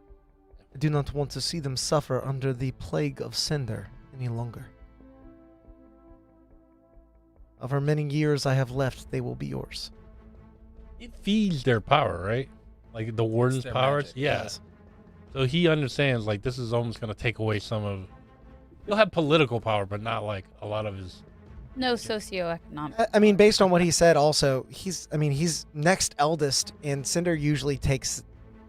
I do not want to see them suffer under the plague of Cinder any longer. However many years I have left, they will be yours. It feeds their power, right? Like the warden's their powers. magic, Yeah. yes. So he understands like this is almost gonna take away some of. He'll have political power, but not like a lot of his. No socioeconomic. I mean, based on what he said, also he's next eldest, and Cinder usually takes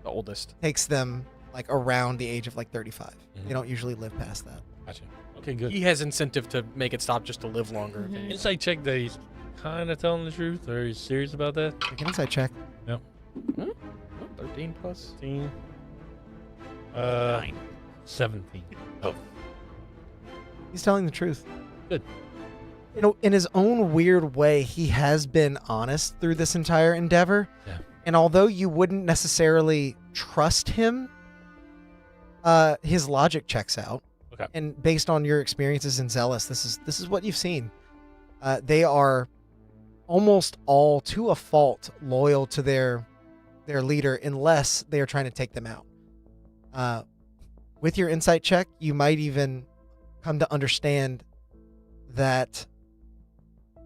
The oldest. them like around the age of like 35. Mhm. They don't usually live past that. Gotcha. Okay, good. He has incentive to make it stop just to live longer. Mhm. Insight check that he's kind of telling the truth, or he's serious about that. Make an insight check. 13 plus. 15. 17. He's telling the truth. Good. You know, in his own weird way, he has been honest through this entire endeavor. Yeah. And although you wouldn't necessarily trust him, his logic checks out. Okay. And based on your experiences in Zealous, this is what you've seen. They are almost all, to a fault, loyal to their leader, unless they are trying to take them out. With your insight check, you might even come to understand that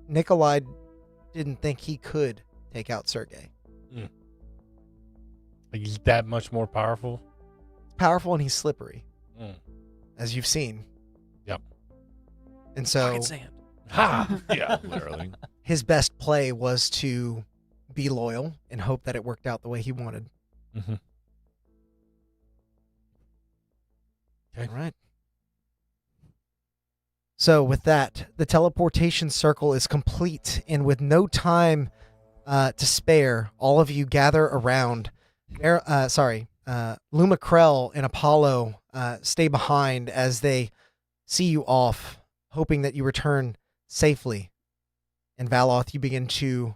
Nikolai didn't think he could take out Sergey. Like he's that much more powerful. Powerful, and he's slippery, Mm. as you've seen. Yep. And so Pocket sand. Ha! Yeah. Literally. his best play was to be loyal and hope that it worked out the way he wanted. Mm-hmm. Okay. All right. So with that, the teleportation circle is complete, and with no time to spare, all of you gather around. Lumakrell and Apollo stay behind as they see you off, hoping that you return safely. And Valoth, you begin to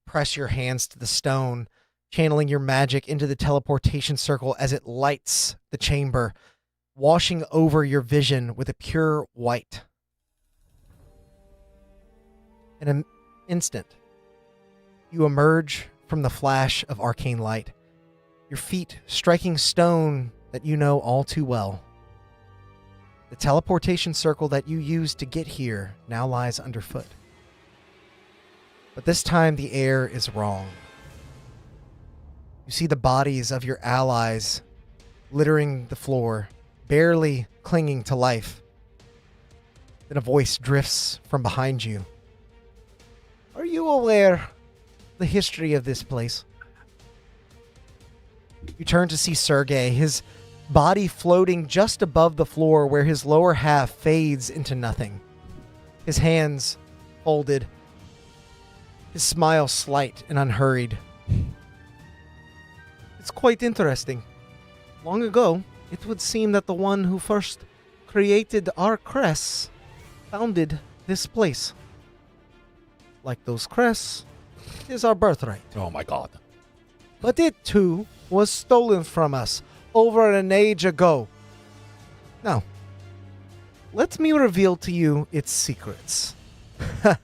press your hands to the stone, channeling your magic into the teleportation circle as it lights the chamber, washing over your vision with a pure white. In an instant, you emerge from the flash of arcane light, your feet striking stone that you know all too well. The teleportation circle that you used to get here now lies underfoot. But this time the air is wrong. You see the bodies of your allies littering the floor, barely clinging to life. Then a voice drifts from behind you. Are you aware the history of this place? You turn to see Sergey, his body floating just above the floor where his lower half fades into nothing. His hands folded, his smile slight and unhurried. It's quite interesting. Long ago, it would seem that the one who first created our crests founded this place. Like those crests, it is our birthright. Oh my god. But it, too, was stolen from us over an age ago. Now, let me reveal to you its secrets. The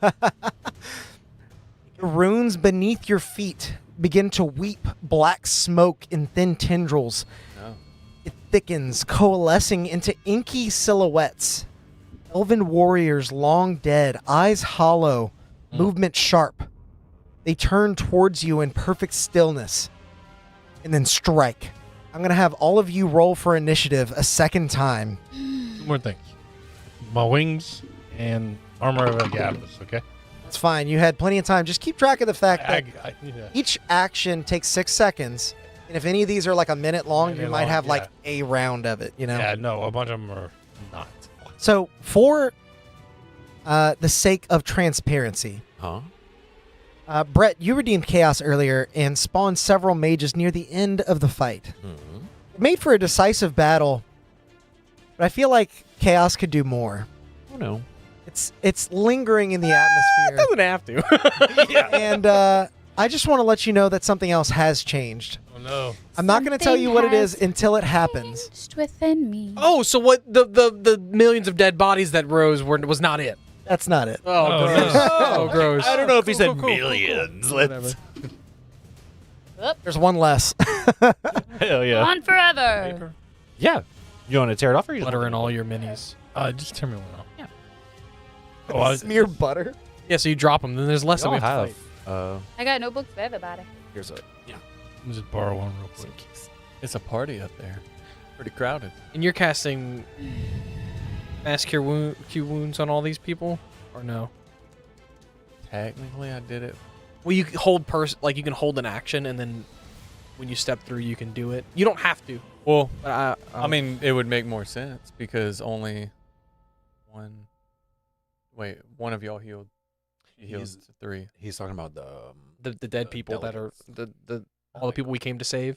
runes beneath your feet begin to weep black smoke in thin tendrils. No. It thickens, coalescing into inky silhouettes. Elven warriors long dead, eyes hollow, movement sharp. They turn towards you in perfect stillness and then strike. I'm going to have all of you roll for initiative a second time. Two more things. My wings and armor of Agabus, okay? It's fine. You had plenty of time. Just keep track of the fact that Yeah. each action takes 6 seconds. And if any of these are like a minute long, you might have like a round of it, you know? Yeah, no, a bunch of them are not. So for the sake of transparency, Brett, you redeemed Chaos earlier and spawned several mages near the end of the fight. It made for a decisive battle, but I feel like Chaos could do more. Oh no. It's lingering in the atmosphere. It doesn't have to. And I just want to let you know that something else has changed. Oh no. I'm not going to tell you what it is until it happens. Changed within me. Oh, so what the millions of dead bodies that rose was not it. That's not it. Oh, gross. no. Oh, gross. I don't know if he said millions. Whatever. There's one less. Hell yeah. On forever. Yeah. You want to tear it off or you Butter in all your minis. Just turn me one off. Yeah. Oh, Smear butter. Yeah, so you drop them, then there's less that we have to fight. I got notebooks for everybody. Here's a let me just borrow one real quick. It's a party up there. Pretty crowded. And you're casting mass cure wounds on all these people, or no? Technically, I did it. Well, you can hold you can hold an action, and then when you step through, you can do it. You don't have to. Well, But I mean, it would make more sense because only one. Wait, one of y'all healed. He healed He's- to 3. He's talking about the dead people that are all the people we came to save.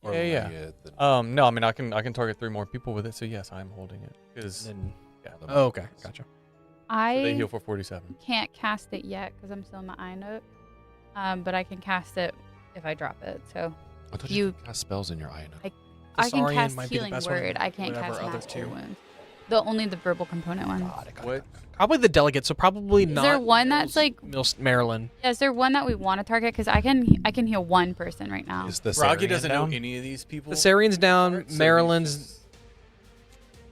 Yeah. No, I mean, I can target 3 more people with it. So yes, I'm holding it. Because And yeah, oh, okay, gotcha. so they I heal for 47. can't cast it yet because I'm still in my eye note. But I can cast it if I drop it. So I thought you- you could cast spells in your eye. I can Thessarian cast might be the Healing best one, Word. I can't whatever cast other Mass Cure two. Wounds. Only the verbal component one. What? Probably the delegate, so probably Is not. there one that's like? Maryland? Yeah, is there one that we want to target? Because I can heal one person right now. Is the Rocky Sarian doesn't down? know any of these people. The Sarian's down. So Maryland's. he's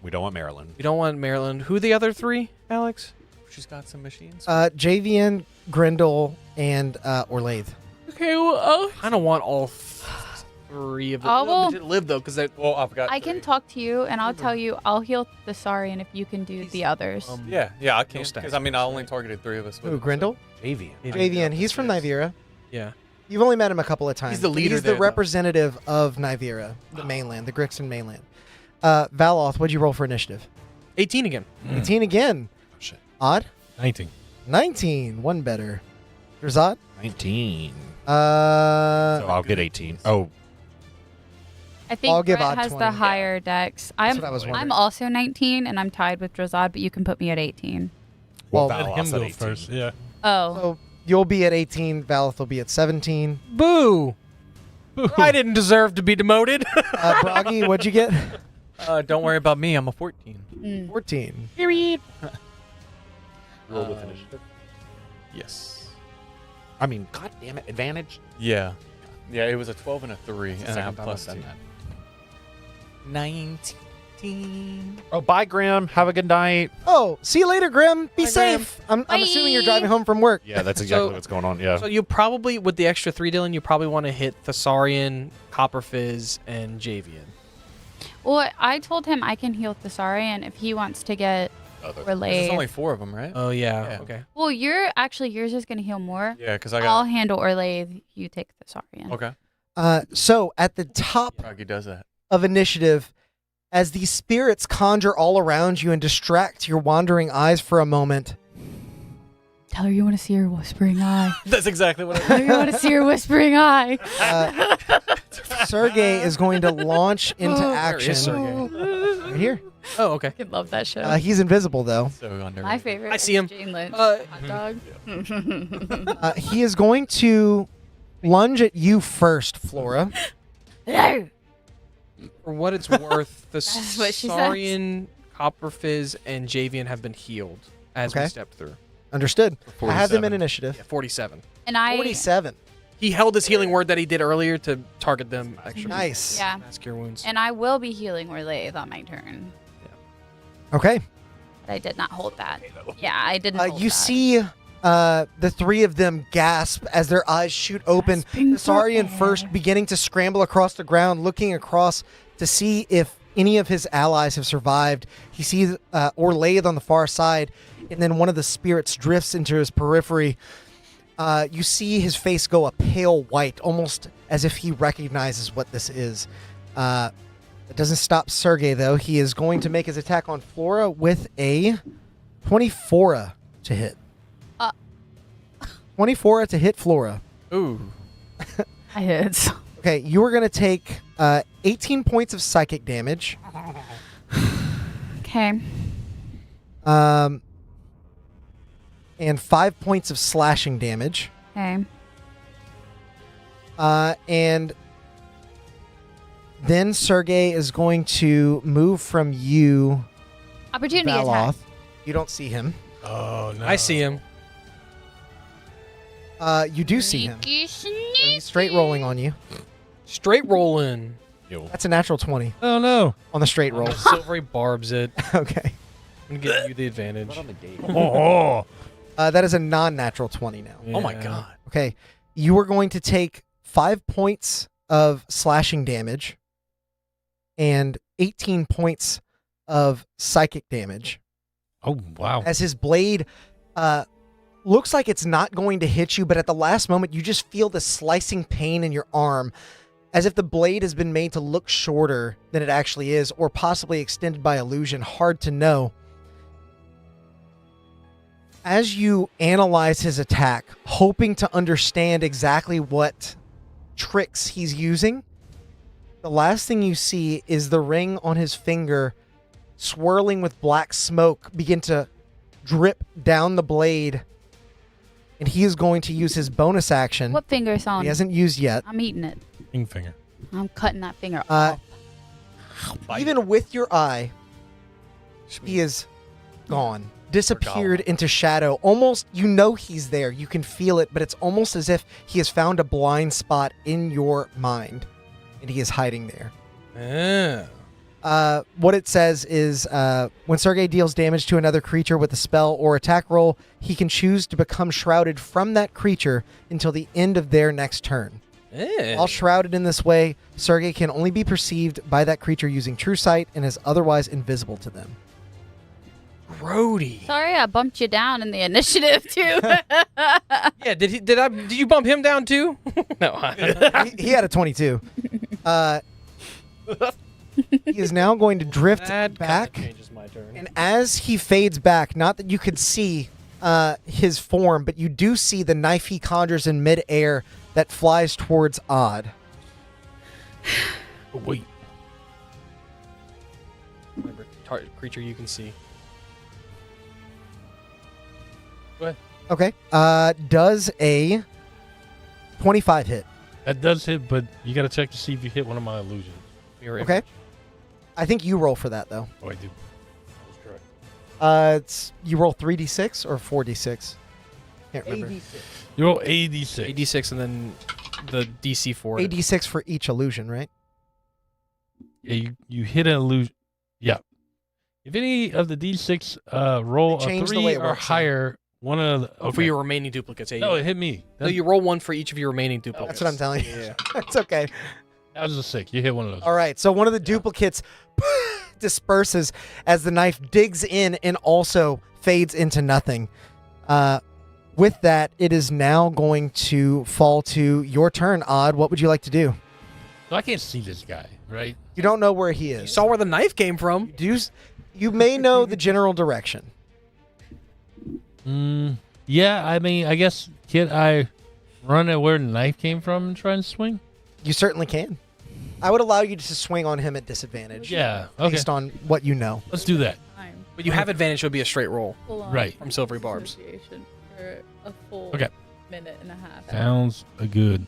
We don't want Maryland. We don't want Maryland. Who are the other 3, Alex? She's got some machines. Javian, Grendel, and Orlaith. Okay, well, I kind of want all 3 of them. Oh, well- They didn't live though, because well, I've got. I can 3. talk to you, and I'll tell you. I'll heal the Sari, and if you can do the others. Yeah, I can. stats, Because I mean, I only targeted 3 of us. with Who, it, so- Grendel? Javian. Javian. He's from Nivira. yeah. You've only met him a couple of times. the but leader He's there, the though. representative of Nivira, the mainland, the Grixon mainland. Valoth, what'd you roll for initiative? 18 again. 18 again. Oh, shit. Odd? 19. 19. One better. Drazad? 19. Uh, So I'll get 18. Oh, I think I'll give Brett Odd has 20. the higher dex. I'm what I was wondering. I'm also 19, and I'm tied with Drazad, but you can put me at 18. well, Let Valoth's him at go 18. first. Yeah. Oh, so you'll be at 18. Valoth will be at 17. Boo! I didn't deserve to be demoted. Broggy, what'd you get? Don't worry about me. I'm a 14. 14. Period. Roll with initiative. Yes. I mean, god damn it, advantage. Yeah. Yeah, it was a 12 and a 3, and I have plus 2. 19. Oh, bye, Grim. Have a good night. Oh, see you later, Grim. Be Bye, safe. I'm assuming you're driving home from work. Yeah, that's exactly what's going on. Yeah. So you probably, with the extra 3, Dylan, you probably want to hit Thessarian, Copperfizz, and Javian. Well, I told him I can heal Thessarian if he wants to get relayed. There's only 4 of them, right? Oh, yeah. Okay. Well, yours is going to heal more. Yeah, because I got. I'll handle Orlaith. You take Thessarian. Okay. So at the top Rocky does that. of initiative, as these spirits conjure all around you and distract your wandering eyes for a moment, Tell her you want to see her whispering eye. That's exactly what I Tell her you want to see her whispering eye. Sergey is going to launch into action. Sergey? Right here. Oh, okay. I love that show. He's invisible, though. So underrated. My favorite. I see him. Is Jane Lynch. Uh, Hot dog. He is going to lunge at you first, Flora. For what it's worth, the That's what she says. Thessarian, Copperfizz, and Javian have been healed as we Okay. stepped through. Understood. I have them in 47. initiative. Yeah, 47. And I. 47. He held his healing word that he did earlier to target them extra. Nice. Yeah. Mask your wounds. And I will be healing Orlaith on my turn. Okay. But I did not hold that. Yeah, I didn't. Hold You that. see the three of them gasp as their eyes shoot open. Gasping for Thessarian air. first beginning to scramble across the ground, looking across to see if any of his allies have survived. He sees Orlaith on the far side, and then one of the spirits drifts into his periphery. You see his face go a pale white, almost as if he recognizes what this is. It doesn't stop Sergey, though. He is going to make his attack on Flora with a 24 to hit. 24 to hit Flora. Ooh. I hit. Okay, you are going to take 18 points of psychic damage. Okay. And 5 points of slashing damage. Okay. And then Sergey is going to move from you, Opportunity Valoth. attack. You don't see him. Oh no! I see him. You do see him. Sneaky, So he's straight rolling on you. Straight rolling. That's a natural 20 Oh no! on the straight roll. Silvery barbs it. Okay. I'm going to give you the advantage. on the gate. Oh, That is a non-natural 20 now. Oh my Yeah. god. Okay. You are going to take 5 points of slashing damage and 18 points of psychic damage oh wow! as his blade looks like it's not going to hit you, but at the last moment you just feel the slicing pain in your arm as if the blade has been made to look shorter than it actually is, or possibly extended by illusion. Hard to know. As you analyze his attack, hoping to understand exactly what tricks he's using, the last thing you see is the ring on his finger swirling with black smoke begin to drip down the blade, and he is going to use his bonus action. What finger is on? He hasn't used yet. I'm eating it. Ring finger. I'm cutting that finger Uh, off. Even with your eye, he is gone. Disappeared into shadow. Almost, you know he's there. You can feel it, but it's almost as if he has found a blind spot in your mind, and he is hiding there. What it says is when Sergey deals damage to another creature with a spell or attack roll, he can choose to become shrouded from that creature until the end of their next turn. While shrouded in this way, Sergey can only be perceived by that creature using true sight and is otherwise invisible to them. Grody. Sorry, I bumped you down in the initiative too. Yeah, did you bump him down too? No. He had a 22. He is now going to drift That back, kinda changes my turn. and as he fades back, not that you could see his form, but you do see the knife he conjures in midair that flies towards Odd. Oh, wait. Remember, creature you can see. Okay. Does a 25 hit? That does hit, but you got to check to see if you hit one of my illusions. Okay. I think you roll for that though. Oh, I do. That's correct. It's you roll 3d6 or 4d6. Can't remember. You roll AD6. AD6 and then the DC for it. AD6 for each illusion, right? Yeah, you hit an illusion. Yeah. If any of the D6 roll They a changed the 3 way it or works now. higher, one of the... Oh, for your remaining duplicates. Yeah, No, it hit me. No, you roll one for each of your remaining duplicates. That's what I'm telling you. Yeah. It's okay. That was a 6. You hit one of those. All right, so one of the duplicates disperses as the knife digs in and also fades into nothing. With that, it is now going to fall to your turn, Odd. What would you like to do? So I can't see this guy, right? You don't know where he is. You saw where the knife came from. You may know the general direction. Yeah, I mean, I guess, can I run at where the knife came from and try and swing? You certainly can. I would allow you to swing on him at disadvantage. Yeah, okay. Based on what you know. Let's do that. But you have advantage, so it'll be a straight roll. Right. From Silvery Barbs. For a full Okay. minute and a half. Sounds good.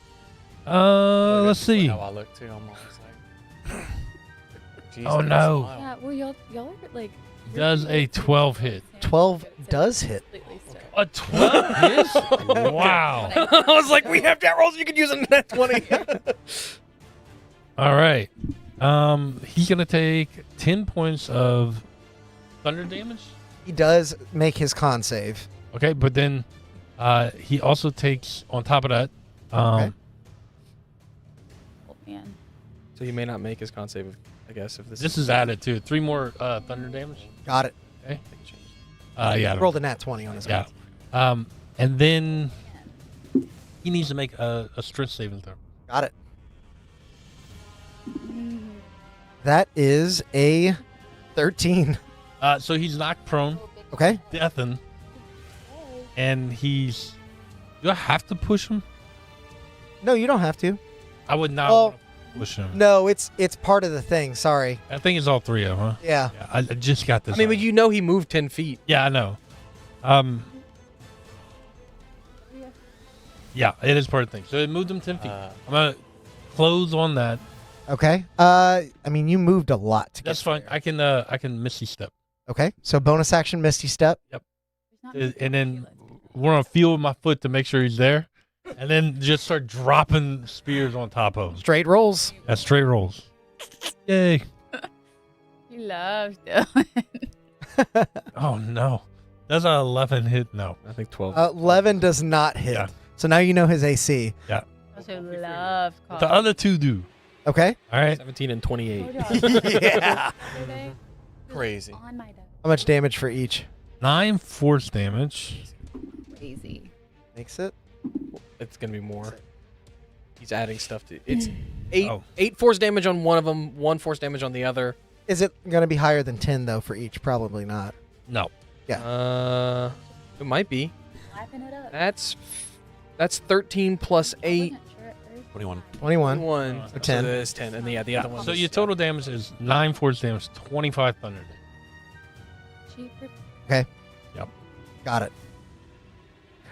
Let's see. How I look too. I'm always like, geez, Oh, that's no. wild. Yeah, well, y'all are like. Does a 12 hit? 12 does hit. A 12 hits? Wow. I was like, we have that rolls. You could use a net 20. All right. He's going to take 10 points of thunder damage. He does make his con save. Okay, but then he also takes, on top of that, Okay. Oh, man. So he may not make his con save, I guess, if this is added to 3 more thunder damage. Got it. Okay. Yeah. Rolled a nat 20 on his Yeah. con. And then he needs to make a strength saving throw. Got it. That is a 13. So he's knocked prone, Okay. deafened, and he's. Do I have to push him? No, you don't have to. I would not Well, want to push him. No, it's part of the thing. Sorry. I think it's all 3 of them, huh? Yeah. I just got this. I mean, on. but you know he moved 10 feet. Yeah, I know. Yeah, it is part of the thing. So it moved him 10 feet. I'm gonna close on that. Okay. I mean, you moved a lot to get That's fine. there. I can Misty Step. Okay. So bonus action, Misty Step. And then we're gonna feel with my foot to make sure he's there, and then just start dropping spears on top of him. Straight rolls. That's straight rolls. Yay! He loves Dylan. Oh no, that's an 11 hit. No, I think 12. 11 does not hit. Yeah. So now you know his AC. Yeah. Also love The other 2 do. Okay. All right. 17 and 28. Yeah. Crazy. On my desk. How much damage for each? 9 force damage. Crazy. Makes it. It's going to be more. He's adding stuff to it's 8 Oh. 8 force damage on one of them, 1 force damage on the other. Is it going to be higher than 10 though for each? Probably not. No. It might be. Lapping it up. That's 13 plus 8. 21. 21. 1. So 10. So that is 10, and the other one. So is- your total damage is 9 force damage, 25 thunder damage. Okay. Yep. Got it.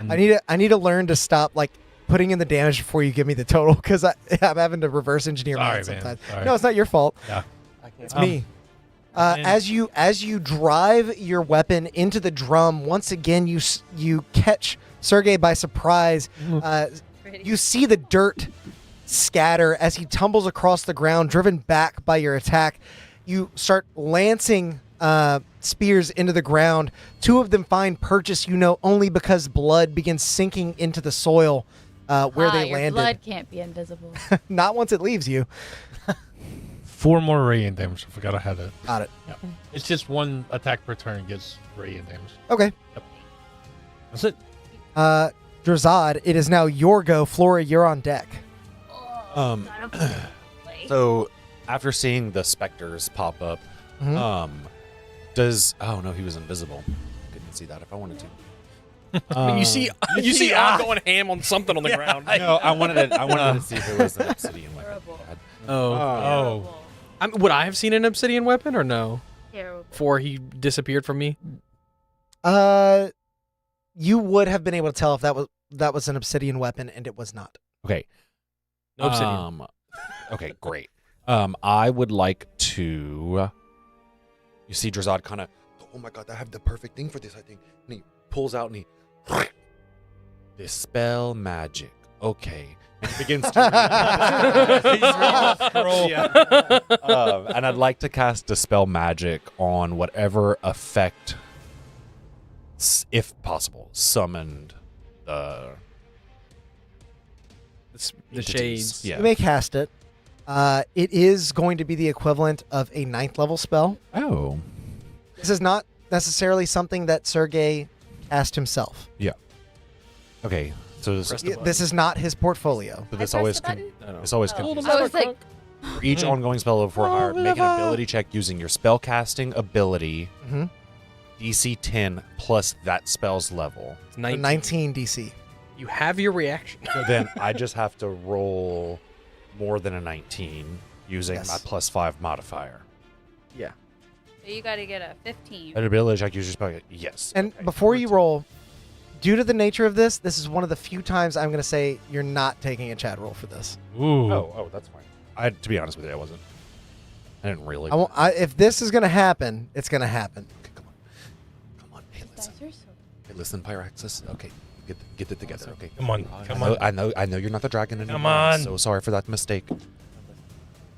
And I need to learn to stop like putting in the damage before you give me the total because I'm having to reverse engineer Sorry, mine man. sometimes. Sorry. No, it's not your fault. Yeah. It's me. and- As you drive your weapon into the drum, once again you catch Sergey by surprise. You see the dirt scatter as he tumbles across the ground, driven back by your attack. You start lancing spears into the ground. 2 of them find purchase, only because blood begins sinking into the soil where they your landed. blood can't be invisible. Not once it leaves you. 4 more radiant damage. I forgot I had it. Got it. Yeah. It's just 1 attack per turn gets radiant damage. Okay. That's it. Drazad, it is now your go. Flora, you're on deck. So after seeing the specters pop up, does oh no, he was invisible. Couldn't see that if I wanted to. I mean, you see I'm going ham on something on the ground. No, I wanted to see if it was an obsidian weapon. Oh. Would I have seen an obsidian weapon or no? Terrible. Before he disappeared from me? You would have been able to tell if that was an obsidian weapon, and it was not. Okay. No obsidian. Okay, great. I would like to. You see Drazad kind of. Oh my god, I have the perfect thing for this, I think. And he pulls out and he Dispel magic. Okay. And it begins to read. And I'd like to cast Dispel magic on whatever effect, if possible, summoned the shades. Yeah. You may cast it. It is going to be the equivalent of a 9th level spell. Oh. This is not necessarily something that Sergey cast himself. Yeah. Okay. So This is not his portfolio. So this always this always confuses. I was like, For each ongoing spell of 4 hour, make an ability check using your spellcasting ability, DC 10 plus that spell's level. It's So 19 DC. You have your reaction. So then I just have to roll more than a 19 using my +5 modifier. Yeah. so you got to get a 15. An ability check using your spell. Yes. And before you roll, due to the nature of this is one of the few times I'm going to say you're not taking a chat roll for this. Ooh. Oh, that's fine. To be honest with you, I wasn't. I didn't really. If this is going to happen, it's going to happen. Okay, come on. Hey, listen. Hey, listen, Pyraxis. Okay, get it together. Okay. Come on. I know you're not the dragon anymore. Come on. I'm so sorry for that mistake.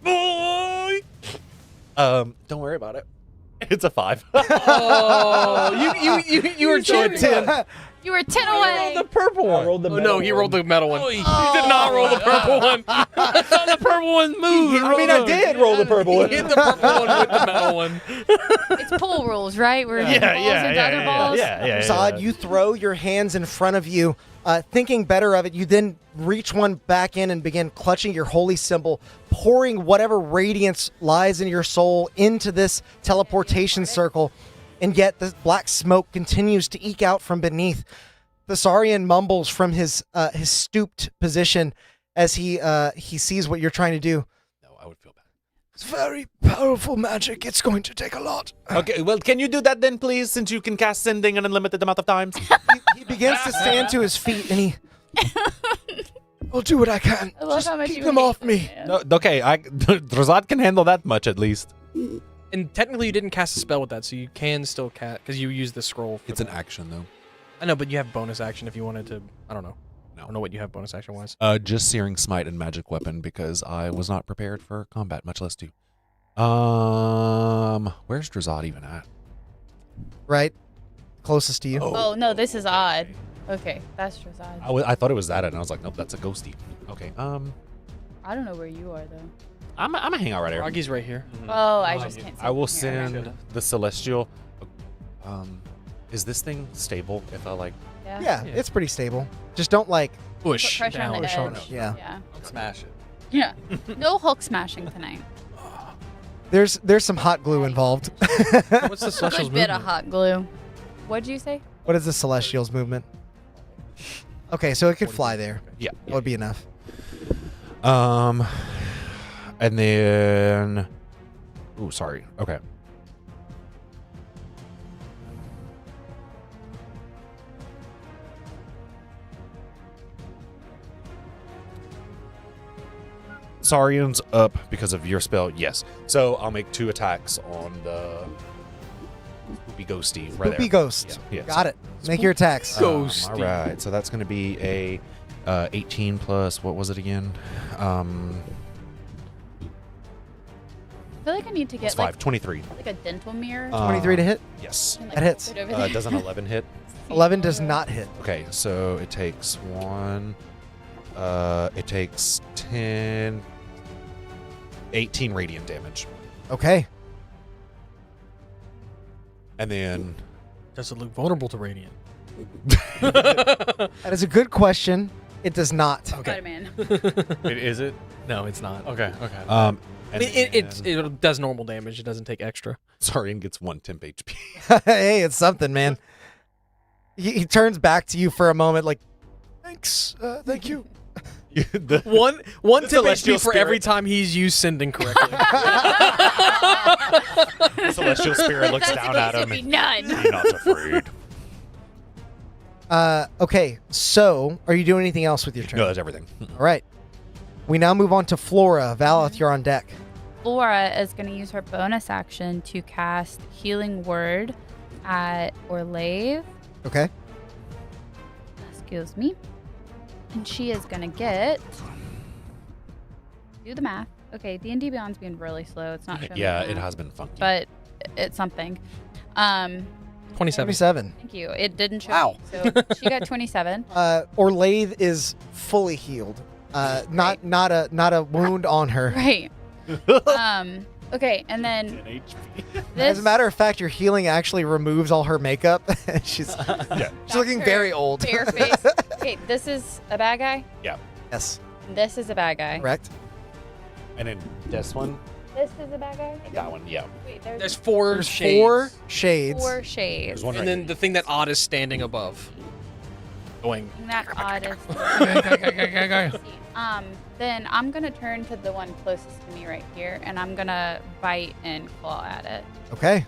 Don't worry about it. It's a 5. Oh, you were cheating. 10. You were 10 away. The purple one. rolled the Oh no, he rolled the metal one. Oh, He did not roll the purple one. I thought the purple one moved. I did roll the purple one. He hit the purple one with the metal one. It's pool rules, right? Where balls and other balls. Zod, you throw your hands in front of you. Thinking better of it, you then reach one back in and begin clutching your holy symbol, pouring whatever radiance lies in your soul into this teleportation circle. And yet the black smoke continues to eke out from beneath. Thessarian mumbles from his stooped position as he sees what you're trying to do. No, I would feel bad. It's very powerful magic. It's going to take a lot. Okay, well, can you do that then, please, since you can cast sending an unlimited amount of times? He begins to stand to his feet and he... I'll do what I can. I love Just how much keep you them hate off this me. man. No, okay, Drazad can handle that much at least. And technically, you didn't cast a spell with that, so you can still cast because you use the scroll. It's an action though. I know, but you have bonus action if you wanted to. I don't know. I don't know what you have bonus action wise. Just Searing Smite and Magic Weapon because I was not prepared for combat, much less 2. Where's Drazad even at? Right? Closest to you. Oh, no, this is odd. Okay, that's just odd. I thought it was that, and I was like, nope, that's a ghosty. Okay. I don't know where you are, though. I'm gonna hang out right here. Froggy's right here. Oh, I just can't see I will from here. send the Celestial. Is this thing stable? If I like, Yeah, it's pretty stable. Just don't like... Push Put pressure on down. the push on edge. it, yeah. Smash it. Yeah. No Hulk smashing tonight. There's some hot glue involved. What's the A Celestial's good bit of movement? hot glue. What'd you say? What is the Celestial's movement? Okay, so it could fly there. yeah. That would be enough. And then, oh, sorry. Okay. Saurian's up because of your spell. Yes. So I'll make 2 attacks on the Spoopy Ghosty right there. Spoopy Ghost. Yeah. Got it. Make your attacks. Ghosty. All right. So that's going to be a 18 plus, what was it again? I feel like I need to Plus get 5, 23. like a dental mirror. 23 to hit. Yes. and, like, that hits. put it over there. Does an 11 hit? 11 does not hit. Okay, so it takes 1. It takes 10, 18 radiant damage. Okay. And then Does it look vulnerable to radiant? That is a good question. It does not. Spider-Man. Is it? No, it's not. Okay. I and mean, it does normal damage. It doesn't take extra. Saurian gets 1 temp HP. Hey, it's something, man. He turns back to you for a moment like, Thanks. Thank you. One temp celestial HP for every spirit. time he's used sending correctly. The celestial spirit looks That's down supposed at to him. be And, none. "Be not afraid." okay, so are you doing anything else with your turn? No, that's everything. All right. We now move on to Flora. Valoth, you're on deck. Flora is going to use her bonus action to cast Healing Word at Orlave. Okay. Excuse me. And she is gonna get. Do the math. Okay, D&D Beyond's being really slow. It's not showing me Yeah, the it math, has been funky. but it's something. 27. 27. Thank you. It didn't show. Wow. Me, so she got 27. Orlaith is fully healed. Not a wound on her. Right. Okay, and then As a matter of fact, your healing actually removes all her makeup. she's looking her very old. bare face. Okay, this is a bad guy. Yes. And this is a bad guy. Correct. And then this one, This is a bad guy. that one, yeah. Wait, There's four There's shades. 4 shades. 4 shades. There's one And then the thing that Odd is standing above. Going. And that odd is. Then I'm gonna turn to the one closest to me right here, and I'm gonna bite and claw at it. Okay.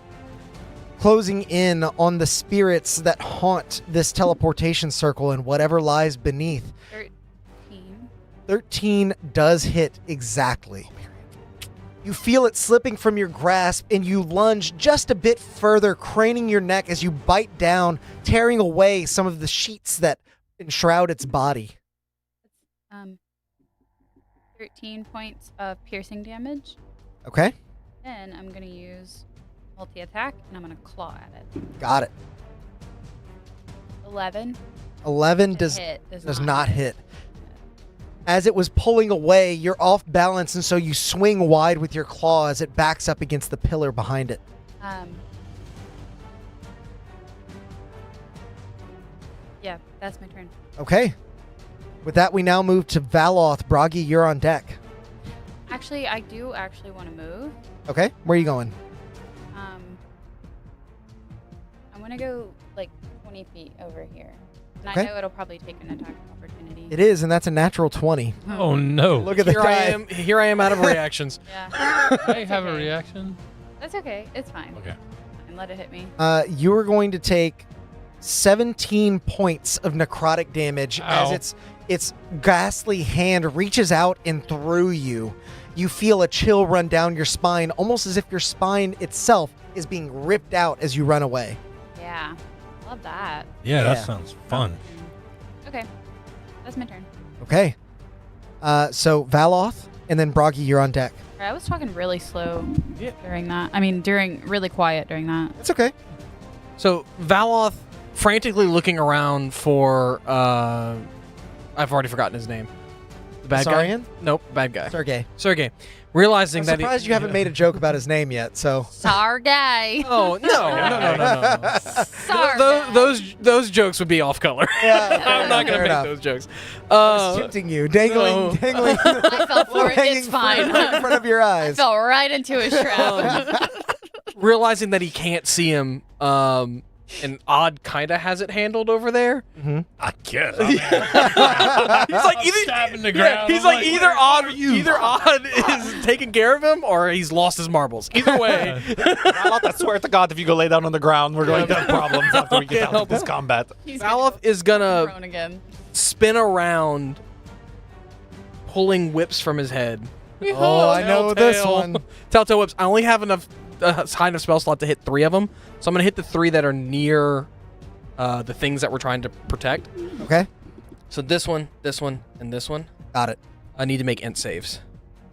Closing in on the spirits that haunt this teleportation circle and whatever lies beneath. 13. 13 does hit exactly. You feel it slipping from your grasp, and you lunge just a bit further, craning your neck as you bite down, tearing away some of the sheets that enshroud its body. 13 points of piercing damage. Okay? Then I'm gonna use multi-attack, and I'm gonna claw at it. Got it. 11. 11 Does does not hit. As it was pulling away, you're off balance, and so you swing wide with your claw as it backs up against the pillar behind it. Yeah, that's my turn. Okay. With that, we now move to Valoth. Bragi, you're on deck. Actually, I do actually want to move. Okay. Where are you going? I'm gonna go like 20 feet over here. And Okay. I know it'll probably take an attack of opportunity. It is, and that's a natural 20. Oh no! Look at the guy. Here I am out of reactions. Yeah. I have a reaction. That's okay. It's fine. Okay. And let it hit me. You are going to take 17 points of necrotic damage as Ow. its ghastly hand reaches out and through you. You feel a chill run down your spine, almost as if your spine itself is being ripped out as you run away. Yeah. Love that. Yeah, Yeah. that sounds fun. Okay. That's my turn. Okay. So Valoth, and then Bragi, you're on deck. I was talking really slow during that. I mean, really quiet during that. It's okay. So Valoth frantically looking around for I've already forgotten his name. The bad Saurian? guy? Nope, bad guy. Sergey. Realizing I'm that surprised you haven't made a joke about his name yet, so. Sargay. Oh, no. Sargay. Those jokes would be off color. Yeah, I'm not going fair to make enough. those jokes. I was tempting you, dangling I fell for it. hanging It's fine. fruit in front of your I eyes. fell right into a trap. Realizing that he can't see him, and Odd kind of has it handled over there. I guess. He's like Stabbing the ground. He's I'm like either "Where Odd is taking care of him or he's lost his marbles. Either way, I swear to God, if you go lay down on the ground, we're going to have problems after we get out of this combat. He's Valoth is gonna prone again. spin around, pulling whips from his head. Oh, I know this Telltale. one. Telltale whips. I only have enough high enough spell slot to hit 3 of them, so I'm gonna hit the 3 that are near the things that we're trying to protect. Okay. So this one, and this one. Got it. I need to make int saves.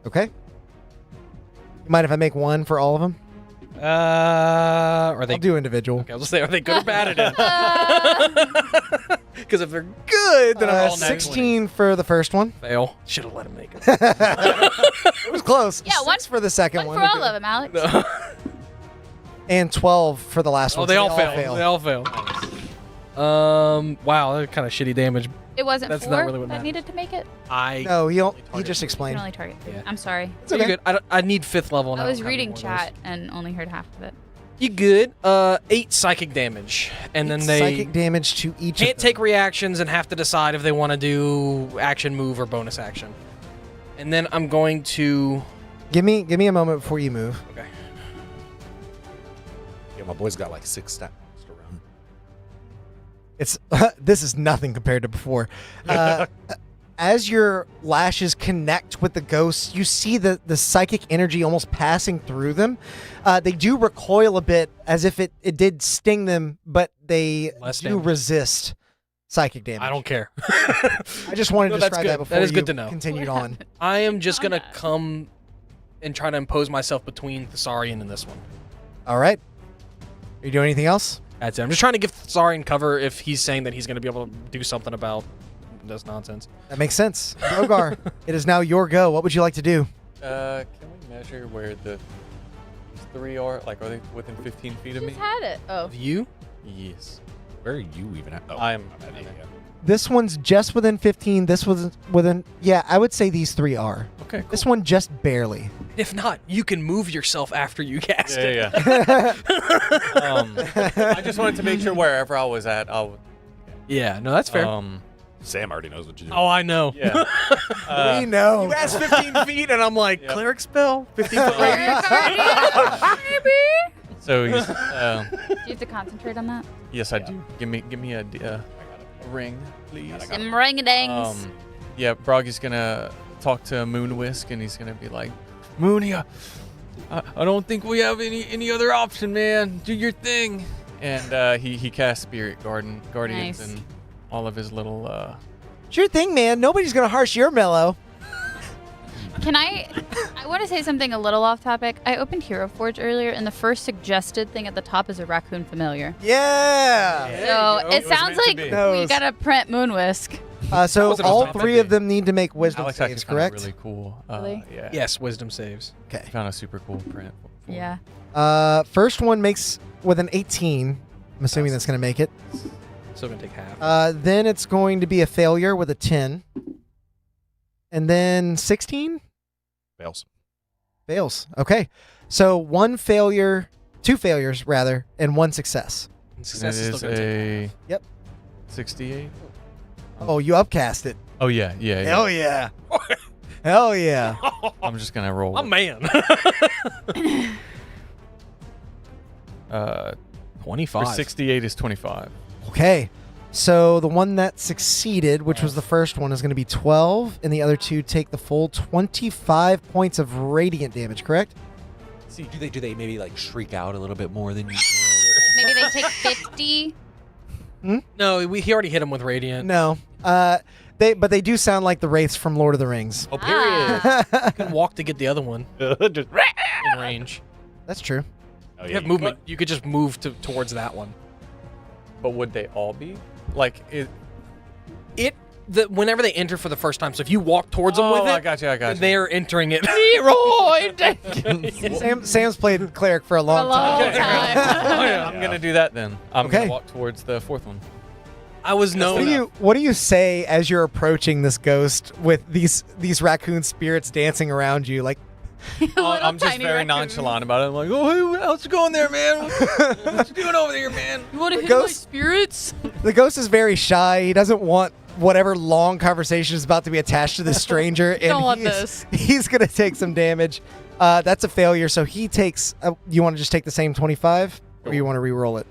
Okay. You mind if I make one for all of them? Are they? I'll do individual. Okay, I was gonna say, are they good or bad at it? Because if they're good, then I'm all 16 for the first one. fail. Should have let him make it. It was close. Yeah, 6 for the second One one. for all of them, Alex. And 12 for the last Oh, one. they so all fail. They all fail. Wow, that's kind of shitty damage. It wasn't That's 4 not really what that matters. needed to make it. No, he target. just You explained. can only target 3. Yeah. I'm sorry. It's okay. You're good. I need 5th level. And I don't was have reading more of chat and only heard half of it. those. You good? 8 psychic damage, and then they Psychic damage to each can't of them. take reactions and have to decide if they want to do action, move, or bonus action. And then I'm going to. Give me a moment before you move. Okay. Yeah, my boy's got like 6 stats to run. It's this is nothing compared to before. As your lashes connect with the ghosts, you see the psychic energy almost passing through them. They do recoil a bit as if it did sting them, but they Less do damage. resist. psychic damage. I don't care. I just wanted No, to that's describe good. that before That is you good to know. continued on. I am just gonna come and try to impose myself between Thessarian and this one. All right. Are you doing anything else? That's it. I'm just trying to give Thessarian cover if he's saying that he's gonna be able to do something about this nonsense. That makes sense. Rogar, it is now your go. What would you like to do? Can we measure where the 3 are? Like, are they within 15 feet of me? Just had it. Oh. Of you? Yes. Where are you even at? Oh, I'm at at it. This one's just within 15. This was within. Yeah, I would say these 3 are. Okay, cool. This one just barely. If not, you can move yourself after you cast it. Yeah. I just wanted to make sure wherever I was at, I would. Yeah, no, that's fair. Sam already knows what you're doing. Oh, I know. Yeah. We know. You asked 15 feet, and I'm like, Yep. cleric spell? 15 foot radius? Maybe. So he's. Do you have to concentrate on that? Yes, I do. Give me a ring, please. Them ring-a-dings. Yeah, Broggy's gonna talk to Moonwhisk, and he's gonna be like, Moony, I don't think we have any other option, man. Do your thing. And he casts Spirit Guardians Nice. and all of his little. It's your thing, man. Nobody's gonna harsh your mellow. Can I want to say something a little off topic. I opened Hero Forge earlier, and the first suggested thing at the top is a raccoon familiar. Yeah. So it sounds like we Those. gotta print Moonwhisk. So was all meant to 3 be. of them need to make wisdom Alex saves, actually found it correct? really cool. Really? Yeah. Yes, wisdom saves. Okay. Found a super cool print. for Yeah. First one makes with an 18. I'm assuming that's gonna make it. Still gonna take half. Then it's going to be a failure with a 10. And then 16? Fails. Fails. Okay. So 1 failure, 2 failures rather, and 1 success. And Success it is is still gonna take a. Yep. 68. Oh, you upcast it. Oh yeah. Hell yeah. Hell yeah. I'm just gonna roll. A man. 25. 68 is 25. Okay. So the one that succeeded, which was the first one, is going to be 12, and the other 2 take the full 25 points of radiant damage, correct? See, do they maybe like shriek out a little bit more than usual? Maybe they take 50. No, he already hit him with radiant. No. But they do sound like the wraiths from Lord of the Rings. Oh, period. You can walk to get the other one Just- in range. That's true. Oh, You have movement. You could just move towards that one. But would they all be? Like it? Whenever they enter for the first time, so if you walk towards them with it, I got you. they're entering it. Sam's played cleric for a long time. I'm gonna do that then. I'm Okay. gonna walk towards the 4th one. I was known. What do you say as you're approaching this ghost with these raccoon spirits dancing around you? Like, I'm just very nonchalant about it. I'm like, oh, hey, how's it going there, man? What you doing over there, man? You want to hit ghost- my spirits? the ghost is very shy. He doesn't want whatever long conversation is about to be attached to this stranger. And Don't want this. He's going to take some damage. That's a failure. So he takes. You want to just take the same 25, or you want to re-roll it?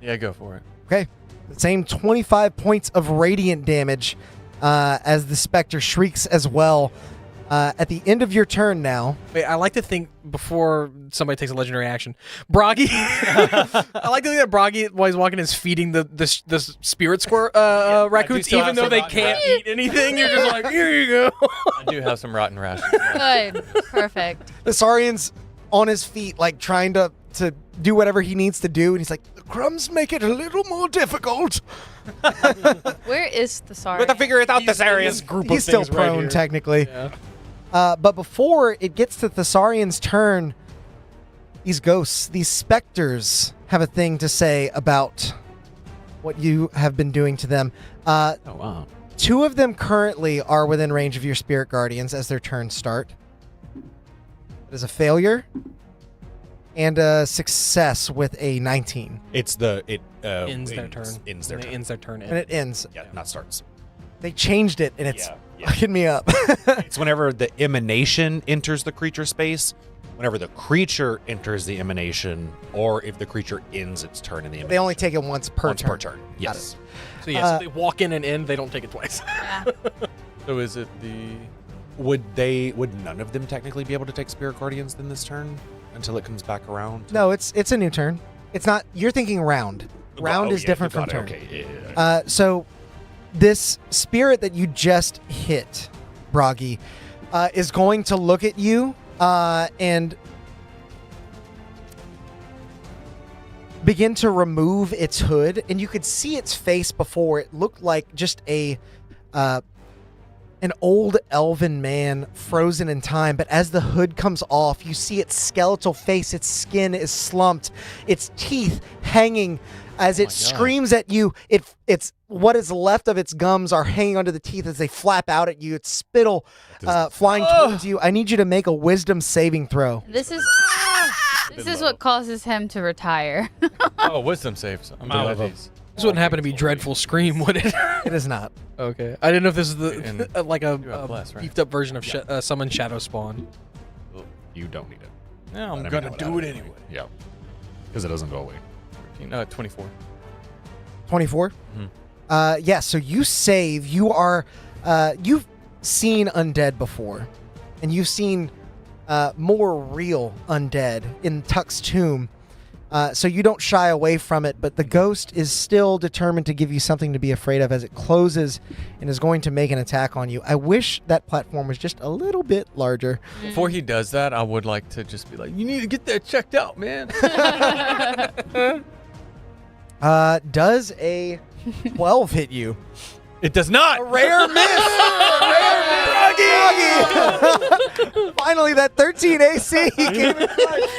Yeah, go for it. Okay. The same 25 points of radiant damage as the specter shrieks as well. At the end of your turn now. Wait, I like to think before somebody takes a legendary action, Broggy. I like to think that Broggy, while he's walking, is feeding the spirit raccoons, still even have though some they rotten can't eat anything. You're just like, here you go. I do have some rotten rations. Good. Perfect. The Saurian's on his feet, like trying to do whatever he needs to do, and he's like, the crumbs make it a little more difficult. Where is the Sorry? We have to figure it out, this area. He's still prone, technically. Yeah. But before it gets to Thessarian's turn, these ghosts, these specters, have a thing to say about what you have been doing to them. Oh, wow. 2 of them currently are within range of your spirit guardians as their turns start. It is a failure and a success with a 19. It's Ends their turn. Ends their turn. Ends their turn. And it ends. Yeah, not starts. They changed it, and it's Yeah. fucking me up. It's whenever the emanation enters the creature space, whenever the creature enters the emanation, or if the creature ends its turn in the emanation. They only take it once per Once turn. per turn. Yes. So yes, if they walk in and end, they don't take it twice. Yeah. So is it the? Would none of them technically be able to take spirit guardians then this turn until it comes back around? No, it's a new turn. It's not. You're thinking round. Round Oh, is yeah, different you from got turn. it. Okay, yeah. So this spirit that you just hit, Broggy, is going to look at you and begin to remove its hood, and you could see its face before. It looked like just an old elven man frozen in time, but as the hood comes off, you see its skeletal face. Its skin is slumped, its teeth hanging as it screams at you. It's what is left of its gums are hanging under the teeth as they flap out at you. Its spittle flying towards you. I need you to make a wisdom saving throw. This is what causes him to retire. Oh, wisdom saves. I'm doing these. This wouldn't happen to be Dreadful Scream, would it? It is not. Okay. I didn't know if this is the And like a you have bless, right? beefed up version of Summon Shadow Spawn. You don't need it. Yeah, I'm Let me gonna know do what it happens. anyway. Yeah. Because it doesn't go away. 24. 24? Yeah, so you save. You are, you've seen undead before, and you've seen more real undead in Tuck's tomb. So you don't shy away from it, but the ghost is still determined to give you something to be afraid of as it closes and is going to make an attack on you. I wish that platform was just a little bit larger. Before he does that, I would like to just be like, you need to get that checked out, man. Does a 12 hit you? It does not. A rare miss! Froggy! Finally, that 13 AC came in clutch.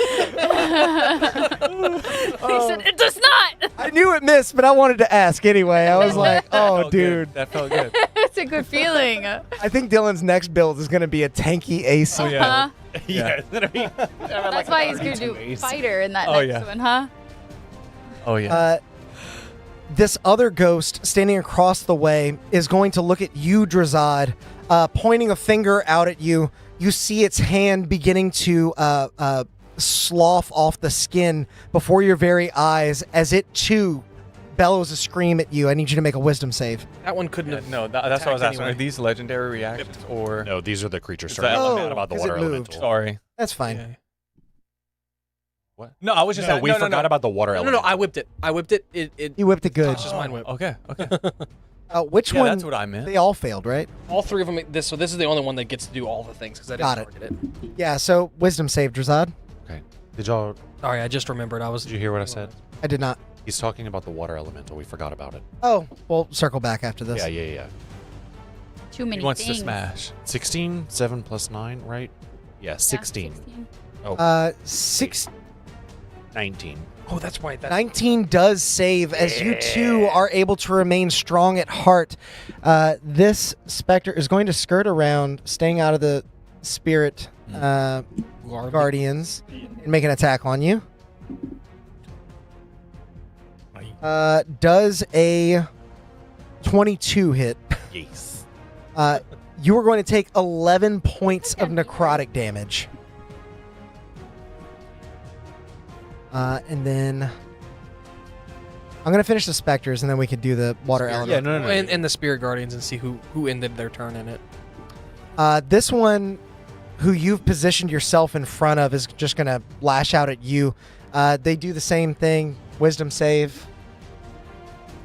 He said, it does not! I knew it missed, but I wanted to ask anyway. I was like, oh, dude. That felt good. It's a good feeling. I think Dylan's next build is going to be a tanky AC. Huh? Yeah. That's why he's going to do fighter in that Oh, next yeah. one, huh? Oh, yeah. This other ghost standing across the way is going to look at you, Drazad, pointing a finger out at you. You see its hand beginning to slough off the skin before your very eyes as it too bellows a scream at you. I need you to make a wisdom save. That one couldn't have. No, that's what I was asking. anyway. Are these legendary reactions or? No, these are the creatures Is starting that- to Oh, forget about the 'cause it water moved. elemental. Sorry. That's fine. Yeah. What? No, I was just. No, we forgot about the water No, elemental. I whipped it. I whipped it. It You whipped it good. It's just mind whip. Okay. Okay. Which Yeah, one? that's what I meant. They all failed, right? All three of them. So this is the only one that gets to do all the things because I Got didn't target it. Yeah, so wisdom save, Drazad. Okay. Did y'all? Sorry, I just remembered. Did you hear what I said? I did not. He's talking about the water elemental. We forgot about it. Oh, we'll circle back after this. Yeah. Too many He wants things. to smash. 16, 7 plus 9, right? Yeah, 16. 16. Oh, 19 Oh, that's right. That's 19 does save as you two are able to remain strong at heart. This specter is going to skirt around, staying out of the spirit guardians, and make an attack on you. Does a 22 hit? yes. You are going to take 11 points of necrotic damage. And then I'm going to finish the specters, and then we could do the water element. Yeah, no. and the spirit guardians and see who ended their turn in it. This one, who you've positioned yourself in front of, is just going to lash out at you. They do the same thing. Wisdom save.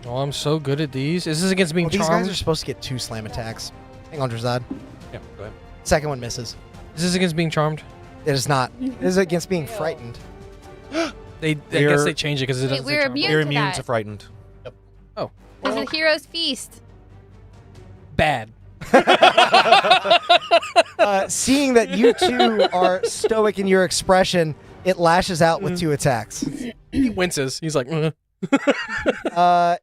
Oh, I'm so good at these. Is this against being These guys charmed? are supposed to get 2 slam attacks. Hang on, Drazad. Yeah, go ahead. Second one misses. Is this against being charmed? It is not. It is against being frightened. I guess We're- they changed it because it Wait, doesn't we're say charmed. immune You're to immune that. to frightened. This is Hero's Feast. Bad. Seeing that you two are stoic in your expression, it lashes out with 2 attacks. He winces. He's like,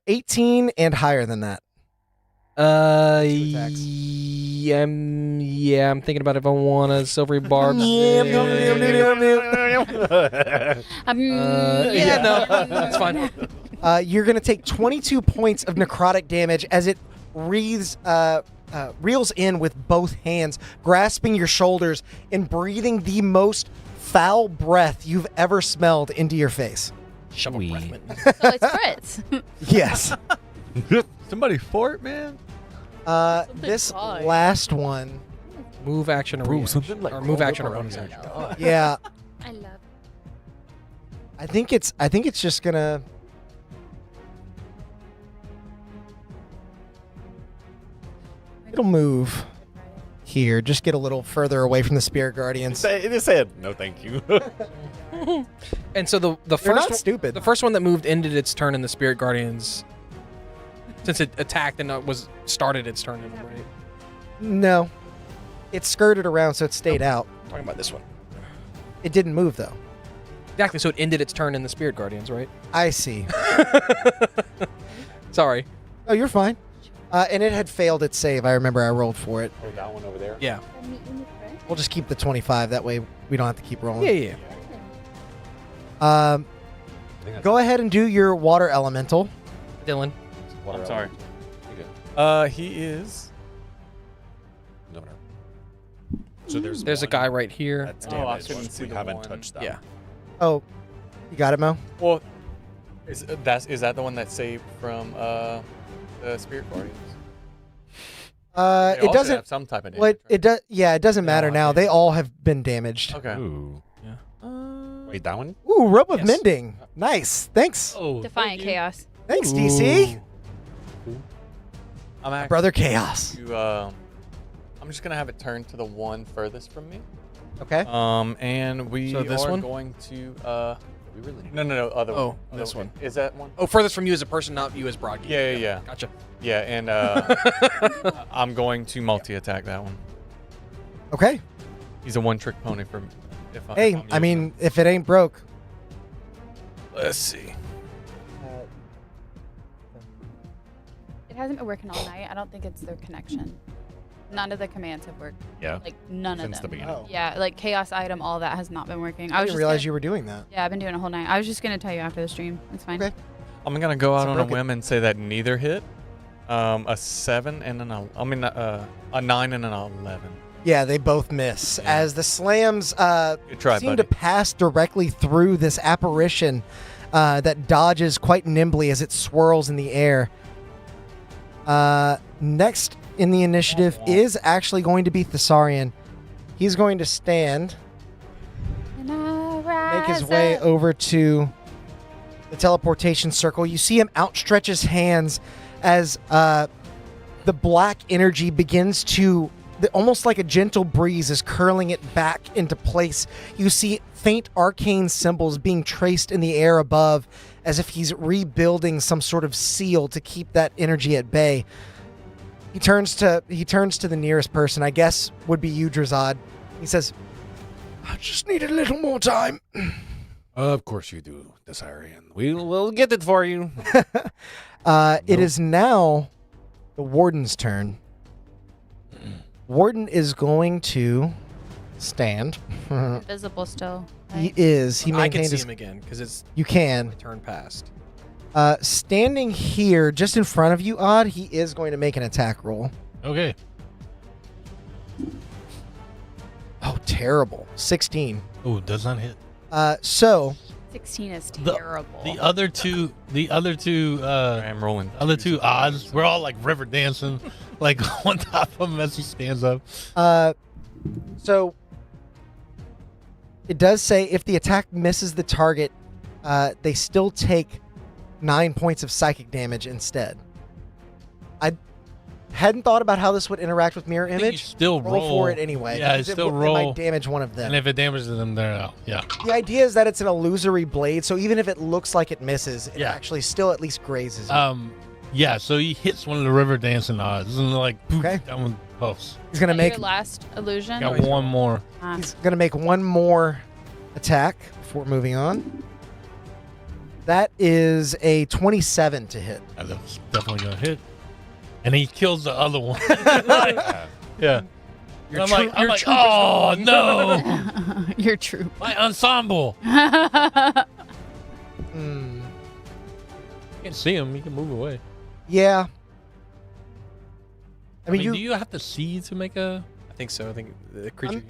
18 and higher than that. attacks. yeah, I'm thinking about if I want a silvery barb. Yeah, No, that's fine. You're going to take 22 points of necrotic damage as it reels in with both hands, grasping your shoulders and breathing the most foul breath you've ever smelled into your face. Shovel breath mint. So it's Fritz. Yes. Somebody fort, man. This fine. last one. Move action or reaction. Or move action or bonus action. Yeah. I love I think it's just gonna. It'll move here. Just get a little further away from the Spirit Guardians. It said no, thank you. And so the They're first not one, stupid. the first one that moved ended its turn in the Spirit Guardians. Since it attacked and started its turn in them, right? No. It skirted around, so it stayed out. Talking about this one. It didn't move, though. Exactly. So it ended its turn in the Spirit Guardians, right? I see. Sorry. Oh, you're fine. And it had failed its save. I remember I rolled for it. Oh, that one over there? Yeah. We'll just keep the 25. That way we don't have to keep rolling. Yeah. Go ahead and do your water elemental. Dylan. I'm sorry. He is. No. So There's a guy right here. That's Oh, I damage. couldn't see We the haven't one. touched that. Yeah. Oh, you got it, Mo? Well, is that the one that saved from the Spirit Guardians? They It also doesn't. have some type of damage. What it does? Yeah, it doesn't matter Oh, now. okay. They all have been damaged. Okay. Ooh. Yeah. Wait, that one? Ooh, rope of Yes. mending. Nice. Thanks. Oh, Defiant chaos. Thanks, DC. I'm actually Brother Chaos. I'm just gonna have it turned to the one furthest from me. Okay. And we So this are one? going to We really need no, other Oh, one. Other this one. Is that one? Oh, furthest from you as a person, not you as Broadgate. Yeah. Gotcha. Yeah, and I'm going to multi-attack that one. Okay. He's a one-trick pony for me. Hey, I mean, if it ain't broke. Let's see. It hasn't been working all night. I don't think it's their connection. None of the commands have worked. Yeah. Like none Since of the them. beginning. Oh. Yeah, like chaos item, all that has not been working. I was didn't just realize gonna- you were doing that. Yeah, I've been doing it a whole night. I was just gonna tell you after the stream. It's fine. Okay. I'm gonna go out So on a broke it. whim and say that neither hit. A 7 and a 9 and an 11. Yeah, they both miss Yeah. as the slams Good try, seem buddy. to pass directly through this apparition that dodges quite nimbly as it swirls in the air. Next in the initiative is actually going to be Thessarian. He's going to stand, make his way over to the teleportation circle. You see him outstretch his hands as the black energy begins to, almost like a gentle breeze, is curling it back into place. You see faint arcane symbols being traced in the air above, as if he's rebuilding some sort of seal to keep that energy at bay. He turns to the nearest person, I guess would be you, Drazad. He says, I just need a little more time. Of course you do, Desarian. We'll get it for you. It is now the Warden's turn. Warden is going to stand. Invisible still. He Right? is. He I can maintained see his. him again because it's You can. turn past. Standing here, just in front of you, Odd, he is going to make an attack roll. okay. Oh, terrible. 16. Oh, does not hit. So 16 is The- terrible. The other two, I'm rolling. other two odds, we're all like river dancing, like on top of him as he stands up. So it does say if the attack misses the target, they still take 9 points of psychic damage instead. I hadn't thought about how this would interact with mirror I think you image. still Roll for it anyway. Yeah, because still it roll. might damage one of them. And if it damages them, they're out. Yeah. The idea is that it's an illusory blade, so even if it looks like it misses, it Yeah. actually still at least grazes you. Yeah. So he hits one of the river dancing odds, and like, poof, Okay. that one posts. He's gonna Is that make your last illusion. Got one more. Ah. he's gonna make one more attack before moving on. That is a 27 to hit. That's definitely gonna hit. And he kills the other one. yeah. Your I'm troop- like, your oh troop is no, Your troop. my ensemble. Hmm. You can see him. He can move away. Yeah. I mean, do you have to see to make a? I think so. I think the creature.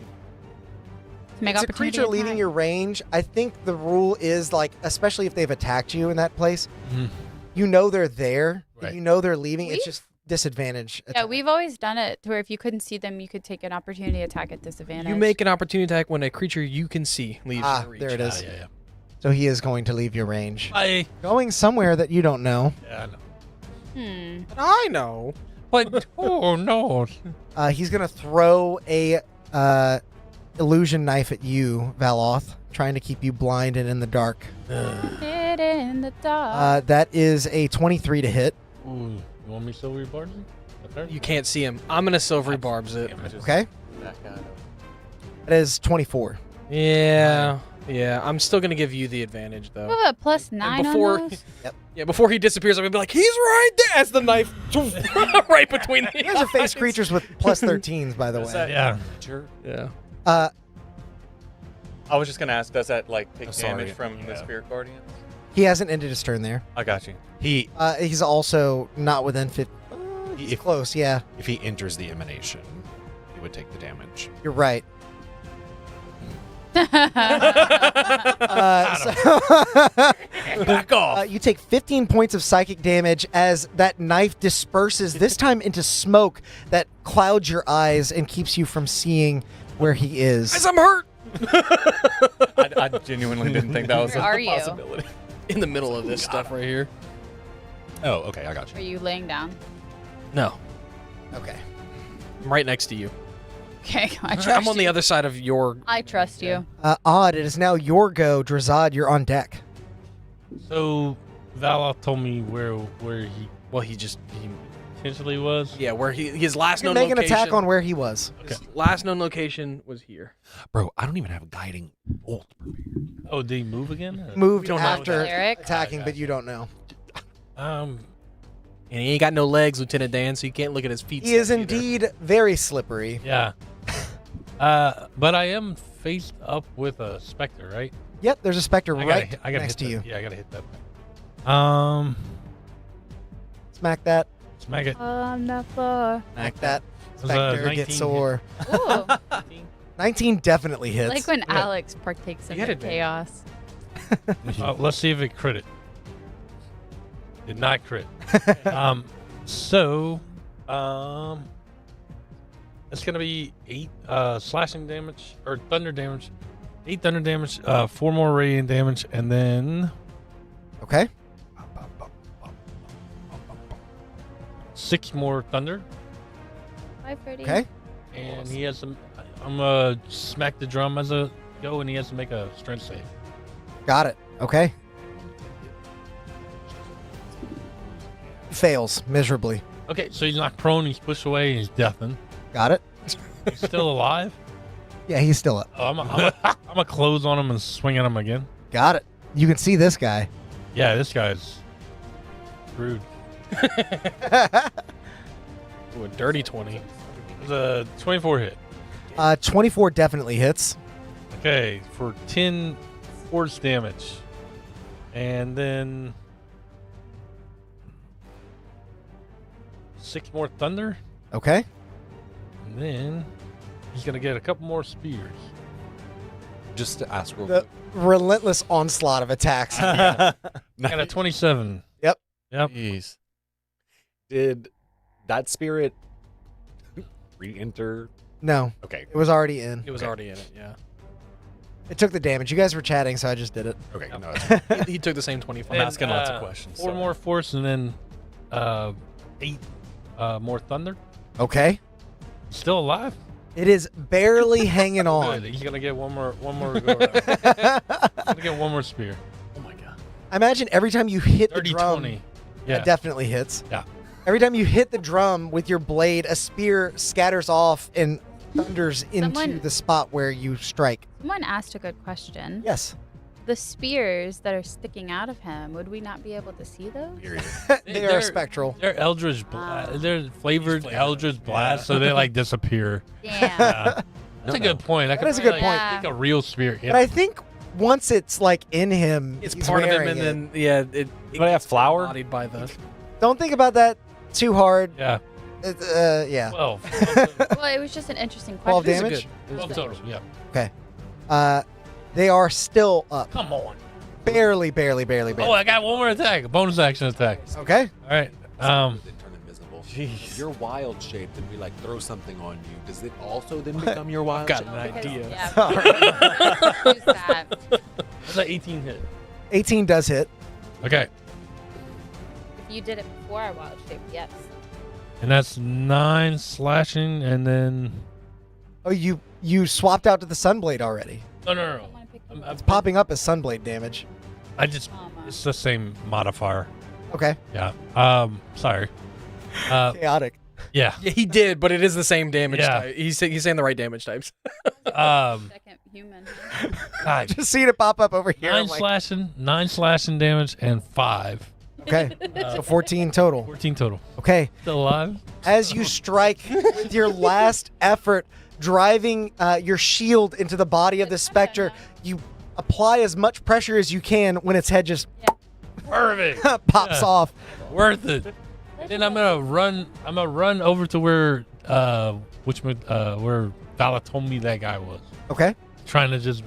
Make it's a opportunity creature leaving attack. your range. I think the rule is like, especially if they've attacked you in that place, you know they're there. Right. You know they're leaving. It's We've- just disadvantage. Yeah, attack. we've always done it to where if you couldn't see them, you could take an opportunity attack at disadvantage. You make an opportunity attack when a creature you can see leaves your reach. There it is. Yeah. So he is going to leave your range. I Going somewhere that you don't know. yeah. I know. Hmm. But I know. But oh no. He's gonna throw a illusion knife at you, Valoth, trying to keep you blind and in the dark. Get in the dark. That is a 23 to hit. Ooh, you want me silvery barbs? You can't see him. I'm gonna silvery barbs it. Okay. That is 24. Yeah. Yeah. I'm still gonna give you the advantage though. You have a plus 9 before- on those? Yeah, before he disappears, I'm gonna be like, he's right there as the knife right between the You guys have faced creatures with plus 13s, by the way. Yeah. Yeah. I was just gonna ask, does that like take sorry. damage from the spirit guardian? He hasn't ended his turn there. I got you. He's also not within 50. He's close, yeah. If he enters the emanation, he would take the damage. You're right. Back off. You take 15 points of psychic damage as that knife disperses, this time into smoke that clouds your eyes and keeps you from seeing where he is. Guys, I'm hurt. I genuinely didn't think that was Where a are you? possibility. In the middle of this stuff right here. Oh, okay, I got Are you. you laying down? No. Okay. I'm right next to you. Okay, I trust I'm on the you. other side of your. I trust you. Odd, it is now your go. Drazad, you're on deck. So Valoth told me where he Well, he potentially was. Yeah, where his last You can known make an location. attack on where he was. His last known location was here. Bro, I don't even have a guiding bolt. Oh, did he move again? Or- Moved don't know after Eric. attacking, but you don't know. Um, And he ain't got no legs, Lieutenant Dan, so you can't look at his feet. He is steps either. indeed very slippery. yeah. But I am faced up with a specter, right? Yep, there's a specter I right gotta next to hit you. that. Yeah, I gotta hit that thing. Smack that. Smack it. On the floor. Smack that. was a Specter 19 gets hit. sore. Ooh, 19 definitely hits. like when Alex partakes in You the had advantage. chaos. Let's see if it critted. Did not crit. So, it's gonna be 8 slashing damage or thunder damage, 8 thunder damage, 4 more radiant damage, and then Okay. 6 more thunder. Bye, Freddie. Okay. And he has some. I'm gonna smack the drum as a go, and he has to make a strength save. Got it. Okay. Fails miserably. Okay, so he's not prone. He's pushed away. And he's deafened. Got it. He's still alive. Yeah, he's still up. Oh, I'm gonna close on him and swing at him again. Got it. You can see this guy. Yeah, this guy's screwed. Ooh, a dirty 20. It was a 24 hit. 24 definitely hits. Okay, for 10 force damage. And then 6 more thunder. Okay. And then he's going to get a couple more spears. Just to ask real The relentless onslaught of attacks. Got a 27. Yep. Yep. Jeez. Did that spirit re-enter? No, Okay. it was already in. It was already in it, yeah. It took the damage. You guys were chatting, so I just did it. Okay. No, it's He took the same 25. I'm asking lots of questions. 4 so- more force and then 8 more thunder. Okay. Still alive? It is barely hanging Good. on. He's going to get one more go around. He's going to get one more spear. Oh my god. I imagine every time you hit the 30, drum, 20. that Yeah. definitely hits. Yeah. Every time you hit the drum with your blade, a spear scatters off and thunders into Someone- the spot where you strike. Someone asked a good question. Yes. The spears that are sticking out of him, would we not be able to see those? They are spectral. They're Eldritch Blast. They're flavored Eldritch Blast, so they like disappear. Damn. Yeah. That's a good point. That is a good point. Like a real spear. But I think once it's like in him, It's he's part of him, wearing and it. then, yeah, it But I have flour? bodied by the. Don't think about that too hard. Yeah. Yeah. 12. Well, it was just an interesting 12 question. damage? 12 total. Yeah. Okay. They are still up. Come on. Barely. Oh, I got one more attack. A bonus action attack. Okay. All right. Turn invisible. If you're wild shaped and we like throw something on you, does it also then become your wild Got shape? an idea. Yeah. Use that. That's an 18 hit. 18 does hit. Okay. If you did it before our wild shape, yes. And that's 9 slashing, and then... Oh, you swapped out to the Sunblade already. No. It's popping up as Sunblade damage. It's the same modifier. Okay. Yeah. Sorry. Chaotic. Yeah. Yeah, he did, but it is the same damage Yeah. type. He's saying the right damage types. Second human. God, Just seeing it pop up over here. 9 I'm like, slashing, 9 slashing damage, and 5. okay. So 14 total. 14 total. Okay. Still alive? As you strike with your last effort, driving your shield into the body of the specter, you apply as much pressure as you can when its head just Perfect. pops Yeah. off. Worth it. Then I'm gonna run over to where Valoth told me that guy was. Okay. Trying to just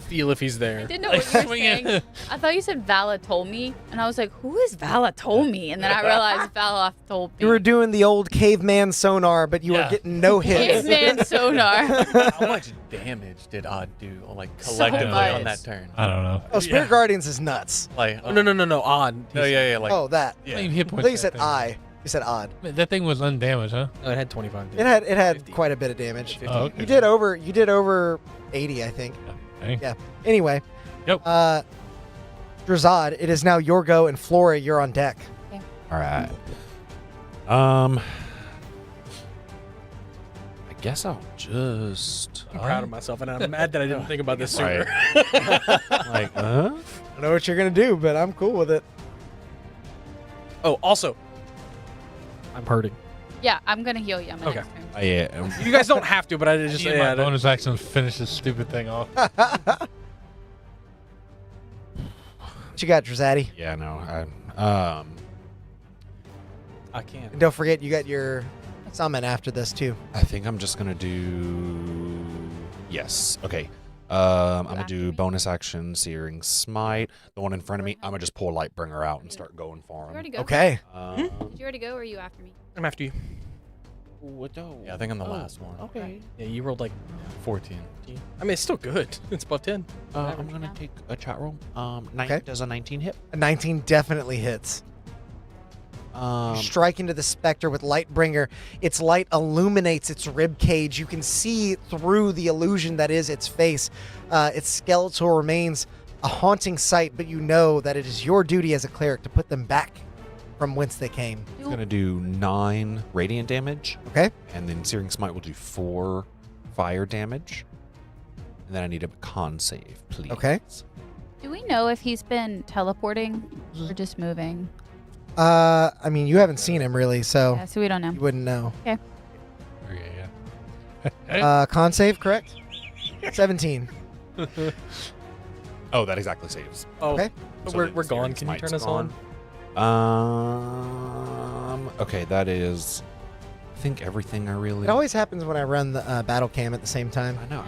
Feel if he's there. I didn't know what you were saying. I thought you said Vala told me, and I was like, who is Vala told me? And then I realized Valoth told me. You were doing the old caveman sonar, but you were getting no hits. Caveman sonar. How much damage did Odd do, collectively much. on that turn? I don't know. Oh, Spirit Guardians is nuts. Like, Oh, no, odd. no, yeah, like, Oh, that. yeah. How many hit I points thought you that said thing I. You said odd. had? That thing was undamaged, huh? Oh, it had 25. It had 50. quite a bit of damage. 50. Oh, okay. You did over 80, I think. Okay. Yeah. Anyway. Yep. Drazad, it is now your go, and Flora, you're on deck. All right. I guess I'll just I'm proud of myself, and I'm mad that I didn't think about this sooner. like, I don't know what you're gonna do, but I'm cool with it. Oh, also, I'm hurting. Yeah, I'm going to heal you on my Okay. next turn. yeah. You guys don't have to, but I just Use my bonus action to finish this stupid thing off. What you got, Drazaddy? Yeah, no. I can't. And don't forget, you got your summon after this too. I think I'm just gonna do. Yes. Okay. I'm gonna do bonus action, Searing Smite. The one in front of me, I'm gonna just pull Lightbringer out and start going for Did you him. already go? Okay. Did you already go, or are you after me? I'm after you. Yeah, I think I'm the last one. Okay. Yeah, you rolled 14. I mean, it's still good. It's above 10. I'm gonna take a chat roll. Okay. Does a 19 hit? A 19 definitely hits. You strike into the specter with Lightbringer. Its light illuminates its rib cage. You can see through the illusion that is its face. Its skeletal remains a haunting sight, but you know that it is your duty as a cleric to put them back from whence they came. It's gonna do 9 radiant damage. Okay. And then Searing Smite will do 4 fire damage. And then I need a con save, please. Okay. Do we know if he's been teleporting or just moving? I mean, you haven't seen him really, so Yeah, so we don't know. you wouldn't know. Okay. Yeah. Con save, correct? 17. Oh, that exactly saves. Oh, Okay. So we're then gone. Searing Can you turn Smite's us on? Okay, that is. I think everything I really. It always happens when I run the battle cam at the same time. I know.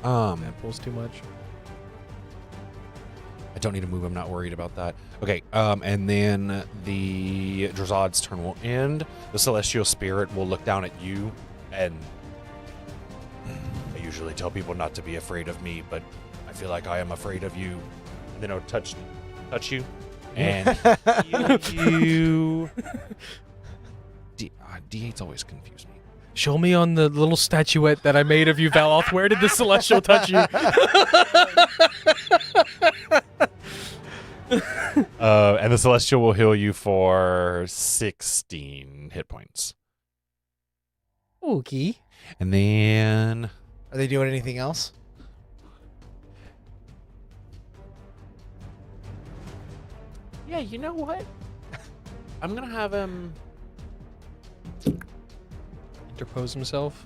Yeah. That pulls too much. I don't need to move. I'm not worried about that. Okay. And then the Drazad's turn will end. The Celestial Spirit will look down at you, and I usually tell people not to be afraid of me, but I feel like I am afraid of you. And then I'll touch you, and you. D8's always confuse me. Show me on the little statuette that I made of you, Valoth. Where did the celestial touch you? And the Celestial will heal you for 16 hit points. Okay. And then Are they doing anything else? yeah, you know what? I'm gonna have him. Interpose himself.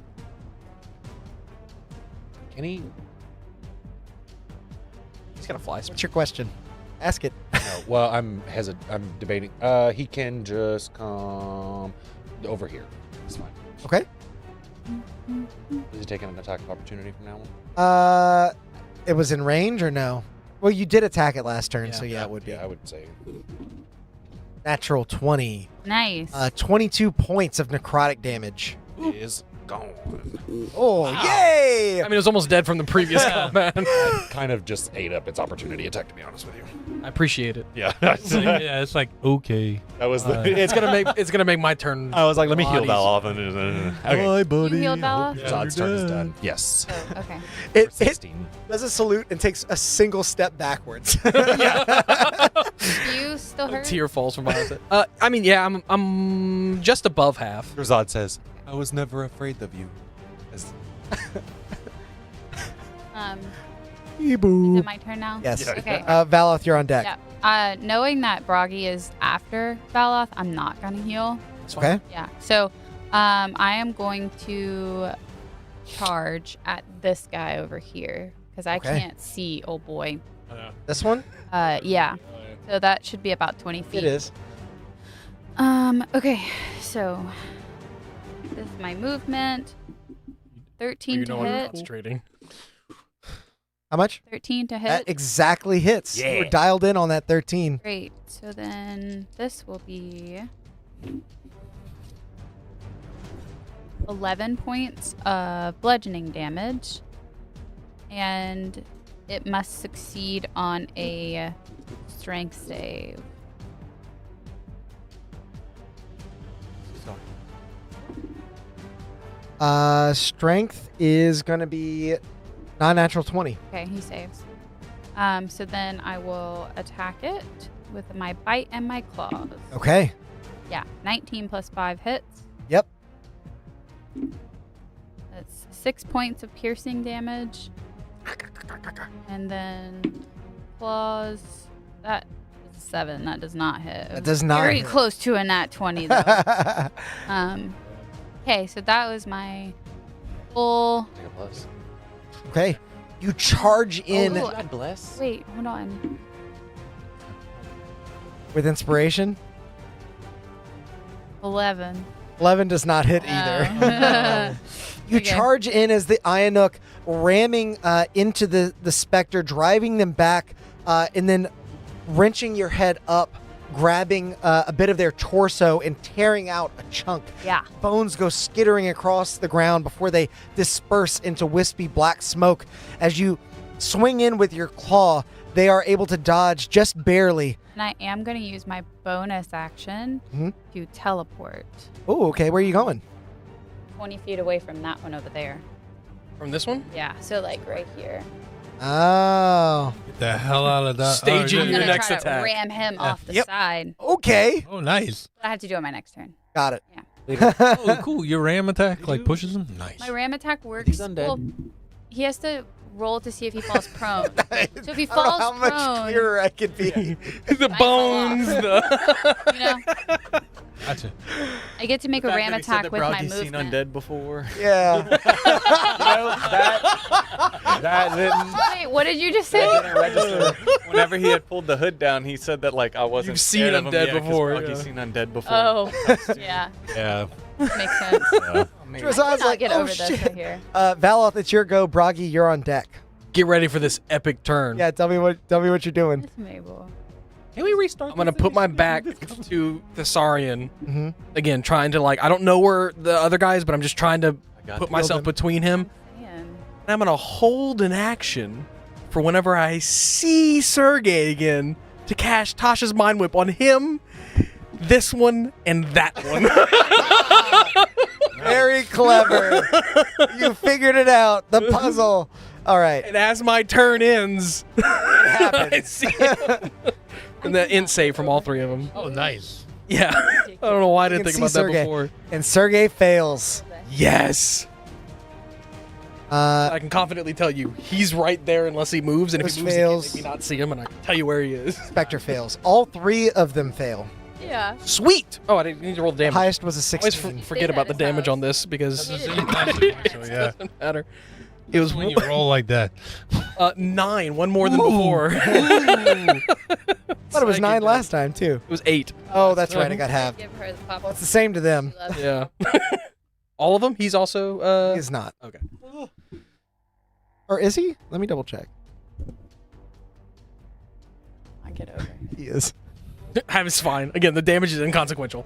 Can he? He's got a fly switch. What's your question? Ask it. No. Well, I'm debating. He can just come over here. It's fine. Okay. Is he taking an attack of opportunity from now on? It was in range or no? Well, you did attack it last turn, Yeah. so yeah, it would be. Yeah, I would say. Natural 20. Nice. 22 points of necrotic damage. Is gone. Oh, yay! I mean, it was almost dead from the previous combat. Kind of just ate up its opportunity attack, to be honest with you. I appreciate it. Yeah. Yeah, it's like okay. That was the. It's gonna make my turn. I was like, let me heal a lot Valoth. Okay. Hi, buddy. You healed Valoth? Zod's turn is done. Yes. Oh, okay. It 16. does a salute and takes a single step backwards. Do you still A hurt? tear falls from my eye. I mean, yeah, I'm just above half. Zod says, I was never afraid of you. As- Is it my turn now? Yes. Okay. Valoth, you're on deck. Yeah. Knowing that Broggy is after Valoth, I'm not gonna heal. It's fine. Okay. Yeah. So, I am going to charge at this guy over here because I Okay. can't see. Oh boy. This one? Yeah. So that should be about 20 feet. It is. Okay. So this is my movement. 13 You to know what I'm hit. concentrating. How much? 13 to hit. That exactly hits. Yeah. We're dialed in on that 13. Great. So then this will be 11 points of bludgeoning damage. And it must succeed on a strength save. Strength is going to be non-natural 20. Okay, he saves. So then I will attack it with my bite and my claws. Okay. Yeah, 19 plus 5 hits. Yep. That's 6 points of piercing damage. And then claws, that is 7. That does not hit. That does not Very hit. close to a nat 20 though. Okay, so that was my full. Take a plus. Okay. You charge in Oh, God bless. wait, hold on. with inspiration. 11. 11 does not hit either. You Okay. charge in as the Ayanook ramming into the specter, driving them back, and then wrenching your head up, grabbing a bit of their torso and tearing out a chunk. Yeah. Bones go skittering across the ground before they disperse into wispy black smoke. As you swing in with your claw, they are able to dodge just barely. And I am going to use my bonus action Mhm. to teleport Oh, okay. Where are you going? 20 feet away from that one over there. From this one? Yeah, so like right here. Oh, Get the hell out of that. Staging Oh, I'm your going to next try attack. to ram him off the Yep. side. okay. Oh, nice. But I have to do it on my next turn. Got it. Oh, cool. Your ram attack like pushes him. Nice. My ram attack works. He's undead. Well, he has to roll to see if he falls prone. So if he I don't know falls how much prone, clearer I could be. The Might fall off. bones. The you know, Gotcha. I get to make a ram attack with my Seen movement. undead before. Yeah. That didn't. Wait, what did you just say? Didn't register. Whenever he had pulled the hood down, he said that like I wasn't. You've seen scared of him undead yet 'cause before, Rocky's yeah. seen undead before. Oh, yeah, Yeah. makes sense. Drazad's I cannot like, get oh over this shit. right here. Valoth, it's your go. Broggy, you're on deck. Get ready for this epic turn. Yeah, tell me what you're doing. It's Mabel. Can we restart? I'm gonna put my back to Thessarian Mm-hmm. again, trying to like I don't know where the other guy is, but I'm just trying to got put to myself him. between him. Man. And I'm gonna hold an action for whenever I see Sergey again to cast Tasha's Mind Whip on him, this one, and that one. Very clever. You figured it out. The puzzle. All right. And as my turn ends, I happens. see him. And the int save from all three of them. Oh, nice. Yeah. I don't know why I didn't You think can about see that Sergey. before. And Sergey fails. Yes. I can confidently tell you, he's right there unless he moves, and if This he moves, fails. he can't make me not see him, and I can tell you where he is. Spectre fails. All three of them fail. Yeah. Sweet! Oh, I didn't need to roll the damage. Highest was a I always 16. forget about the damage on this because That's it inconsequential, yeah. doesn't matter. It was When you roll like that. 9, one more than before. I thought it was 9 last time, too. It was 8. Oh, that's right. I got half. Give her the pop. Well, it's the same to them. Yeah. All of them? He's also... He's not. Okay. Or is he? Let me double check. I get over. He is. It's fine. Again, the damage is inconsequential.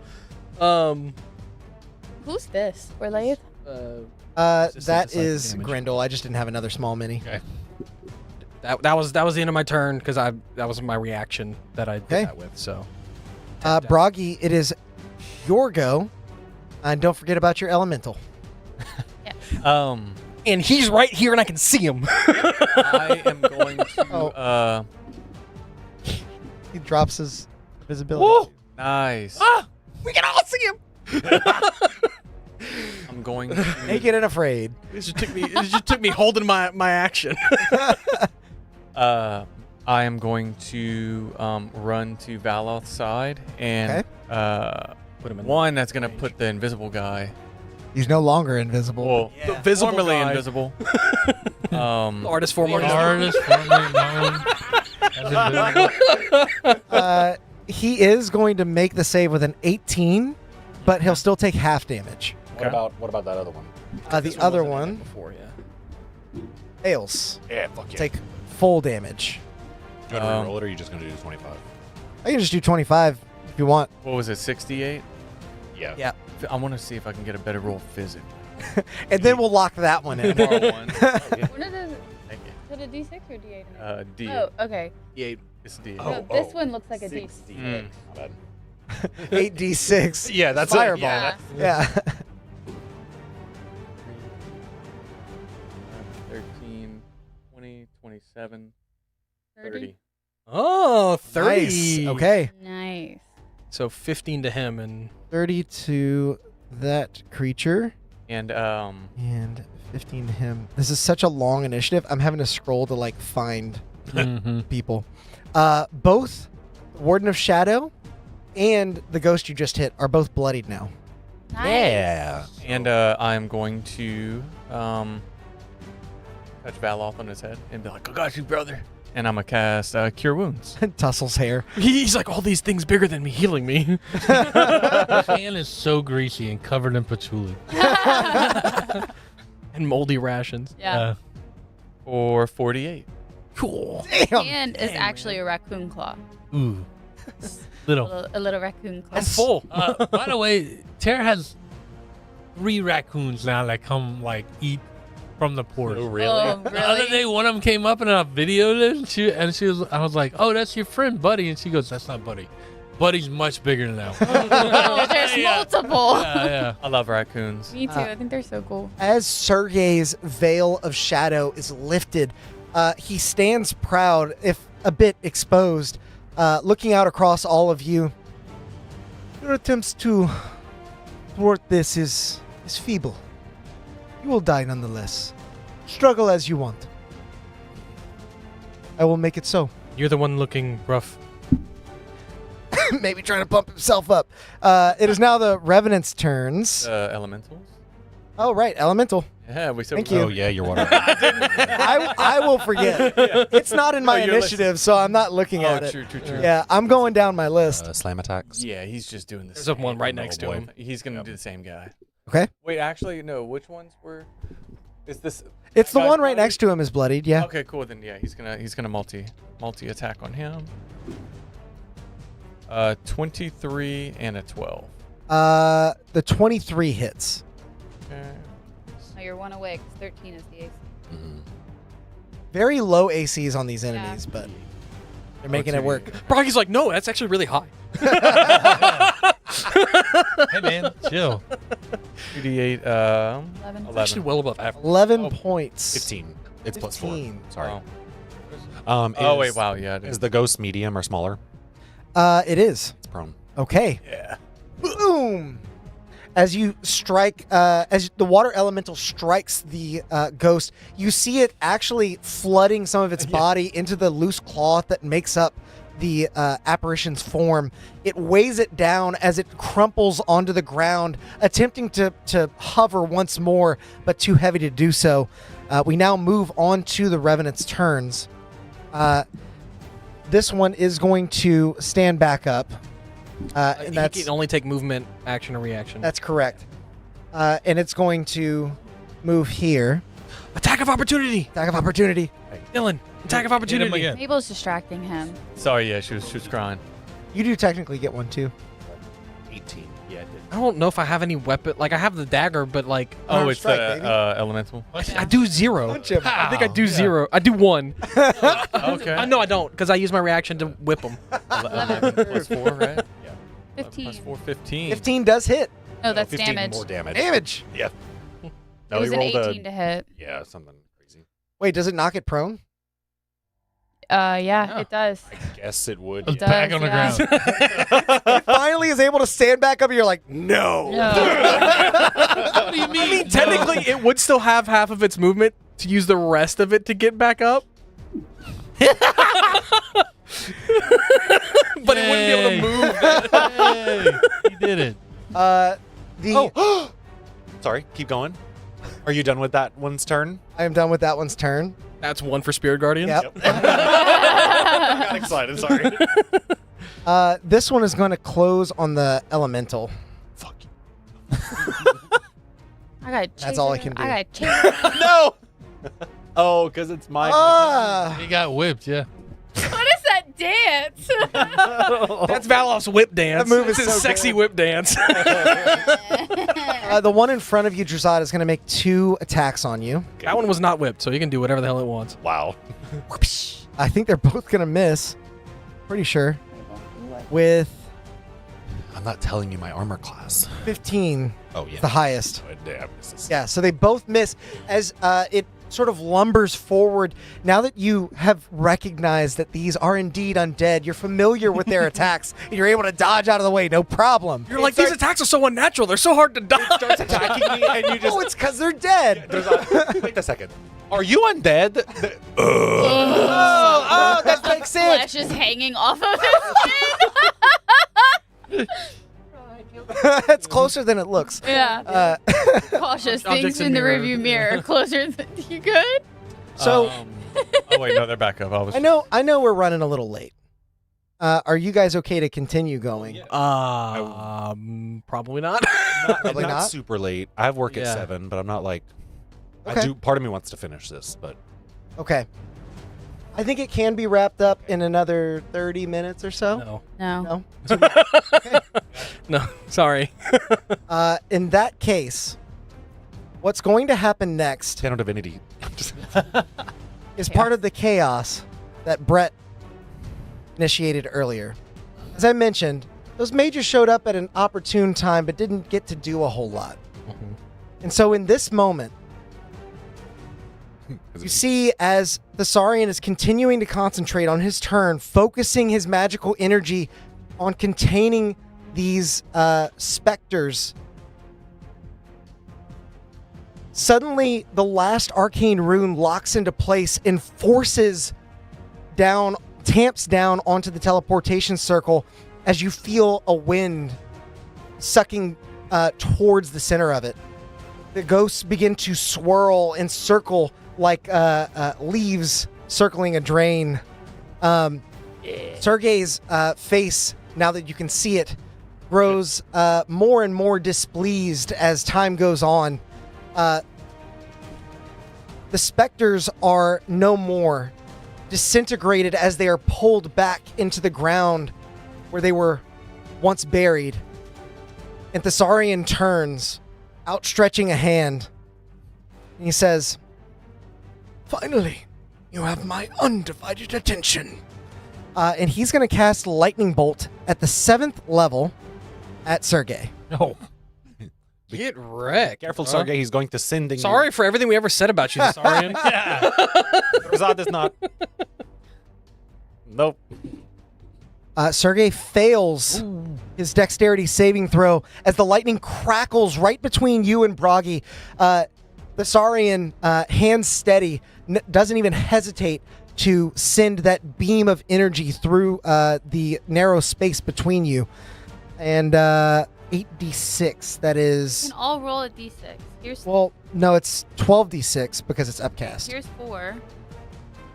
Who's this? Orlaith? Resistance to That psychic is damage. Grendel. I just didn't have another small mini. Okay. That was the end of my turn because that was my reaction that I did Okay. that with. So, Broggy, it is your go. And don't forget about your elemental. and he's right here, and I can see him. I am going to. He drops his visibility. Woo! Nice. We can all see him. I'm going to. Naked and afraid. It just took me holding my action. I am going to run to Valoth's side and Put him in one that's going to put the invisible guy. He's no longer invisible. Well, The visible formerly guy. invisible. Artist formerly The known. artist formerly known as invisible. He is going to make the save with an 18, but he'll still take half damage. What about that other one? The This other wasn't one before, yeah. fails. Yeah, fuck yeah. Take full damage. Do you want to reroll it, or are you just going to do 25? I can just do 25 if you want. What was it, 68? Yeah. Yeah. I want to see if I can get a better roll physically. And then we'll lock that one in. Borrow one. One of those. Thank you. Is it a D6 or D8? D. Oh, okay. D8. It's D8. No, this one looks like a D6. Mm. Not bad. 8d6. Yeah, that's Fireball. Yeah. Yeah. 13, 20, 27, 30. Oh, 30. Nice. Okay. Nice. So 15 to him and 30 to that creature And and 15 to him. This is such a long initiative. I'm having to scroll to like find people. Both Warden of Shadow and the ghost you just hit are both bloodied now. Nice. Yeah. and I'm going to touch Valoth on his head and be like, I got you, brother. And I'm going to cast Cure Wounds. Tussle's hair. he's like, all these things bigger than me healing me. His hand is so greasy and covered in patchouli. And moldy rations. Yeah. For 48. Cool. Damn. And is actually a raccoon claw. Ooh. A Little. little raccoon claw. I'm full. By the way, Tara has 3 raccoons now that come like eat from the porch. Oh, The other really? day, one of them came up and I videoed it. And I was like, "Oh, that's your friend, Buddy." And she goes, "That's not Buddy. Buddy's much bigger now." Oh, there's multiple. Yeah. I love raccoons. Me too. I think they're so cool. As Sergey's veil of shadow is lifted, he stands proud, if a bit exposed, looking out across all of you. Your attempts to thwart this is feeble. You will die nonetheless. Struggle as you want. I will make it so. You're the one looking rough. Maybe trying to pump himself up. It is now the Revenant's turns. Elementals? Oh, right. Elemental. Yeah, we said Thank we- you. Oh, yeah, you're water. I will forget. It's not in my Oh, you're initiative, so I'm not looking Oh, at it. true. Yeah, I'm going down my list. Slam attacks. Yeah, he's just doing this. There's one right next to him. He's going to do the same guy. Okay. Wait, actually, no. Which ones were? Is this? It's the Guy's one right bloodied? next to him is bloodied, yeah. Okay, cool. Then yeah, he's gonna multi attack on him. 23 and a 12. The 23 hits. Okay. Oh, you're one away because 13 is the AC. Very low ACs on these enemies, but they're making it work. Broggy's like, no, that's actually really high. Hey man, chill. 2d8. 11. It's actually well above average. 11 points. 15. It's plus 4. 15. Sorry. Oh, Oh, wait, wow, yeah. Is the ghost medium or smaller? It is. It's prone. Okay. Yeah. Boom! As you strike, as the water elemental strikes the ghost, you see it actually flooding some of its body into the loose cloth that makes up the apparition's form. It weighs it down as it crumples onto the ground, attempting to hover once more, but too heavy to do so. We now move on to the Revenant's turns. This one is going to stand back up. And He that's can only take movement, action, or reaction. that's correct. And it's going to move here. Attack of opportunity. Attack of opportunity. Dylan, attack of Hit him opportunity. again. Mabel's distracting him. Sorry, yeah, she was crying. You do technically get one too. 18. Yeah, I did. I don't know if I have any weapon. Like I have the dagger, but like Oh, it's strike, the baby. elemental. I do 0. Punch him. I think I do 0. I do 1. Okay. No, I don't, because I use my reaction to whip them. 11 plus 4, right? Yeah. 15. Plus 4, 15. 15 does hit. No, that's 15 damage. more damage. Damage. Yeah. It No, was he an rolled 18 to hit. yeah, something crazy. Wait, does it knock it prone? Yeah, it does. Guess it would. It yeah. Back does, on the yeah. ground. It finally is able to stand back up, and you're like, no. No. What do you mean? I mean, technically, it would still have half of its movement to use the rest of it to get back up. But it wouldn't be able to move. Hey, he did it. Oh, Sorry, keep going. Are you done with that one's turn? I am done with that one's turn. That's 1 for Spirit Guardians. Yep. Got excited, sorry. This one is going to close on the elemental. Fuck you. I got That's all I can do. I got chase. No! Oh, because it's my... He got whipped, yeah. What is that dance? That's Valoth's whip dance. That move is It's his so sexy good. whip dance. The one in front of you, Drazad, is going to make 2 attacks on you. That one was not whipped, so you can do whatever the hell it wants. Wow. I think they're both going to miss. Pretty sure. With I'm not telling you my armor class. 15, Oh, yeah. the highest. Oh, damn, this is- Yeah, so they both miss as it sort of lumbers forward. Now that you have recognized that these are indeed undead, you're familiar with their attacks, and you're able to dodge out of the way, no problem. You're like, these attacks are so unnatural. They're so hard to dodge. Starts attacking me, and you just... Oh, it's because they're dead. Wait a second. Are you undead? Oh, that makes sense. Flesh is hanging off of his skin. It's closer than it looks. Yeah. Cautious. Objects Things in in the mirror. rearview mirror. Closer than you good? So Oh, wait, no, they're back up. I know we're running a little late. Are you guys okay to continue going? Probably not. Probably not not? super late. I have work at Yeah. 7, but I'm not like... Okay. Part of me wants to finish this, but... Okay. I think it can be wrapped up in another 30 minutes or so. No. No. No? No. Sorry. In that case, what's going to happen next Channel Divinity. is part of the chaos that Brett initiated earlier. As I mentioned, those mages showed up at an opportune time but didn't get to do a whole lot. And so in this moment, you see as the Saurian is continuing to concentrate on his turn, focusing his magical energy on containing these specters. Suddenly, the last arcane rune locks into place and tamps down onto the teleportation circle as you feel a wind sucking towards the center of it. The ghosts begin to swirl and circle like leaves circling a drain. Sergey's face, now that you can see it, grows more and more displeased as time goes on. The specters are no more, disintegrated as they are pulled back into the ground where they were once buried. And Thessarian turns, outstretching a hand. And he says, "Finally, you have my undivided attention." And he's going to cast Lightning Bolt at the 7th level at Sergey. No. Get wrecked. Careful, bro. Sergey. He's going to sending. Sorry for everything we ever said about you, Saurian. Razad is not. Nope. Sergey fails his dexterity saving throw as the lightning crackles right between you and Bragi. The Saurian, hands steady, doesn't even hesitate to send that beam of energy through the narrow space between you. And 8d6, that You is... can all roll a d6. Here's Well, no, it's 12d6 because it's upcast. here's 4.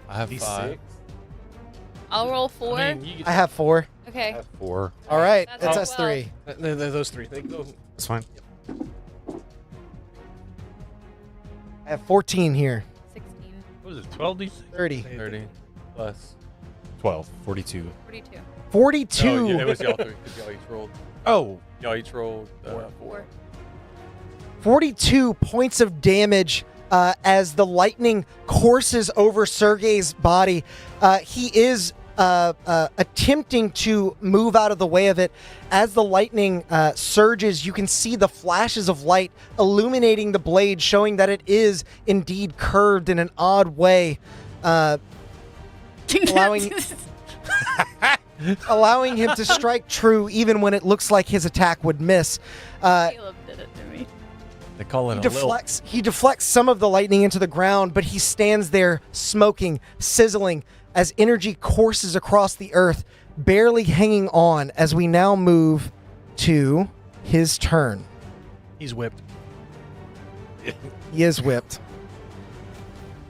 I have 5. I'll roll 4. I mean, you get I have 4. Okay. 4. All right, That's it's all us 3. Those three. That's fine. I have 14 here. 16. what was it, 12d6? 30. 30 plus 12, 42. 42. 42. Oh, yeah, it was y'all three. 'Cause y'all each rolled. Oh, Y'all each rolled 4. 42 points of damage as the lightning courses over Sergey's body. He is attempting to move out of the way of it. As the lightning surges, you can see the flashes of light illuminating the blade, showing that it is indeed curved in an odd way, allowing him to strike true even when it looks like his attack would miss. Caleb did it to me. They call it He deflects some of the lightning into the ground, but he stands there smoking, sizzling, as energy courses across the earth, barely hanging on as we now move to his turn. He's whipped. He is whipped.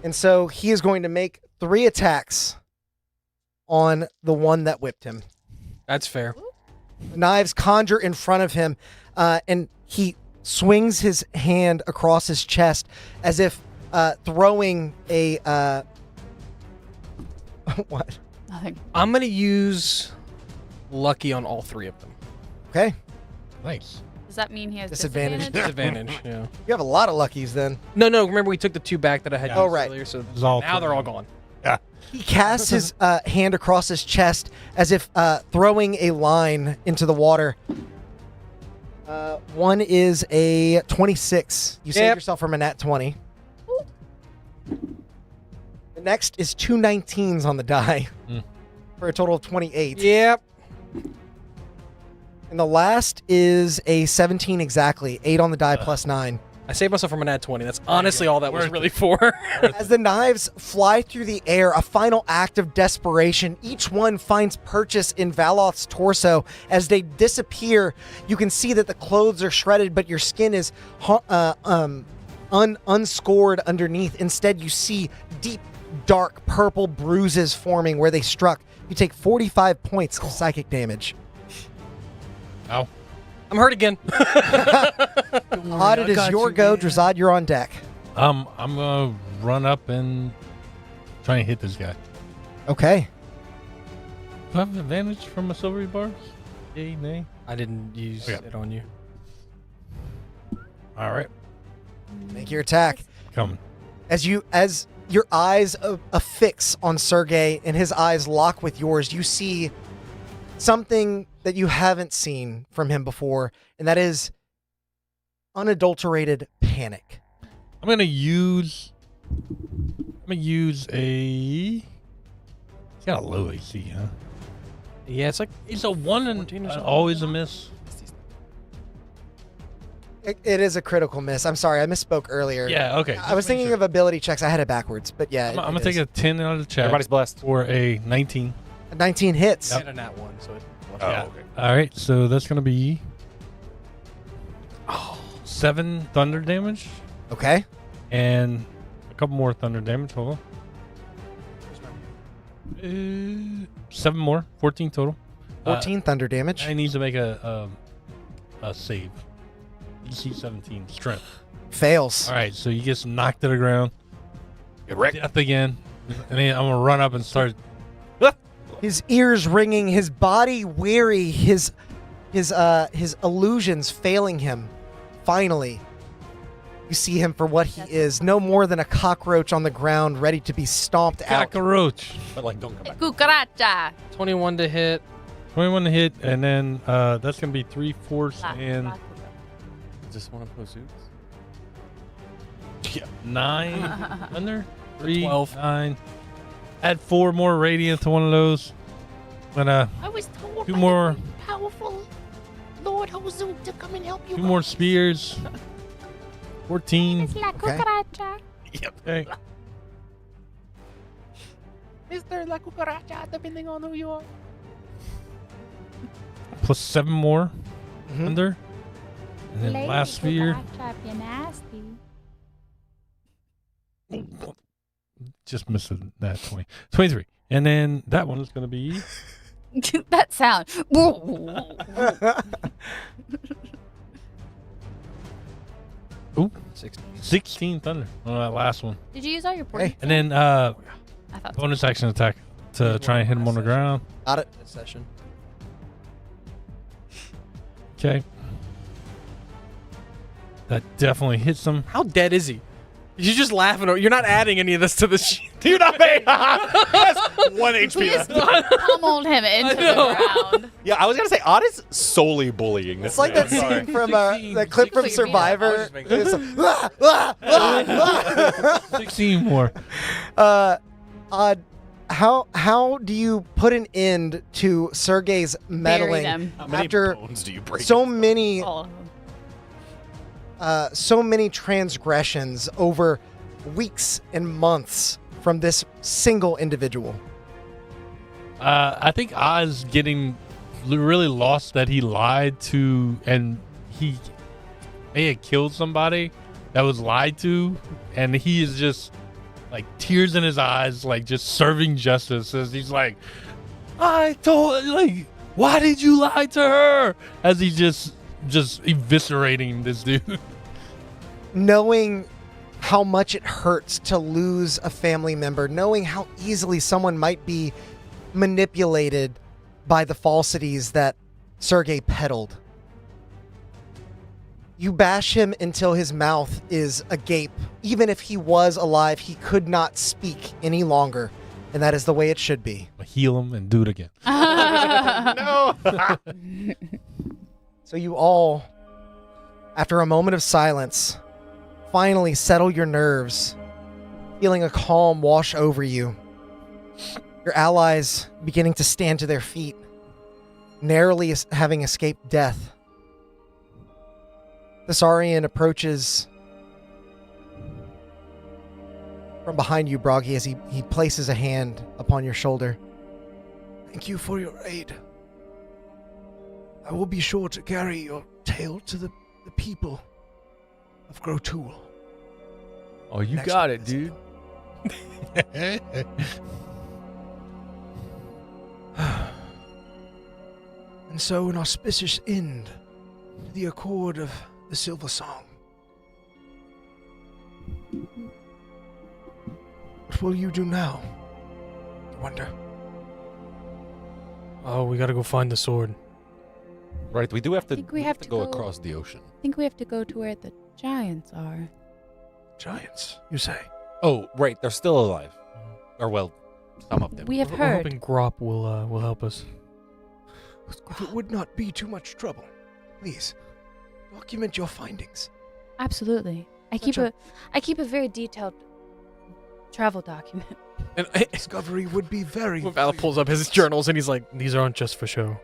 And so he is going to make 3 attacks on the one that whipped him. That's fair. Knives conjure in front of him, and he swings his hand across his chest as if throwing a... what? Nothing. I'm going to use lucky on all 3 of them. Okay. Nice. Does that mean he has Disadvantage. disadvantage? Disadvantage, yeah. You have a lot of luckies then. No, remember we took the 2 back that I had Oh, used right. earlier, so It's all now they're all gone. Yeah. He casts his hand across his chest as if throwing a line into the water. One is a 26. You saved yourself from a nat 20. The next is 2 19s on the die for a total of 28. Yep. And the last is a 17 exactly. 8 on the die plus 9. I saved myself from a nat 20. That's honestly all that was really for. As the knives fly through the air, a final act of desperation, each one finds purchase in Valoth's torso. As they disappear, you can see that the clothes are shredded, but your skin is unscored underneath. Instead, you see deep, dark purple bruises forming where they struck. You take 45 points of psychic damage. Ow. I'm hurt again. Odd, it is your go. Drazad, you're on deck. I'm gonna run up and try and hit this guy. Okay. Do I have advantage from my silvery bars? Yay, nay. I didn't use it on you. All right. Make your attack. Coming. As your eyes affix on Sergey and his eyes lock with yours, you see something that you haven't seen from him before, and that is unadulterated panic. I'm gonna use a. He's got a low AC, huh? Yeah, it's like It's a 1 and always a miss. It is a critical miss. I'm sorry, I misspoke earlier. Yeah, okay. I was thinking of ability checks. I had it backwards, but yeah. I'm gonna take a 10 out of the chat. everybody's blessed. For a 19. a 19 hits. I had a nat 1, so it Yeah. All right, so that's gonna be 7 thunder damage Okay. and a couple more thunder damage. Hold on. 7 more, 14 total. 14 thunder damage. He needs to make a save. DC 17 strength. Fails. All right, so he gets knocked to the ground. Get wrecked. Death again, and then I'm gonna run up and start. His ears ringing, his body weary, his illusions failing him. Finally, you see him for what he is, no more than a cockroach on the ground, ready to be stomped out. Cockroach. But like, don't come back. Cucaracha. 21 to hit. 21 to hit, and then that's gonna be 3 force and Just one of those suits. 9 under 3 12. 9. Add 4 more radiant to one of those. And I was told 2 by more the powerful Lord Hozu to come and help you. 2 more spears. 14. It's la cucaracha. Yep. Okay. Mr. La Cucaracha, depending on who you are. Plus 7 more Mhm. under. And then Lady last sphere. Cucaracha, if you're nasty. Just missed that 20. 23. And then that one is going to be That sound. ooh, 16 thunder on that last one. Did you use all your points? And then I thought so. bonus action attack. to try and hit him on the ground. Got it. This session. Okay. That definitely hits him. How dead is he? You're just laughing. You're not adding any of this to the sheet. You're not paying. That's 1 We HP. just pummeled him into the ground. Yeah, I was gonna say Odd is solely bullying this It's like man. that Sorry. scene from that clip from 16. Survivor. I was just It's like, "Ah, ah, ah, 16 more. ah." Odd, how do you put an end to Sergey's meddling them. How many after bones do you break? so many All of them. so many transgressions over weeks and months from this single individual? I think Oz getting really lost that he lied to, and he may have killed somebody that was lied to, and he is just like tears in his eyes, like just serving justice as he's like, I told, like, why did you lie to her? As he just eviscerating this dude. Knowing how much it hurts to lose a family member, knowing how easily someone might be manipulated by the falsities that Sergey peddled. You bash him until his mouth is agape. Even if he was alive, he could not speak any longer. And that is the way it should be. Heal him and do it again. No. So you all, after a moment of silence, finally settle your nerves, feeling a calm wash over you. Your allies beginning to stand to their feet, narrowly having escaped death. The Saurian approaches from behind you, Broggy, as he places a hand upon your shoulder. Thank you for your aid. I will be sure to carry your tale to the people of Grotul. Oh, you Next got it, visit. dude. And so an auspicious end to the accord of the Silver Song. What will you do now? I wonder. Oh, we gotta go find the sword. Right, we do have to, think we have to go go- across the ocean. I think we have to go to where the giants are. Giants, you say? Oh, right, they're still alive. Or, well, some of them. We have We're heard. hoping Grop will help us. If it would not be too much trouble, please document your findings. Absolutely. I keep a very detailed travel document. And Discovery would be very. Val pulls up his journals and he's like, "These aren't just for show."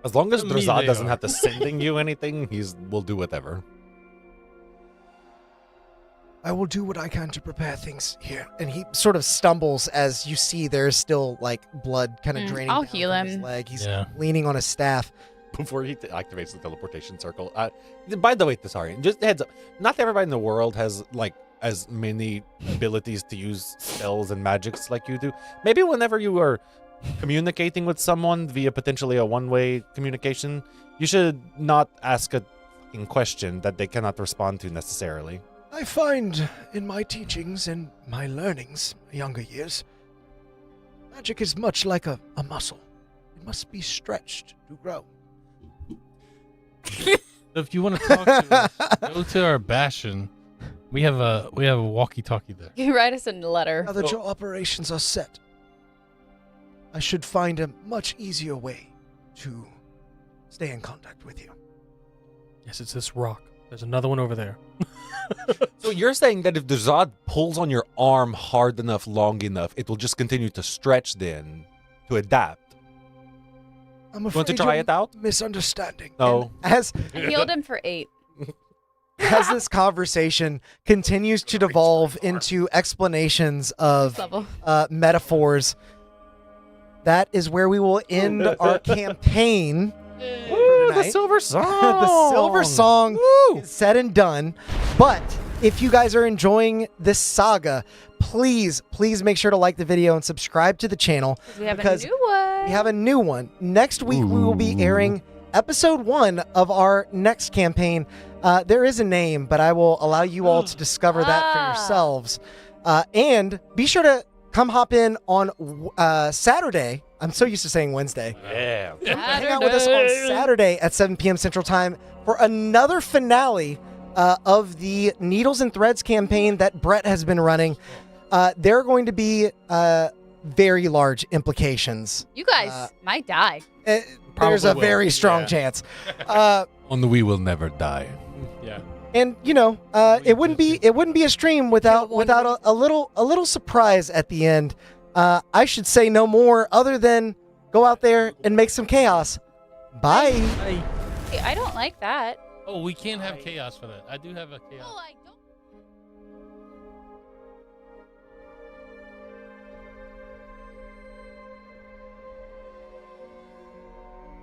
As long as To me, Drazad they doesn't are. have to sending you anything, we'll do whatever. I will do what I can to prepare things here. And he sort of stumbles as you see there's still like blood kind of draining I'll down heal from his him. leg. He's Yeah. leaning on his staff. Before he activates the teleportation circle. By the way, sorry, just a heads up. Not everybody in the world has like as many abilities to use spells and magics like you do. Maybe whenever you are communicating with someone via potentially a one-way communication, you should not ask a fucking question that they cannot respond to necessarily. I find in my teachings and my learnings, younger years, magic is much like a muscle. It must be stretched to grow. If you want to talk to us, go to our bastion. We have a walkie-talkie there. You write us a letter. Now that your operations are set, I should find a much easier way to stay in contact with you. Yes, it's this rock. There's another one over there. So you're saying that if the Zod pulls on your arm hard enough, long enough, it will just continue to stretch then to adapt? I'm You afraid want to try you're it out? misunderstanding. No. As I healed him for 8. as this conversation continues to devolve into explanations of Level. metaphors, that is where we will end our campaign. Woo, the tonight. silver song. The silver song is said and done. But if you guys are enjoying this saga, please make sure to like the video and subscribe to the channel. We have because a new one. We have a new one. Next week, we will be airing episode 1 of our next campaign. There is a name, but I will allow you all to discover that for yourselves. And be sure to come hop in on Saturday. I'm so used to saying Wednesday. Yeah. Hang out with us on Saturday at 7 p.m. Central Time for another finale of the Needles and Threads campaign that Brett has been running. There are going to be very large implications. You guys might die. There's a will. very strong chance. On the We Will Never Die. Yeah. And it wouldn't be a stream without a little surprise at the end. I should say no more other than go out there and make some chaos. Bye. Hey, I don't like that. Oh, we can't have chaos for that. I do have a chaos. Oh, I